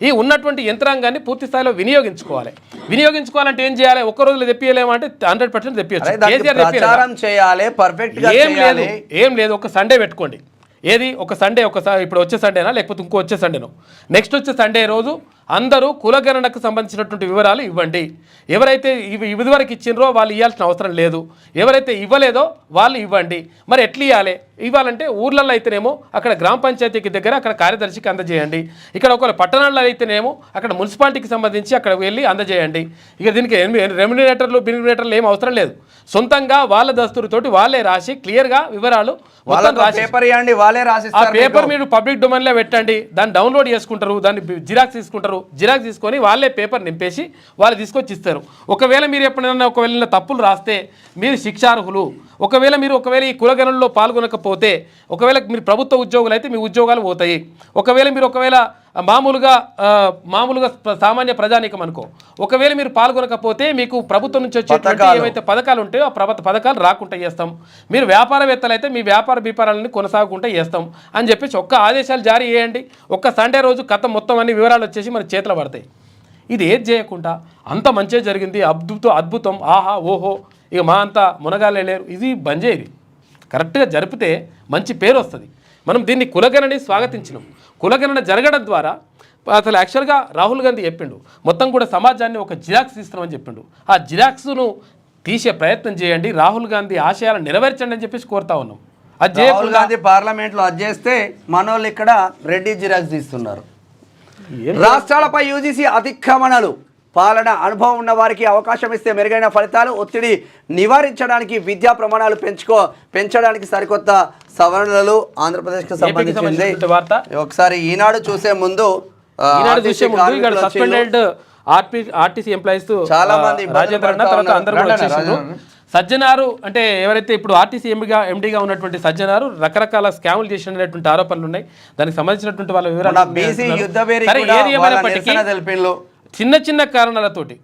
ఈ ఉన్నటువంటి యంత్రాంగాన్ని పూర్తి స్థాయిలో వినియోగించుకోవాలి. వినియోగించుకోవాలంటే ఏం చేయాలి? ఒక్క రోజులో తెప్పియలేమంటే 100% తెప్పియచ్చు. ఏం లేదు, ఒక సండే పెట్టుకోండి. ఏది ఒక సండే, ఇప్పుడు వచ్చే సండేనా లేకపోతే ఇంకో వచ్చే సండేనో, నెక్స్ట్ వచ్చే సండే రోజు అందరూ కులగణనకు సంబంధించినటువంటి వివరాలు ఇవ్వండి. ఎవరైతే ఇదివరకు ఇచ్చిండ్రో వాళ్ళు ఇవ్వాల్సిన అవసరం లేదు, ఎవరైతే ఇవ్వలేదో వాళ్ళు ఇవ్వండి. మరి ఎట్లా ఇవ్వాలంటే ఊర్లలో అయితేనేమో అక్కడ గ్రామ పంచాయతీకి దగ్గర అక్కడ కార్యదర్శికి అందజేయండి. ఇక్కడ ఒకవేళ పట్టణాల్లో అయితేనేమో అక్కడ మున్సిపాలిటీకి సంబంధించి అక్కడ వెళ్ళి అందజేయండి. ఇక దీనికి రెమ్యునరేటర్లు బిన్యుమినేటర్లు ఏం అవసరం లేదు. సొంతంగా వాళ్ళ దస్తూరుతోటి వాళ్ళే రాసి క్లియర్గా వివరాలు ఆ పేపర్ మీరు పబ్లిక్ డొమైన్లో పెట్టండి, దాన్ని డౌన్లోడ్ చేసుకుంటారు, దాన్ని జిరాక్స్ తీసుకుంటారు, జిరాక్స్ తీసుకొని వాళ్ళే పేపర్ నింపేసి వాళ్ళు తీసుకొచ్చి ఇస్తారు. ఒకవేళ మీరు ఎప్పుడైనా తప్పులు రాస్తే మీరు శిక్షార్హులు. ఒకవేళ ఈ కులగణనలో పాల్గొనకపోతే, ఒకవేళ మీరు ప్రభుత్వ ఉద్యోగులు అయితే మీ ఉద్యోగాలు పోతాయి. ఒకవేళ మీరు మామూలుగా సామాన్య ప్రజానీకం అనుకో, ఒకవేళ మీరు పాల్గొనకపోతే మీకు ప్రభుత్వం నుంచి వచ్చేటువంటి ఏవైతే పథకాలు ఉంటాయో ఆ పథకాలు రాకుండా చేస్తాం. మీరు వ్యాపారవేత్తలు అయితే మీ వ్యాపారాలను కొనసాగుకుంటూ చేస్తాం అని చెప్పేసి ఒక్క ఆదేశాలు జారీ చేయండి. ఒక్క సండే రోజు కథ మొత్తం అన్ని వివరాలు వచ్చేసి మన చేతిలో పడతాయి. ఇది ఏది చేయకుండా అంత మంచిగా జరిగింది, అద్భుతం, ఆహా ఓహో, ఇక మా అంతా మునగాలే లేరు, ఇది బంద్ చేయది. కరెక్ట్గా జరిపితే మంచి పేరు వస్తుంది. మనం దీన్ని కులగణని స్వాగతించినాం. కులగణన జరగడం ద్వారా అసలు యాక్చువల్గా రాహుల్ గాంధీ చెప్పిండు, మొత్తం కూడా సమాజాన్ని ఒక జిరాక్స్ ఇస్తున్నామని చెప్పిండు. ఆ జిరాక్స్ను తీసే ప్రయత్నం చేయండి, రాహుల్ గాంధీ ఆశయాలను నెరవేర్చండి అని చెప్పేసి కోరుతా ఉన్నాం. అది రాహుల్ గాంధీ పార్లమెంట్లో అది చేస్తే మనోళ్ళు ఇక్కడ రెడ్డి జిరాక్స్ తీస్తున్నారు. రాష్ట్రాలపై యూజీసీ అతిక్రమణలు. పాలన అనుభవం ఉన్న వారికి అవకాశం ఇస్తే మెరుగైన ఫలితాలు. ఒత్తిడి నివారించడానికి విద్యా ప్రమాణాలు పెంచడానికి సరికొత్త సవరణలు. ఆంధ్రప్రదేశ్కి సంబంధించింది. ఒకసారి ఈనాడు చూసే ముందు ఆర్టీసీ ఎంప్లాయీస్ చాలా మంది సజ్జనారు అంటే ఎవరైతే ఇప్పుడు ఆర్టీసీ ఎండీగా ఉన్నటువంటి సజ్జనారు రకరకాల స్కాములు చేసినటువంటి ఆరోపణలు ఉన్నాయి. దానికి సంబంధించినటువంటి వాళ్ళ వివరాలు చిన్న చిన్న కారణాలతోటి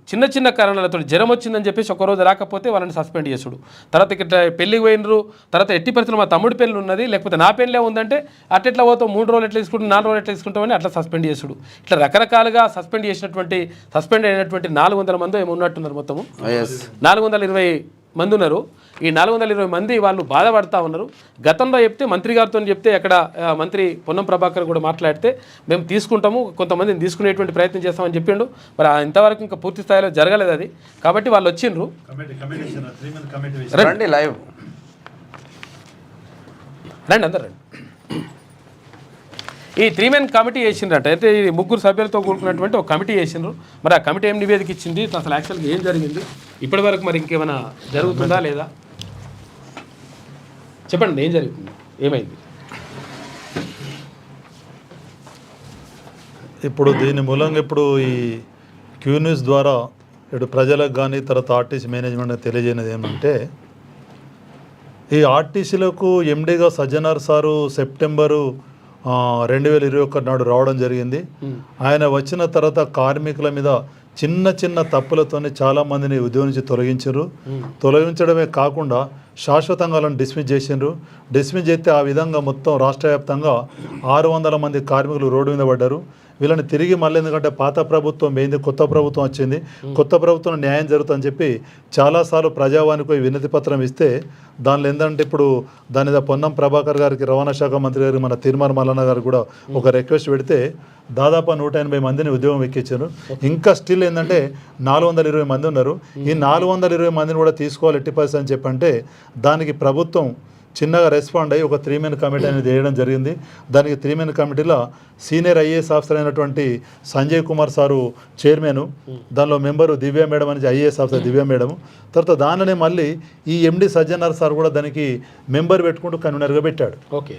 జ్వరం వచ్చిందని చెప్పేసి ఒకరోజు రాకపోతే వాళ్ళని సస్పెండ్ చేసుడు. తర్వాత ఇక్కడ పెళ్లికి పోయినరు, తర్వాత ఎట్టి పరిస్థితులు మా తమ్ముడి పెళ్లి ఉన్నది, లేకపోతే నా పెళ్ళే ఉందంటే అట్లా పోతాం, 3 రోజులు ఎట్లా తీసుకుంటాం, 4 రోజులు ఎట్లా తీసుకుంటామని అట్లా సస్పెండ్ చేసుడు. ఇట్లా రకరకాలుగా సస్పెండ్ అయినటువంటి 400 మంది ఏమో ఉన్నట్టున్నారు. మొత్తము 420 మంది ఉన్నారు. ఈ 420 మంది వాళ్ళు బాధపడతా ఉన్నారు. గతంలో చెప్తే మంత్రి గారితో చెప్తే అక్కడ మంత్రి పొన్నం ప్రభాకర్ కూడా మాట్లాడితే మేము తీసుకుంటాము, కొంతమందిని తీసుకునేటువంటి ప్రయత్నం చేస్తామని చెప్పిండు. మరి ఇంతవరకు ఇంకా పూర్తి స్థాయిలో జరగలేదు అది. కాబట్టి వాళ్ళు వచ్చిండ్రు. రండి లైవ్ రండి, అందరు రండి. ఈ 3 మెన్ కమిటీ చేసిండ్రట. అయితే ఈ 3 సభ్యులతో కూడుకున్నటువంటి ఒక కమిటీ చేసిండ్రు. మరి ఆ కమిటీ ఏం నివేదిక ఇచ్చింది, అసలు యాక్చువల్గా ఏం జరిగింది, ఇప్పటి వరకు మరి ఇంకేమైనా జరుగుతుందా లేదా చెప్పండి. ఏం జరుగుతుంది, ఏమైంది? ఇప్పుడు దీని మూలంగా ఇప్పుడు ఈ క్యూ న్యూస్ ద్వారా ఇప్పుడు ప్రజలకు కానీ తర్వాత ఆర్టీసీ మేనేజ్మెంట్ తెలియజేయనిది ఏమంటే ఈ ఆర్టీసీలకు ఎండీగా సజ్జనార్ సారు సెప్టెంబరు 2021 నాడు రావడం జరిగింది. ఆయన వచ్చిన తర్వాత కార్మికుల మీద చిన్న చిన్న తప్పులతోనే చాలామందిని ఉద్యోగం నుంచి తొలగించారు. తొలగించడమే కాకుండా శాశ్వతంగా వాళ్ళని డిస్మిస్ చేసిండ్రు. డిస్మిస్ చేస్తే ఆ విధంగా మొత్తం రాష్ట్ర వ్యాప్తంగా 600 మంది కార్మికులు రోడ్డు మీద పడ్డారు. వీళ్ళని తిరిగి మళ్ళీ ఎందుకంటే పాత ప్రభుత్వం పోయింది, కొత్త ప్రభుత్వం వచ్చింది, కొత్త ప్రభుత్వం న్యాయం జరుగుతుందని చెప్పి చాలాసార్లు ప్రజావానికి వినతి పత్రం ఇస్తే దానిలో ఏంటంటే ఇప్పుడు దాని మీద పొన్నం ప్రభాకర్ గారికి రవాణా శాఖ మంత్రి గారికి మన తిరుమల మల్లన్న గారు కూడా ఒక రిక్వెస్ట్ పెడితే దాదాపు 180 మందిని ఉద్యోగం ఎక్కించారు. ఇంకా స్టిల్ ఏంటంటే 420 మంది ఉన్నారు. ఈ 420 మందిని కూడా తీసుకోవాలి 80% అని చెప్పంటే దానికి ప్రభుత్వం చిన్నగా రెస్పాండ్ అయ్యి ఒక 3 మెన్ కమిటీ అనేది వేయడం జరిగింది. దానికి 3 మెన్ కమిటీలో సీనియర్ ఐఏఎస్ ఆఫీసర్ అయినటువంటి సంజయ్ కుమార్ సారు చైర్మన్, దానిలో మెంబరు దివ్య మేడం అని ఐఏఎస్ ఆఫీసర్ దివ్య మేడం, తర్వాత దానినే మళ్ళీ ఈ ఎండి సజ్జనార్ సార్ కూడా దానికి మెంబర్ పెట్టుకుంటూ కన్వీనర్గా పెట్టాడు. ఓకే.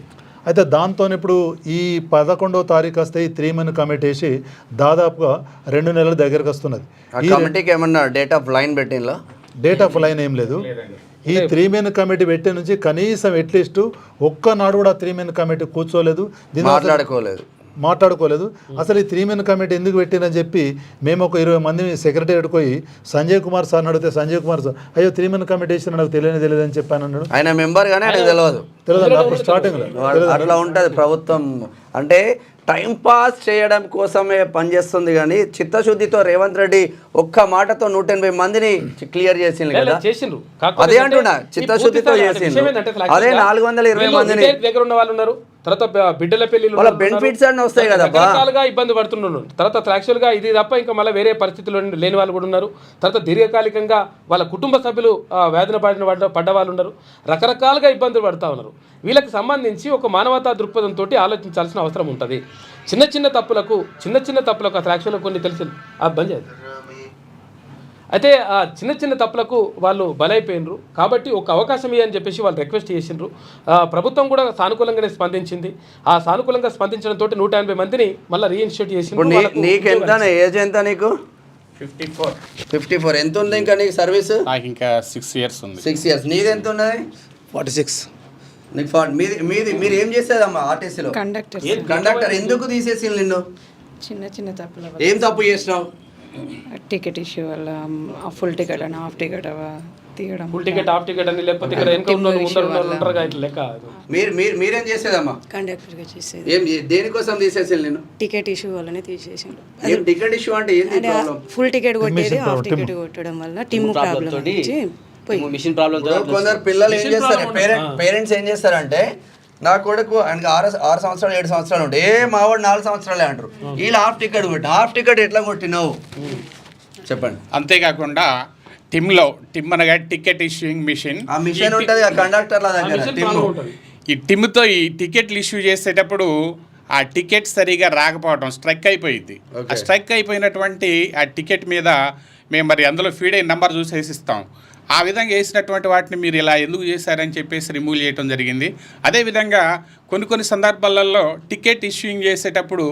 అయితే దాంతో ఇప్పుడు ఈ 11వ తారీఖు వస్తే ఈ 3 మెన్ కమిటీ వేసి దాదాపుగా 2 నెలల దగ్గరకు వస్తున్నది. ఈ కమిటీకి ఏమన్నా డేట్ ఆఫ్ లైన్ పెట్టిందా? డేట్ ఆఫ్ లైన్ ఏం లేదు. ఈ 3 మెన్ కమిటీ పెట్టే నుంచి కనీసం అట్లీస్ట్ ఒక్కనాడు కూడా 3 మెన్ కమిటీ కూర్చోలేదు, మాట్లాడుకోలేదు. అసలు ఈ 3 మెన్ కమిటీ ఎందుకు పెట్టినని చెప్పి మేము ఒక 20 మంది సెక్రటరీకి పోయి సంజయ్ కుమార్ సార్ని అడిగితే సంజయ్ కుమార్ సార్ అయ్యో 3 మెన్ కమిటీ వేసిన నాకు తెలియదు అని చెప్పాను అన్నాడు. ఆయన మెంబర్ గానే తెలియదు అప్పుడు స్టార్టింగ్లో అట్లా ఉంటుంది ప్రభుత్వం. అంటే టైం పాస్ చేయడం కోసమే పనిచేస్తుంది కానీ చిత్తశుద్ధితో రేవంత్ రెడ్డి ఒక్క మాటతో 180 మందిని క్లియర్ చేసింది కదా. చేసిండ్రు. అదే అంటున్నా, చిత్తశుద్ధితో చేసిండ్రు. అదే 420 మందిని దగ్గర ఉన్న వాళ్ళు ఉన్నారు. తర్వాత బిడ్డల పెళ్లిళ్ళు వాళ్ళ బెనిఫిట్స్ అన్నీ వస్తాయి కదా. రకరకాలుగా ఇబ్బంది పడుతున్నారు. తర్వాత యాక్చువల్గా ఇది తప్ప ఇంకా మళ్ళీ వేరే పరిస్థితుల్లో లేని వాళ్ళు కూడా ఉన్నారు. తర్వాత దీర్ఘకాలికంగా వాళ్ళ కుటుంబ సభ్యులు వ్యాధిన పడ్డ వాళ్ళు ఉన్నారు. రకరకాలుగా ఇబ్బందులు పడుతూ ఉన్నారు. వీళ్ళకి సంబంధించి ఒక మానవతా దృక్పథంతో ఆలోచించాల్సిన అవసరం ఉంటుంది. చిన్న చిన్న తప్పులకు అసలు యాక్చువల్గా కొన్ని తెలిసి బంద్ చేయాలి. అయితే ఆ చిన్న తప్పులకు వాళ్ళు బలైపోయినరు. కాబట్టి ఒక అవకాశం ఇవ్వని చెప్పేసి వాళ్ళు రిక్వెస్ట్ చేసిండ్రు. ప్రభుత్వం కూడా సానుకూలంగానే స్పందించింది. ఆ సానుకూలంగా స్పందించడంతో 180 మందిని మళ్ళీ రీఇన్స్టిట్యూట్ చేసిండ్రు. నీకు ఎంత ఏజ్ ఎంత? నీకు 54. ఎంత ఉంది ఇంకా నీకు సర్వీస్? నాకు ఇంకా 6 years ఉంది. 6 years. నీది ఎంత ఉన్నది? 46. నీకు మీరు ఏం చేసేదమ్మా ఆర్టీసీలో? కండక్టర్. ఎందుకు తీసేసి నిన్ను? చిన్న తప్పులు. ఏం తప్పు చేసినావు? టికెట్ ఇష్యూ వల్ల ఫుల్ టికెట్ అని హాఫ్ టికెట్ తీయడం. ఫుల్ టికెట్ హాఫ్ టికెట్ అని లేకపోతే ఇక్కడ మీరేం చేసేదమ్మా? కండక్టర్గా చేసేది. ఏం దేనికోసం తీసేసి నేను? టికెట్ ఇష్యూ వల్లనే తీసేసిండు. ఏం టికెట్ ఇష్యూ అంటే ఏంది ప్రాబ్లం? ఫుల్ టికెట్ కొట్టేది హాఫ్ టికెట్ కొట్టడం వల్ల టిమ్ ప్రాబ్లం వచ్చి మిషన్ ప్రాబ్లం. కొందరు పిల్లలు ఏం చేస్తారు, పేరెంట్స్ ఏం చేస్తారంటే నా కొడుకు ఆయనకి 6 సంవత్సరాలు 7 సంవత్సరాలు ఉంటాయి, మావాడు 4 సంవత్సరాలే అంటారు. వీళ్ళు హాఫ్ టికెట్ కొట్టి హాఫ్ టికెట్ ఎట్లా కొట్టినావు చెప్పండి. అంతేకాకుండా టిమ్ అనగా టికెట్ ఇష్యూయింగ్ మిషన్, ఆ మిషన్ ఉంటుంది కండక్టర్ల దగ్గర. ఈ టిమ్తో ఈ టికెట్లు ఇష్యూ చేసేటప్పుడు ఆ టికెట్ సరిగా రాకపోవడం స్ట్రైక్ అయిపోయింది. ఆ స్ట్రైక్ అయిపోయినటువంటి ఆ టికెట్ మీద మేము మరి అందులో ఫీడ్ అయిన నెంబర్ చూసి వేసిస్తాం. ఆ విధంగా వేసినటువంటి వాటిని మీరు ఇలా ఎందుకు చేశారని చెప్పేసి రిమూవ్ చేయడం జరిగింది. అదేవిధంగా కొన్ని సందర్భాలలో టికెట్ ఇష్యూయింగ్ చేసేటప్పుడు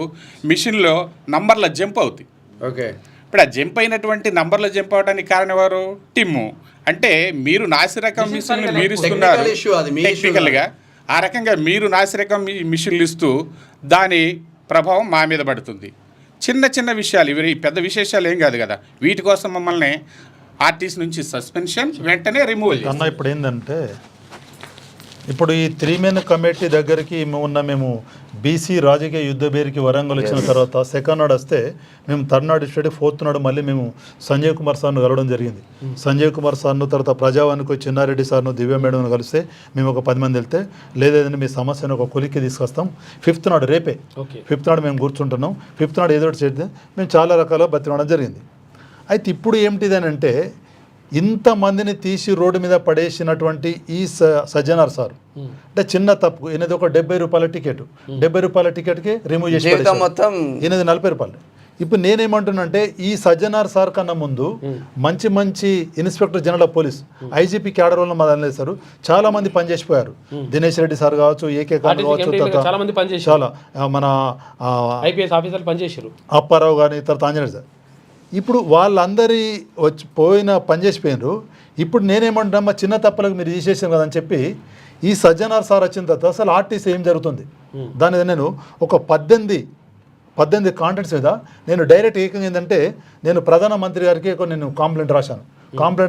మిషన్లో నంబర్ల జంప్ అవుతాయి. ఓకే. ఇప్పుడు ఆ జంప్ అయినటువంటి నంబర్లు జంప్ అవడానికి కారణం ఎవరు? టిమ్ము. అంటే మీరు నాసిరకం మిషన్లు మీరు ఇస్తున్నారు టెక్నికల్గా, ఆ రకంగా మీరు నాసిరకం మిషన్లు ఇస్తూ దాని ప్రభావం మా మీద పడుతుంది. చిన్న విషయాలు ఇవి పెద్ద విశేషాలు ఏం కాదు కదా. వీటి కోసం మమ్మల్ని ఆర్టీసీ నుంచి సస్పెన్షన్ వెంటనే రిమూవ్ చేస్తాం. ఇప్పుడు ఏంటంటే ఇప్పుడు ఈ 3 మెన్ కమిటీ దగ్గరికి మేము బీసీ రాజకీయ యుద్ధ పేరుకి వరంగల్ వచ్చిన తర్వాత సెకండ్ నాడు వస్తే మేము థర్డ్ నాడు ఇష్టపడి 4th నాడు మళ్ళీ మేము సంజయ్ కుమార్ సార్ను కలవడం జరిగింది. సంజయ్ కుమార్ సార్ను తర్వాత ప్రజావానికి చిన్నారెడ్డి సార్ను దివ్య మేడంను కలిస్తే మేము ఒక 10 మంది వెళ్తే లేదంటే మీ సమస్యను ఒక కొలిక్కి తీసుకొస్తాం. 5th నాడు రేపే 5th నాడు మేము కూర్చుంటున్నాం. 5th నాడు ఏదో చేస్తే మేము చాలా రకాల బతినడం జరిగింది. అయితే ఇప్పుడు ఏమిటిదని అంటే ఇంతమందిని తీసి రోడ్డు మీద పడేసినటువంటి ఈ సజ్జనార్ సార్ అంటే చిన్న తప్పు. ఈయనది ఒక 70 రూపాయల టికెట్, 70 రూపాయల టికెట్కి రిమూవ్ చేసి ఈయనది 40 రూపాయలు. ఇప్పుడు నేనేమంటున్నానంటే ఈ సజ్జనార్ సార్ కన్నా ముందు మంచి మంచి inspector general of police IGP cadre వాళ్ళు మొదలెస్తారు, చాలా మంది పనిచేసిపోయారు. దినేష్ రెడ్డి సార్ కావచ్చు, ఏకే ఖాన్ కావచ్చు, చాలా మంది పనిచేశారు, చాలా మన ఐపీఎస్ ఆఫీసర్లు పనిచేశారు, అప్పారావు కానీ తర్వాత ఆంజనేయ సార్. ఇప్పుడు వాళ్ళందరి వచ్చి పనిచేసిపోయినారు. ఇప్పుడు నేనేమంటున్నా మా చిన్న తప్పులకు మీరు తీసేసాను కదా అని చెప్పి ఈ సజ్జనార్ సార్ వచ్చిన తర్వాత అసలు ఆర్టీసీ ఏం జరుగుతుంది దాని మీద నేను ఒక 18 కాంటెంట్స్ మీద నేను డైరెక్ట్ ఏకంగా ఏంటంటే నేను ప్రధానమంత్రి గారికి నేను కంప్లైంట్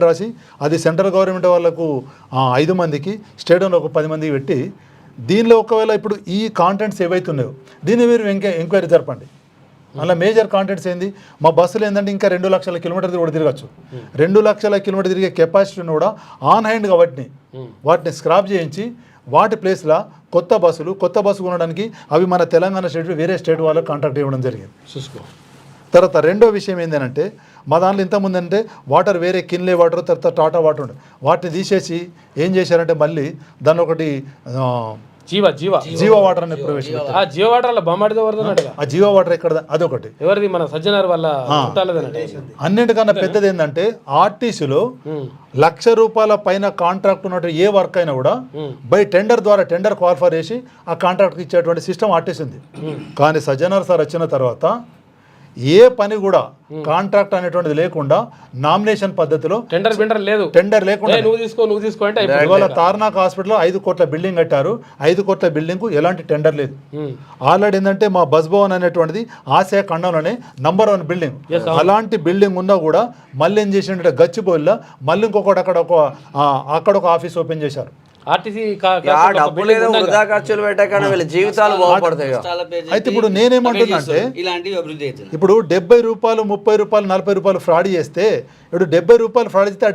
రాసి అది సెంట్రల్ గవర్నమెంట్ వాళ్ళకు 5 మందికి, స్టేట్ వాళ్ళు ఒక 10 మందికి పెట్టి దీనిలో ఒకవేళ ఇప్పుడు ఈ కాంటెంట్స్ ఏవైతే ఉన్నాయో దీన్ని మీరు ఎంక్వైరీ జరపండి. అలా మేజర్ కాంటెంట్స్ ఏంది, మా బస్సులు ఏంటంటే ఇంకా 2 లక్షల కిలోమీటర్లు కూడా తిరగచ్చు. 2 లక్షల కిలోమీటర్ తిరిగే కెపాసిటీని కూడా ఆన్ హ్యాండ్గా వాటిని స్క్రాప్ చేయించి వాటి ప్లేస్లో కొత్త బస్సులు కొనడానికి అవి మన తెలంగాణ స్టేట్ వేరే స్టేట్ వాళ్ళకి కాంట్రాక్ట్ ఇవ్వడం జరిగింది. తర్వాత రెండో విషయం ఏంటంటే మా దాంట్లో ఇంతకుముందు అంటే వాటర్ వేరే కిన్లే వాటర్ తర్వాత టాటా వాటర్ ఉండే వాటిని తీసేసి ఏం చేశారంటే మళ్ళీ దాన్ని ఒకటి జీవా వాటర్ అనేది ప్రవేశపెట్టారు. జీవా వాటర్ అలా బొమ్మాడితో వరదన్నాడు. ఆ జీవా వాటర్ ఎక్కడ అదొకటి ఎవరిది మన సజ్జనార్ వల్ల. అన్నిటికన్నా పెద్దది ఏంటంటే ఆర్టీసీలో ₹1,00,000 పైన కాంట్రాక్ట్ ఉన్నట్టు ఏ వర్క్ అయినా కూడా బై టెండర్ ద్వారా టెండర్ క్వాలిఫై చేసి ఆ కాంట్రాక్ట్ ఇచ్చేటువంటి సిస్టమ్ ఆర్టీసీ ఉంది. కానీ సజ్జనార్ సార్ వచ్చిన తర్వాత ఏ పని కూడా కాంట్రాక్ట్ అనేటువంటిది లేకుండా నామినేషన్ పద్ధతిలో టెండర్ లేకుండా ఇవాళ తార్నాక్ హాస్పిటల్లో 5 కోట్ల బిల్డింగ్ కట్టారు. 5 కోట్ల బిల్డింగ్ ఎలాంటి టెండర్ లేదు. ఆల్రెడీ ఏంటంటే మా బస్ భవన్ అనేటువంటిది ఆసియా ఖండంలోనే నంబర్ 1 బిల్డింగ్. అలాంటి బిల్డింగ్ ఉన్నా కూడా మళ్ళీ ఏం చేసిందంటే గచ్చిబౌలిలో మళ్ళీ ఇంకొకటి అక్కడ ఒక ఆఫీస్ ఓపెన్ చేశారు. డబ్బులు ఏదో వృధా ఖర్చులు పెట్టకుండా వీళ్ళ జీవితాలు బాగుపడతాయి. అయితే ఇప్పుడు నేనేమంటున్నా అంటే ఇప్పుడు ₹70, ₹30, ₹40 ఫ్రాడ్ చేస్తే ఇప్పుడు ₹70 ఫ్రాడ్ చేస్తే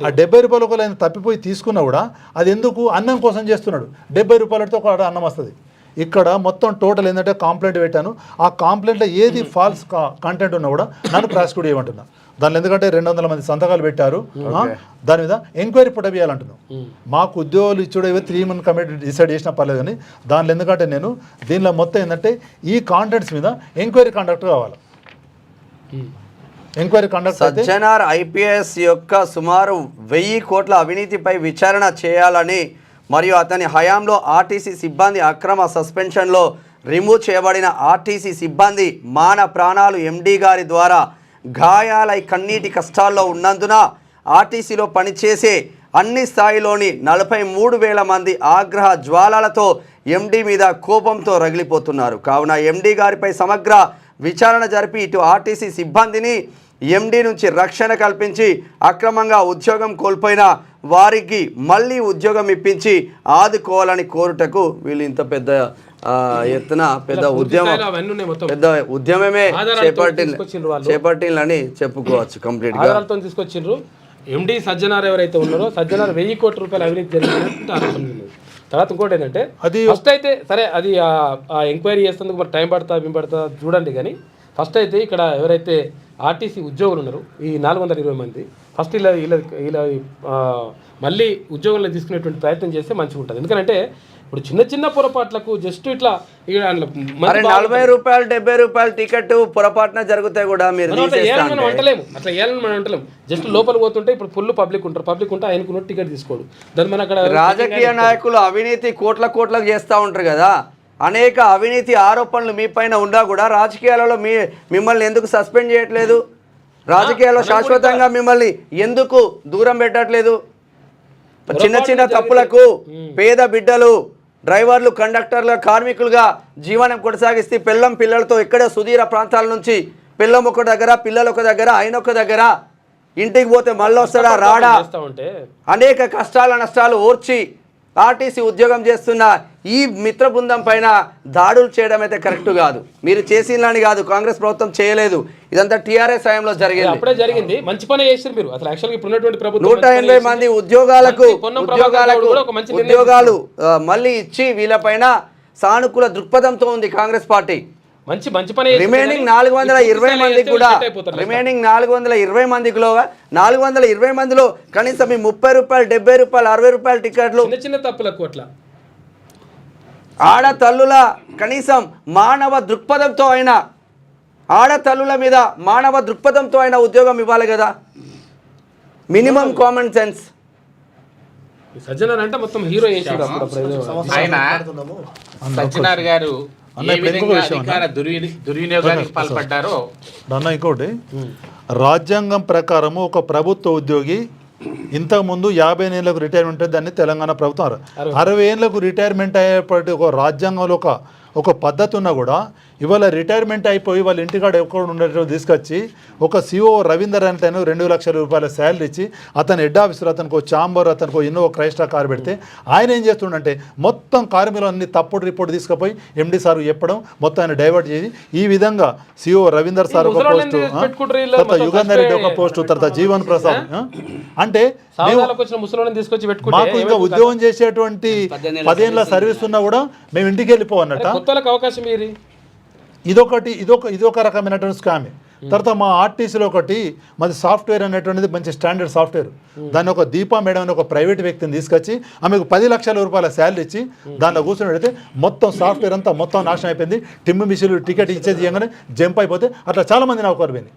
ఆ ₹70 ఒకవేళ ఆయన తప్పిపోయి తీసుకున్నా కూడా అది ఎందుకు అన్నం కోసం చేస్తున్నాడు. ₹70తో ఒక అన్నం వస్తుంది. ఇక్కడ మొత్తం టోటల్ ఏంటంటే కంప్లైంట్ పెట్టాను. ఆ కంప్లైంట్లో ఏది ఫాల్స్ కంటెంట్ ఉన్నా కూడా నన్ను ప్రాసిక్యూట్ చేయమంటున్నా. దానిలో ఎందుకంటే 200 మంది సంతకాలు పెట్టారు. దాని మీద ఎంక్వైరీ పుట్టబియాలంటున్నాం. మాకు ఉద్యోగులు ఇచ్చుడు 3 మంత్ కమిటీ డిసైడ్ చేసినా పర్లేదు కానీ దానిలో ఎందుకంటే నేను దీనిలో మొత్తం ఏంటంటే ఈ కాంటెంట్స్ మీద ఎంక్వైరీ కండక్ట్ కావాలి. ఎంక్వైరీ కండక్ట్ సజ్జనార్ ఐపీఎస్ యొక్క సుమారు 1000 కోట్ల అవినీతిపై విచారణ చేయాలని మరియు అతని హయాంలో ఆర్టీసీ సిబ్బంది అక్రమ సస్పెన్షన్లో రిమూవ్ చేయబడిన ఆర్టీసీ సిబ్బంది మాన ప్రాణాలు ఎండీ గారి ద్వారా గాయాలై కన్నీటి కష్టాల్లో ఉన్నందున ఆర్టీసీలో పనిచేసే అన్ని స్థాయిలోని 43,000 మంది ఆగ్రహ జ్వాలలతో ఎండీ మీద కోపంతో రగిలిపోతున్నారు. కావున ఎండీ గారిపై సమగ్ర విచారణ జరిపి ఇటు ఆర్టీసీ సిబ్బందిని ఎండీ నుంచి రక్షణ కల్పించి అక్రమంగా ఉద్యోగం కోల్పోయిన వారికి మళ్ళీ ఉద్యోగం ఇప్పించి ఆదుకోవాలని కోరుటకు వీళ్ళు ఇంత పెద్ద ఎత్తున పెద్ద ఉద్యమమే చేపట్టిందని చెప్పుకోవచ్చు. కంప్లీట్ గా తీసుకొచ్చిండ్రు. ఎండి సజ్జనార్ ఎవరైతే ఉన్నారో సజ్జనార్ 1000 కోట్ల రూపాయల అవినీతి జరిగిందంటే ఆరోపణ. తర్వాత ఇంకోటి ఏంటంటే ఫస్ట్ అయితే సరే అది ఎంక్వైరీ చేసేందుకు మరి టైం పడుతుందా చూడండి. కానీ ఫస్ట్ అయితే ఇక్కడ ఎవరైతే ఆర్టీసీ ఉద్యోగులు ఉన్నారు ఈ 420 మంది ఫస్ట్ ఇలా మళ్ళీ ఉద్యోగంలో తీసుకునేటువంటి ప్రయత్నం చేస్తే మంచిగా ఉంటుంది. ఎందుకంటే ఇప్పుడు చిన్న పొరపాట్లకు జస్ట్ ఇట్లా ₹40, ₹70 టికెట్ పొరపాటున జరుగుతాయి కూడా మీరు అంటలేము. అట్లా ఏళ్ళని మనం అంటలేము. జస్ట్ లోపల పోతుంటే ఇప్పుడు ఫుల్ పబ్లిక్ ఉంటే ఆయనకున్న టికెట్ తీసుకోడు. దాని మన అక్కడ రాజకీయ నాయకులు అవినీతి కోట్లకు చేస్తూ ఉంటారు కదా. అనేక అవినీతి ఆరోపణలు మీ పైన ఉన్నా కూడా రాజకీయాలలో మిమ్మల్ని ఎందుకు సస్పెండ్ చేయట్లేదు? రాజకీయాల్లో శాశ్వతంగా మిమ్మల్ని ఎందుకు దూరం పెట్టట్లేదు? చిన్న తప్పులకు పేద బిడ్డలు డ్రైవర్లు కండక్టర్ల కార్మికులుగా జీవనం కొనసాగిస్తే పిల్లలతో ఎక్కడో సుదూర ప్రాంతాల నుంచి పిల్లం ఒక దగ్గర పిల్లలు ఒక దగ్గర ఆయన ఒక దగ్గర ఇంటికి పోతే మళ్ళీ వస్తాడా రాడా అనేక కష్టాల నష్టాలు ఓర్చి ఆర్టీసీ ఉద్యోగం చేస్తున్న ఈ మిత్ర బృందం పైన దాడులు చేయడం అయితే కరెక్ట్ కాదు. మీరు చేసిందని కాదు, కాంగ్రెస్ ప్రభుత్వం చేయలేదు. ఇదంతా టీఆర్ఎస్ హయాంలో జరిగింది. మంచి పని చేశారు మీరు. అసలు యాక్చువల్గా ఇప్పుడున్నటువంటి ప్రభుత్వం 180 మంది ఉద్యోగాలు మళ్ళీ ఇచ్చి వీళ్ళపైన సానుకూల దృక్పథంతో ఉంది కాంగ్రెస్ పార్టీ. మంచి పని రిమైనింగ్ 420 మందికి కూడా రిమైనింగ్ 420 మందిలో 420 మందిలో కనీసం ఈ ₹30, ₹70, ₹60 టికెట్లు చిన్న తప్పులకు అట్లా ఆడతల్లుల కనీసం మానవ దృక్పథంతో అయినా ఆడతల్లుల మీద మానవ దృక్పథంతో అయినా ఉద్యోగం ఇవ్వాలి కదా, మినిమం కామన్ సెన్స్. సజ్జనార్ అంటే మొత్తం హీరో చేసాడు అప్పుడు ఆయన సజ్జనార్ గారు ఏ విధంగా అధికార దుర్వినియోగానికి పాల్పడ్డారో. అన్న ఇంకోటి, రాజ్యాంగం ప్రకారము ఒక ప్రభుత్వ ఉద్యోగి ఇంతకుముందు 50 ఏళ్ళకు రిటైర్మెంట్ దాన్ని తెలంగాణ ప్రభుత్వం 60 ఏళ్ళకు రిటైర్మెంట్ అయ్యేప్పటి ఒక రాజ్యాంగంలో ఒక పద్ధతి ఉన్నా కూడా ఇవాళ రిటైర్మెంట్ అయిపోయి వాళ్ళ ఇంటికాడ ఎక్కడ ఉండేటో తీసుకొచ్చి ఒక సిఓ రవీందర్ అంటే 2 లక్షల రూపాయల శాలరీ ఇచ్చి అతను హెడ్ ఆఫీసర్, అతనికి చాంబర్, అతనికి ఇన్నోవా క్రైస్టా కారు పెడితే ఆయన ఏం చేస్తుండంటే మొత్తం కార్మికులన్నీ తప్పుడు రిపోర్ట్ తీసుకుపోయి ఎండి సార్ చెప్పడం, మొత్తం ఆయన డైవర్ట్ చేసి ఈ విధంగా సిఓ రవీందర్ సార్ ఒక పోస్టు, తర్వాత యుగంధర్ రెడ్డి ఒక పోస్టు, తర్వాత జీవన్ ప్రసాద్ అంటే మాకు ఇంకా ఉద్యోగం చేసేటువంటి 10 ఏళ్ళ సర్వీస్ ఉన్నా కూడా మేము ఇంటికి వెళ్ళిపోవన్నట్ట. అవకాశం ఇదొక రకమైనటువంటి స్కామే. తర్వాత మా ఆర్టీసీలో ఒకటి మాది సాఫ్ట్వేర్ అనేటువంటిది మంచి స్టాండర్డ్ సాఫ్ట్వేర్, దాన్ని ఒక దీపా మేడం అని ఒక ప్రైవేట్ వ్యక్తిని తీసుకొచ్చి ఆమెకు 10 లక్షల రూపాయల శాలరీ ఇచ్చి దాంట్లో కూర్చొని పెడితే మొత్తం సాఫ్ట్వేర్ అంతా మొత్తం నాశనం అయిపోయింది. టిమ్ మిషన్లు టికెట్ ఇచ్చేది చేయగానే జంప్ అయిపోతే అట్లా చాలా మంది నాకు పోయింది.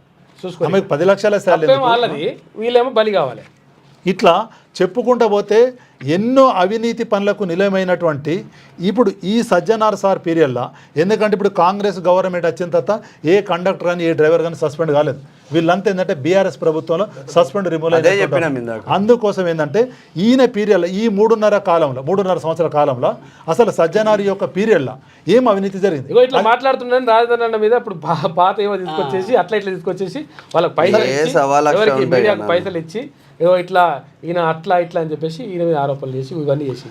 ఆమెకు 10 లక్షల శాలరీ, వీళ్ళేమో బలి కావాలి. ఇట్లా చెప్పుకుంటూ పోతే ఎన్నో అవినీతి పనులకు నిలయమైనటువంటి ఇప్పుడు ఈ సజ్జనార్ సార్ పీరియడ్లో, ఎందుకంటే ఇప్పుడు కాంగ్రెస్ గవర్నమెంట్ వచ్చిన తర్వాత ఏ కండక్టర్ కానీ ఏ డ్రైవర్ కానీ సస్పెండ్ కాలేదు. వీళ్ళంతా ఏంటంటే బీఆర్ఎస్ ప్రభుత్వంలో సస్పెండ్ రిమూవ్ అయ్యారు. అందుకోసం ఏంటంటే ఈయన పీరియడ్లో ఈ 3.5 సంవత్సరాల కాలంలో అసలు సజ్జనార్ యొక్క పీరియడ్లో ఏం అవినీతి జరిగింది. ఇట్లా మాట్లాడుతున్నాను రాజధాని మీద ఇప్పుడు పాత ఏమో తీసుకొచ్చేసి అట్లా ఇట్లా తీసుకొచ్చేసి వాళ్ళకి పైసలు ఇచ్చి ఏవో ఇట్లా ఈయన అట్లా ఇట్లా అని చెప్పేసి ఈయన మీద ఆరోపణలు చేసి ఇవన్నీ చేసి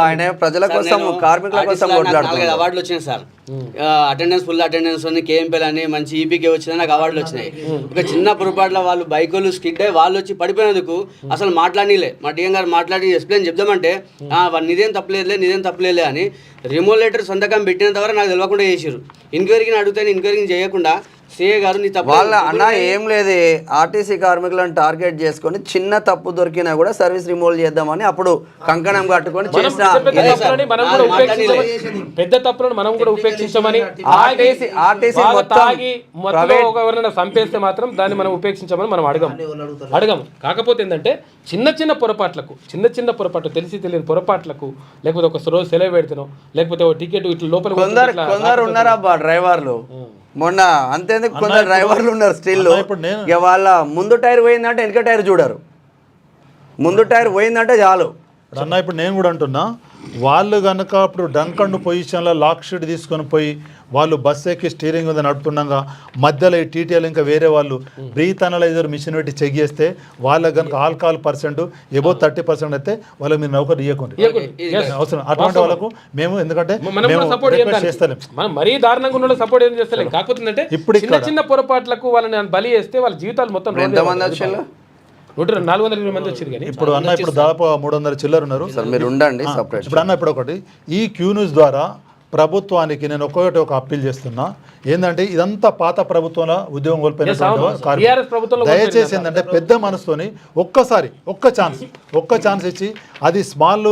ఆయన ప్రజల కోసం కార్మికుల కోసం అవార్డులు వచ్చినాయి సార్. అటెండెన్స్ ఫుల్ అటెండెన్స్ అని కేఎంపీఎల్ అని మంచి ఈపీకే వచ్చినాయి, నాకు అవార్డులు వచ్చినాయి. ఒక చిన్న పొరపాట్ల వాళ్ళు బైకులు స్కిడ్ అయ్యి వాళ్ళు వచ్చి పడిపోయినందుకు అసలు మాట్లాడనీలే. మా డిఎం గారు మాట్లాడి ఎక్స్ప్లెయిన్ చెప్దామంటే నిదేం తప్పలేదులే అని రిమూవ్ లెటర్ సంతకం పెట్టినంత వరకు నాకు తెలియకుండా చేసారు. ఎంక్వైరీని అడిగితే ఎంక్వైరీని చేయకుండా సిఏ గారు వాళ్ళ అన్న ఏం లేదు, ఆర్టీసీ కార్మికులను టార్గెట్ చేసుకొని చిన్న తప్పు దొరికినా కూడా సర్వీస్ రిమూవ్ చేద్దామని అప్పుడు కంకణం కట్టుకొని చేసిన పెద్ద తప్పులను మనం కూడా ఉపేక్షించమని. ఆర్టీసీ ఎవరైనా చంపేస్తే మాత్రం దాన్ని మనం ఉపేక్షించమని మనం అడగం. కాకపోతే ఏంటంటే చిన్న పొరపాట్లు తెలిసి తెలియని పొరపాట్లకు, లేకపోతే ఒక రోజు సెలవు పెడుతున్నాం, లేకపోతే ఒక టికెట్ ఇట్లా లోపల కొందరు ఉన్నారబ్బా డ్రైవర్లు. మొన్న అంతేందుకు కొందరు డ్రైవర్లు ఉన్నారు స్టిల్, ఇక వాళ్ళ ముందు టైర్ పోయిందంటే వెనక టైర్ చూడరు, ముందు టైర్ పోయిందంటే చాలు. అన్న ఇప్పుడు నేను కూడా అంటున్నా, వాళ్ళు కనుక ఇప్పుడు డంకండ్ పొజిషన్లో లాక్ షీట్ తీసుకొని పోయి వాళ్ళు బస్సు ఎక్కి స్టీరింగ్ మీద నడుపుతుండగా మధ్యలో ఈ టీటీఎల్ ఇంకా వేరే వాళ్ళు బ్రీత్ అనలైజర్ మిషన్ పెట్టి చెక్ చేస్తే వాళ్ళకి కనుక ఆల్కహాల్ పర్సెంట్ ఎబో 30% అయితే వాళ్ళకి మీరు నౌకరు ఇవ్వకండి అవసరం. అటువంటి వాళ్ళకు మేము ఎందుకంటే మరీ దారుణంగా ఉన్న సపోర్ట్ ఏం చేస్తలేం. కాకపోతే ఇప్పుడు చిన్న పొరపాట్లకు వాళ్ళని బలి చేస్తే వాళ్ళ జీవితాలు మొత్తం 420 మంది వచ్చారు. కానీ ఇప్పుడు అన్న ఇప్పుడు దాదాపు 300 చిల్లర ఉన్నారు. ఇప్పుడు అన్న ఇప్పుడు ఒకటి ఈ క్యూ న్యూస్ ద్వారా ప్రభుత్వానికి నేను ఒక అప్పీల్ చేస్తున్నా, ఏంటంటే ఇదంతా పాత ప్రభుత్వంలో ఉద్యోగం కోల్పోయిన దయచేసి ఏంటంటే పెద్ద మనసుతోని ఒక్క ఛాన్స్ ఇచ్చి అది స్మాల్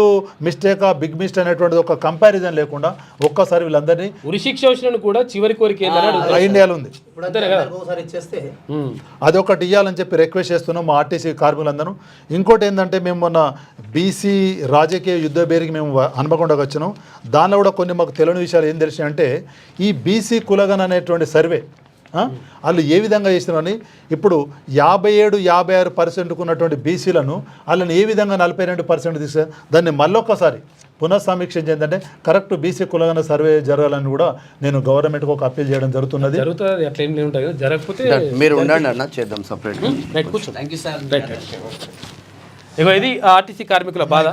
మిస్టేకా బిగ్ మిస్టేక్ అనేటువంటిది ఒక కంపారిజన్ లేకుండా ఒక్కసారి వీళ్ళందరినీ ఉరిశిక్ష కూడా చివరి కోరిక ఇండియాలో ఉంది, అదొకటి ఇవ్వాలని చెప్పి రిక్వెస్ట్ చేస్తున్నాం మా ఆర్టీసీ కార్మికులందరూ. ఇంకోటి ఏంటంటే మేము మొన్న బీసీ రాజకీయ యుద్ధ బేరికి మేము హన్మకొండకు వచ్చినాం. దానిలో కూడా కొన్ని మాకు తెలియని విషయాలు ఏం తెలిసినాయంటే ఈ బీసీ కులగన్ అనేటువంటి సర్వే వాళ్ళు ఏ విధంగా చేసినారని, ఇప్పుడు 57-56% ఉన్నటువంటి బీసీలను వాళ్ళని ఏ విధంగా 42% తీసుకు దాన్ని మళ్ళొక్కసారి పునఃసమీక్ష ఏంటంటే కరెక్ట్ బీసీ కులగన సర్వే జరగాలని కూడా నేను గవర్నమెంట్కి ఒక అప్పీల్ చేయడం జరుగుతున్నది. మీరు ఉండండి అన్న, చేద్దాం సపరేట్. ఇగో ఇది ఆర్టీసీ కార్మికుల బాధ.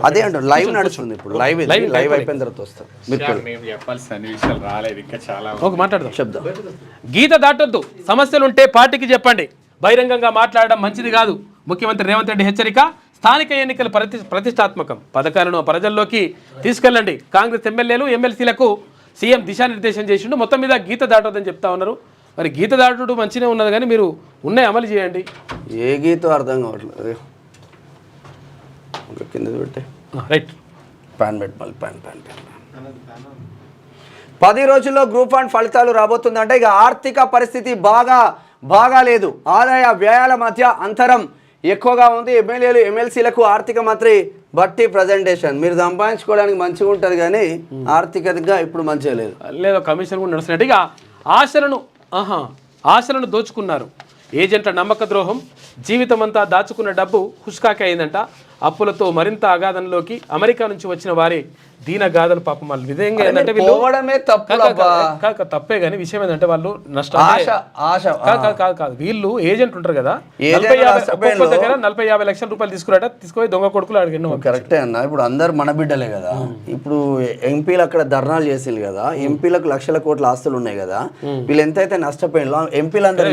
అదే అంట లైవ్ నడుస్తుంది ఇప్పుడు, లైవ్ అయిపోయిన తర్వాత వస్తారు. మాట్లాడదాం, చెప్దాం. గీత దాటొద్దు, సమస్యలుంటే పార్టీకి చెప్పండి, బహిరంగంగా మాట్లాడడం మంచిది కాదు. ముఖ్యమంత్రి రేవంత్ రెడ్డి హెచ్చరిక. స్థానిక ఎన్నికలు ప్రతిష్టాత్మకం, పథకాలను ప్రజల్లోకి తీసుకెళ్ళండి. కాంగ్రెస్ ఎమ్మెల్యేలు ఎమ్మెల్సీలకు సీఎం దిశానిర్దేశం చేసిండు. మొత్తం మీద గీత దాటొద్దని చెప్తా ఉన్నారు. మరి గీత దాటుడు మంచిగా ఉన్నది కానీ మీరు ఉన్నాయి అమలు చేయండి. ఏ గీతం అర్థం కావట్లేదు. కింద పెట్టే రైట్ ప్యాన్ పెట్టి మళ్ళీ ప్యాన్ 10 రోజుల్లో గ్రూప్ 1 ఫలితాలు రాబోతుందంటే ఇక ఆర్థిక పరిస్థితి బాగా లేదు. ఆదాయ వ్యయాల మధ్య అంతరం ఎక్కువగా ఉంది. ఎమ్మెల్యేలు ఎమ్మెల్సీలకు ఆర్థిక మంత్రి బట్టి ప్రజెంటేషన్. మీరు సంపాదించుకోవడానికి మంచిగా ఉంటుంది కానీ ఆర్థికంగా ఇప్పుడు మంచిగా లేదు. లేదో కమిషన్ కూడా నడుస్తున్నట్టు ఇక ఆశలను దోచుకున్నారు. ఏజెంట్ల నమ్మక ద్రోహం, జీవితమంతా దాచుకున్న డబ్బు హుష్కాకి అయిందంట. అప్పులతో మరింత అగాధంలోకి అమెరికా నుంచి వచ్చిన వారి దీన గాథలు పాపం వాళ్ళు విధంగా ఏంటంటే తప్పే కానీ విషయం ఏంటంటే వాళ్ళు కాదు వీళ్ళు ఏజెంట్ ఉంటారు కదా 40-50 లక్షల రూపాయలు తీసుకుపోయి దొంగ కొడుకులు అడిగిన కరెక్టే అన్న. ఇప్పుడు అందరు మన బిడ్డలే కదా. ఇప్పుడు ఎంపీలు అక్కడ ధర్నాలు చేసిరు కదా, ఎంపీలకు లక్షల కోట్ల ఆస్తులు ఉన్నాయి కదా, వీళ్ళు ఎంతైతే నష్టపోయినా ఎంపీలు అందరూ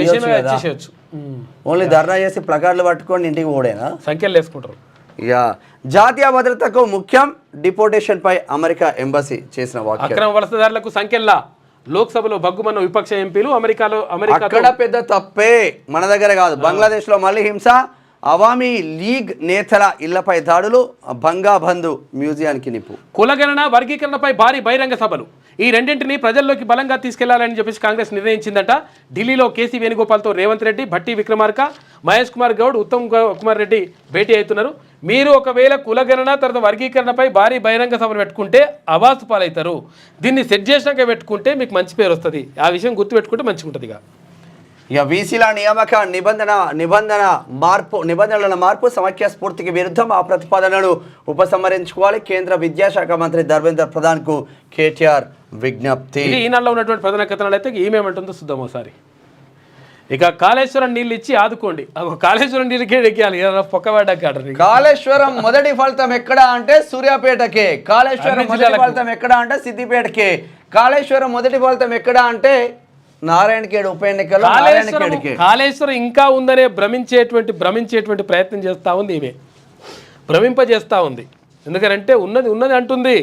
ఓన్లీ ధర్నా చేసి ప్లకార్డులు పట్టుకొని ఇంటికి పోడేనా సంఖ్యలు వేసుకుంటారు. ఇక జాతీయ భద్రతకు ముఖ్యం డిపోటేషన్ పై అమెరికా ఎంబసీ చేసిన వ్యాఖ్య. అక్రమ వలసదారులకు సంఖ్యల్లా లోక్సభలో బగ్గుమన్న విపక్ష ఎంపీలు అమెరికా అక్కడ పెద్ద తప్పే, మన దగ్గర కాదు. బంగ్లాదేశ్ లో మళ్ళీ హింస, అవామీ లీగ్ నేతల ఇళ్లపై దాడులు, బంగా బంధు మ్యూజియానికి నిప్పు. కులగణన వర్గీకరణపై భారీ బహిరంగ సభలు. ఈ రెండింటిని ప్రజల్లోకి బలంగా తీసుకెళ్లాలని చెప్పేసి కాంగ్రెస్ నిర్ణయించిందట. ఢిల్లీలో కేసీ వేణుగోపాల్తో రేవంత్ రెడ్డి, భట్టి విక్రమార్క, మహేష్ కుమార్ గౌడ్, ఉత్తమ్ కుమార్ రెడ్డి భేటీ అవుతున్నారు. మీరు ఒకవేళ కులగణన తర్వాత వర్గీకరణపై భారీ బహిరంగ సభలు పెట్టుకుంటే అవాస్తు పాలవుతారు. దీన్ని సెట్ చేసినాక పెట్టుకుంటే మీకు మంచి పేరు వస్తుంది. ఆ విషయం గుర్తుపెట్టుకుంటే మంచిగా ఉంటుంది. ఇక వీసీల నియామక నిబంధనల మార్పు సమైక్య స్ఫూర్తికి విరుద్ధం. ఆ ప్రతిపాదనను ఉపసంహరించుకోవాలి. కేంద్ర విద్యాశాఖ మంత్రి ధర్మేంద్ర ప్రధాన్ కు కేటీఆర్ విజ్ఞప్తి. ఈనాడులో ఉన్నటువంటి ప్రధాన కథనాలు అయితే ఏమేమంటుందో చూద్దాం ఒకసారి. ఇక కాళేశ్వరం నీళ్ళు ఇచ్చి ఆదుకోండి. కాళేశ్వరం నీళ్ళకే ఎక్కాలి పొక్కబడ్డాక. కాళేశ్వరం మొదటి ఫలితం ఎక్కడ అంటే సూర్యాపేటకే. కాళేశ్వరం మొదటి ఫలితం ఎక్కడ అంటే సిద్దిపేటకే. కాళేశ్వరం మొదటి ఫలితం ఎక్కడ అంటే నారాయణఖేడ్ ఉప ఎన్నికల్లో కాళేశ్వరం ఇంకా ఉందనే భ్రమించేటువంటి ప్రయత్నం చేస్తూ ఉంది. ఈమె భ్రమింపజేస్తూ ఉంది. ఎందుకంటే ఉన్నది అంటుంది.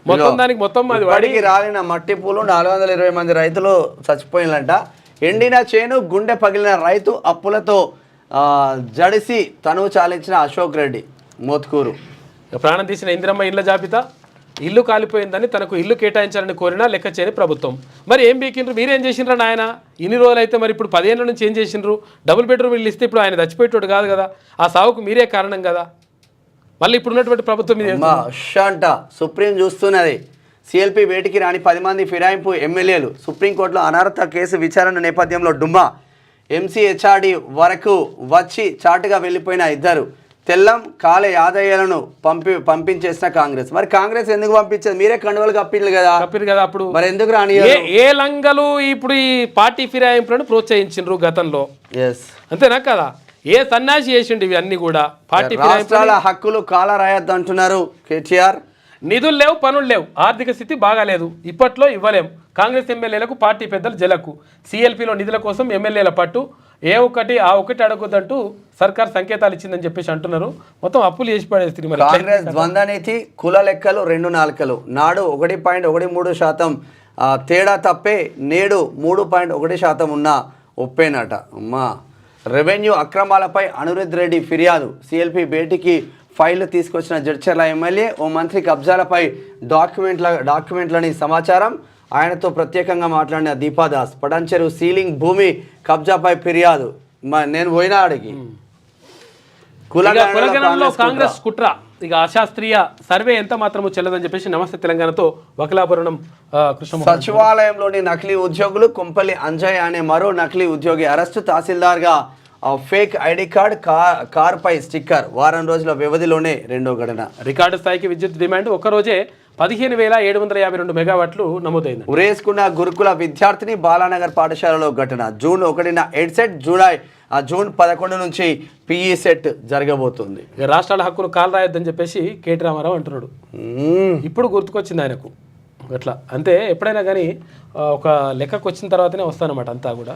మొత్తం దానికి మొత్తం అది వాడికి రాలిన మట్టి పూలు 420 మంది రైతులు చచ్చిపోయినట. ఎండిన చేను, గుండె పగిలిన రైతు, అప్పులతో జడిసి తనువు చాలించిన అశోక్ రెడ్డి మోత్కూరు. ప్రాణం తీసిన ఇందిరమ్మ ఇళ్ల జాబితా. ఇల్లు కాలిపోయిందని తనకు ఇల్లు కేటాయించాలని కోరినా లెక్క చేయని ప్రభుత్వం. మరి ఏం బీకిండ్రు, మీరేం చేసిండ్రా నాయన? ఇన్ని రోజులు అయితే మరి ఇప్పుడు 10 ఏళ్ళ నుంచి ఏం చేసిండ్రు? డబుల్ బెడ్రూమ్ ఇల్లు ఇస్తే ఇప్పుడు ఆయన చచ్చిపోయేటోడు కాదు కదా, ఆ సావుకు మీరే కారణం కదా. మళ్ళీ ఇప్పుడు ఉన్నటువంటి ప్రభుత్వం మీద అంట సుప్రీం చూస్తున్నది. సిఎల్పి వేటికి రాని 10 మంది ఫిరాయింపు ఎమ్మెల్యేలు. సుప్రీంకోర్టులో అనర్హత కేసు విచారణ నేపథ్యంలో డుమ్మా. ఎంసీహెచ్ఆర్డి వరకు వచ్చి చాటుగా వెళ్ళిపోయిన ఇద్దరు. తెల్లం కాలే యాదయ్యలను పంపించేసిన కాంగ్రెస్. మరి కాంగ్రెస్ ఎందుకు పంపించేది? మీరే కండువలు కప్పిర్రు కదా అప్పుడు, మరి ఎందుకు రాని? ఏ లంగలు ఇప్పుడు ఈ పార్టీ ఫిరాయింపులను ప్రోత్సహించిండ్రు గతంలో, అంతేనా కదా? ఏ సన్యాసి చేసిండు ఇవి అన్ని కూడా. పార్టీ రాష్ట్రాల హక్కులు కాల రాయొద్దు అంటున్నారు కేటీఆర్. నిధులు లేవు, పనులు లేవు, ఆర్థిక స్థితి బాగాలేదు, ఇప్పట్లో ఇవ్వలేం. కాంగ్రెస్ ఎమ్మెల్యేలకు పార్టీ పెద్దలు జలకు. సిఎల్పిలో నిధుల కోసం ఎమ్మెల్యేల పట్టు. ఆ ఒకటి అడగొద్దంటూ సర్కార్ సంకేతాలు ఇచ్చిందని చెప్పేసి అంటున్నారు. మొత్తం అప్పులు చేసి పడేస్తుంది. మరి కాంగ్రెస్ ద్వంద్వ నీతి, కుల లెక్కలు 2 నాలుకలు. నాడు 1.13% తేడా తప్పే, నేడు 3.1% ఉన్న ఒప్పేనట. అమ్మా, రెవెన్యూ అక్రమాలపై అనిరుద్ రెడ్డి ఫిర్యాదు. సిఎల్పి భేటీకి ఫైళ్లు తీసుకొచ్చిన జడ్చర్ల ఎమ్మెల్యే. ఓ మంత్రి కబ్జాలపై డాక్యుమెంట్లని సమాచారం. ఆయనతో ప్రత్యేకంగా మాట్లాడిన దీపాదాస్. పటాన్చెరు సీలింగ్ భూమి కబ్జాపై ఫిర్యాదు. నేను పోయినా అడిగి కులగణనలో కాంగ్రెస్ కుట్ర. ఇక అశాస్త్రీయ సర్వే ఎంత మాత్రమూ చెల్లదని చెప్పేసి నమస్తే తెలంగాణతో వకలాభరణం కృష్ణ. సచివాలయంలోని నకిలీ ఉద్యోగులు. కుంపల్లి అంజయ్ అనే మరో నకిలీ ఉద్యోగి అరెస్టు. తహసీల్దార్గా ఫేక్ ఐడి కార్డ్, కార్పై స్టిక్కర్. వారం రోజుల వ్యవధిలోనే రెండో ఘటన. రికార్డు స్థాయికి విద్యుత్ డిమాండ్. ఒక్కరోజే 15,752 మెగావాట్లు నమోదైంది. ఉరేసుకున్న గురుకుల విద్యార్థిని. బాలానగర్ పాఠశాలలో ఘటన. జూన్ 1న ఎడ్ సెట్, జూన్ 11 నుంచి పిఈ సెట్ జరగబోతుంది. రాష్ట్రాల హక్కులు కాలు రాయొద్దని చెప్పేసి కేటీ రామారావు అంటున్నాడు. ఇప్పుడు గుర్తుకొచ్చింది ఆయనకు. అట్లా అంతే, ఎప్పుడైనా కానీ ఒక లెక్కకు వచ్చిన తర్వాతనే వస్తానన్నమాట అంతా కూడా.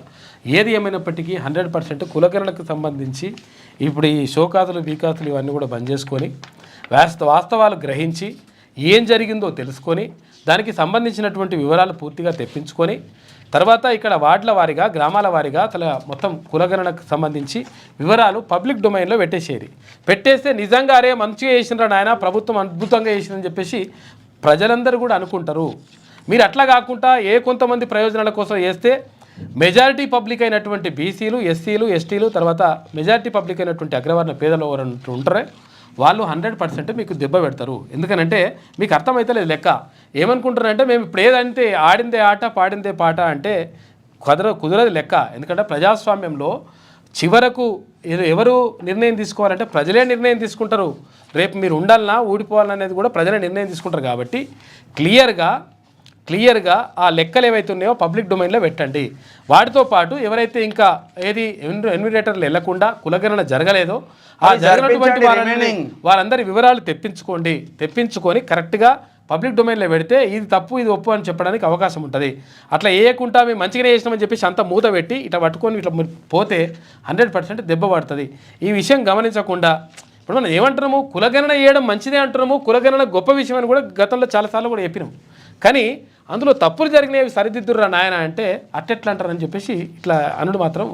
ఏది ఏమైనప్పటికీ 100% కులగణనకు సంబంధించి ఇప్పుడు ఈ షోకాతులు బీకాతులు ఇవన్నీ కూడా బంద్ చేసుకొని వాస్తవాలు గ్రహించి ఏం జరిగిందో తెలుసుకొని దానికి సంబంధించినటువంటి వివరాలు పూర్తిగా తెప్పించుకొని తర్వాత ఇక్కడ వార్డుల వారీగా, గ్రామాల వారీగా అసలు మొత్తం కులగణనకు సంబంధించి వివరాలు పబ్లిక్ డొమైన్లో పెట్టేస్తే నిజంగా అరే మంచిగా చేసినరా నాయన, ప్రభుత్వం అద్భుతంగా చేసిందని చెప్పేసి ప్రజలందరూ కూడా అనుకుంటారు. మీరు అట్లా కాకుండా కొంతమంది ప్రయోజనాల కోసం చేస్తే మెజారిటీ పబ్లిక్ అయినటువంటి బీసీలు, ఎస్సీలు, ఎస్టీలు, తర్వాత మెజారిటీ పబ్లిక్ అయినటువంటి అగ్రవర్ణ పేదలు ఎవరు ఉంటారే వాళ్ళు 100% మీకు దెబ్బ పెడతారు. ఎందుకనంటే మీకు అర్థమైతలేదు లెక్క. ఏమనుకుంటారంటే మేము ఇప్పుడు ఏదంటే ఆడిందే ఆట పాడిందే పాట అంటే కుదరదు లెక్క. ఎందుకంటే ప్రజాస్వామ్యంలో చివరకు ఎవరు నిర్ణయం తీసుకోవాలంటే ప్రజలే నిర్ణయం తీసుకుంటారు. రేపు మీరు ఉండాలన్నా ఊడిపోవాలనేది కూడా ప్రజలే నిర్ణయం తీసుకుంటారు. కాబట్టి క్లియర్గా ఆ లెక్కలు ఏవైతే ఉన్నాయో పబ్లిక్ డొమైన్లో పెట్టండి. వాటితో పాటు ఎవరైతే ఇంకా ఎన్విరేటర్లు వెళ్లకుండా కులగణన జరగలేదో ఆ జరిగినటువంటి వాళ్ళందరి వివరాలు తెప్పించుకొని కరెక్ట్గా పబ్లిక్ డొమైన్లో పెడితే ఇది తప్పు ఇది ఒప్పు అని చెప్పడానికి అవకాశం ఉంటుంది. అట్లా వేయకుండా మేము మంచిగానే చేసినామని చెప్పేసి అంత మూత పెట్టి ఇట్లా పట్టుకొని ఇట్లా పోతే 100% దెబ్బ పడుతుంది. ఈ విషయం గమనించకుండా ఇప్పుడు మనం ఏమంటున్నాము, కులగణన చేయడం మంచిదే అంటున్నాము, కులగణన గొప్ప విషయం అని కూడా గతంలో చాలాసార్లు కూడా చెప్పినాం. కానీ అందులో తప్పులు జరిగినవి సరిదిద్దుర్రా నాయన అంటే అట్టెట్లా అంటారని చెప్పేసి ఇట్లా అనుడు మాత్రం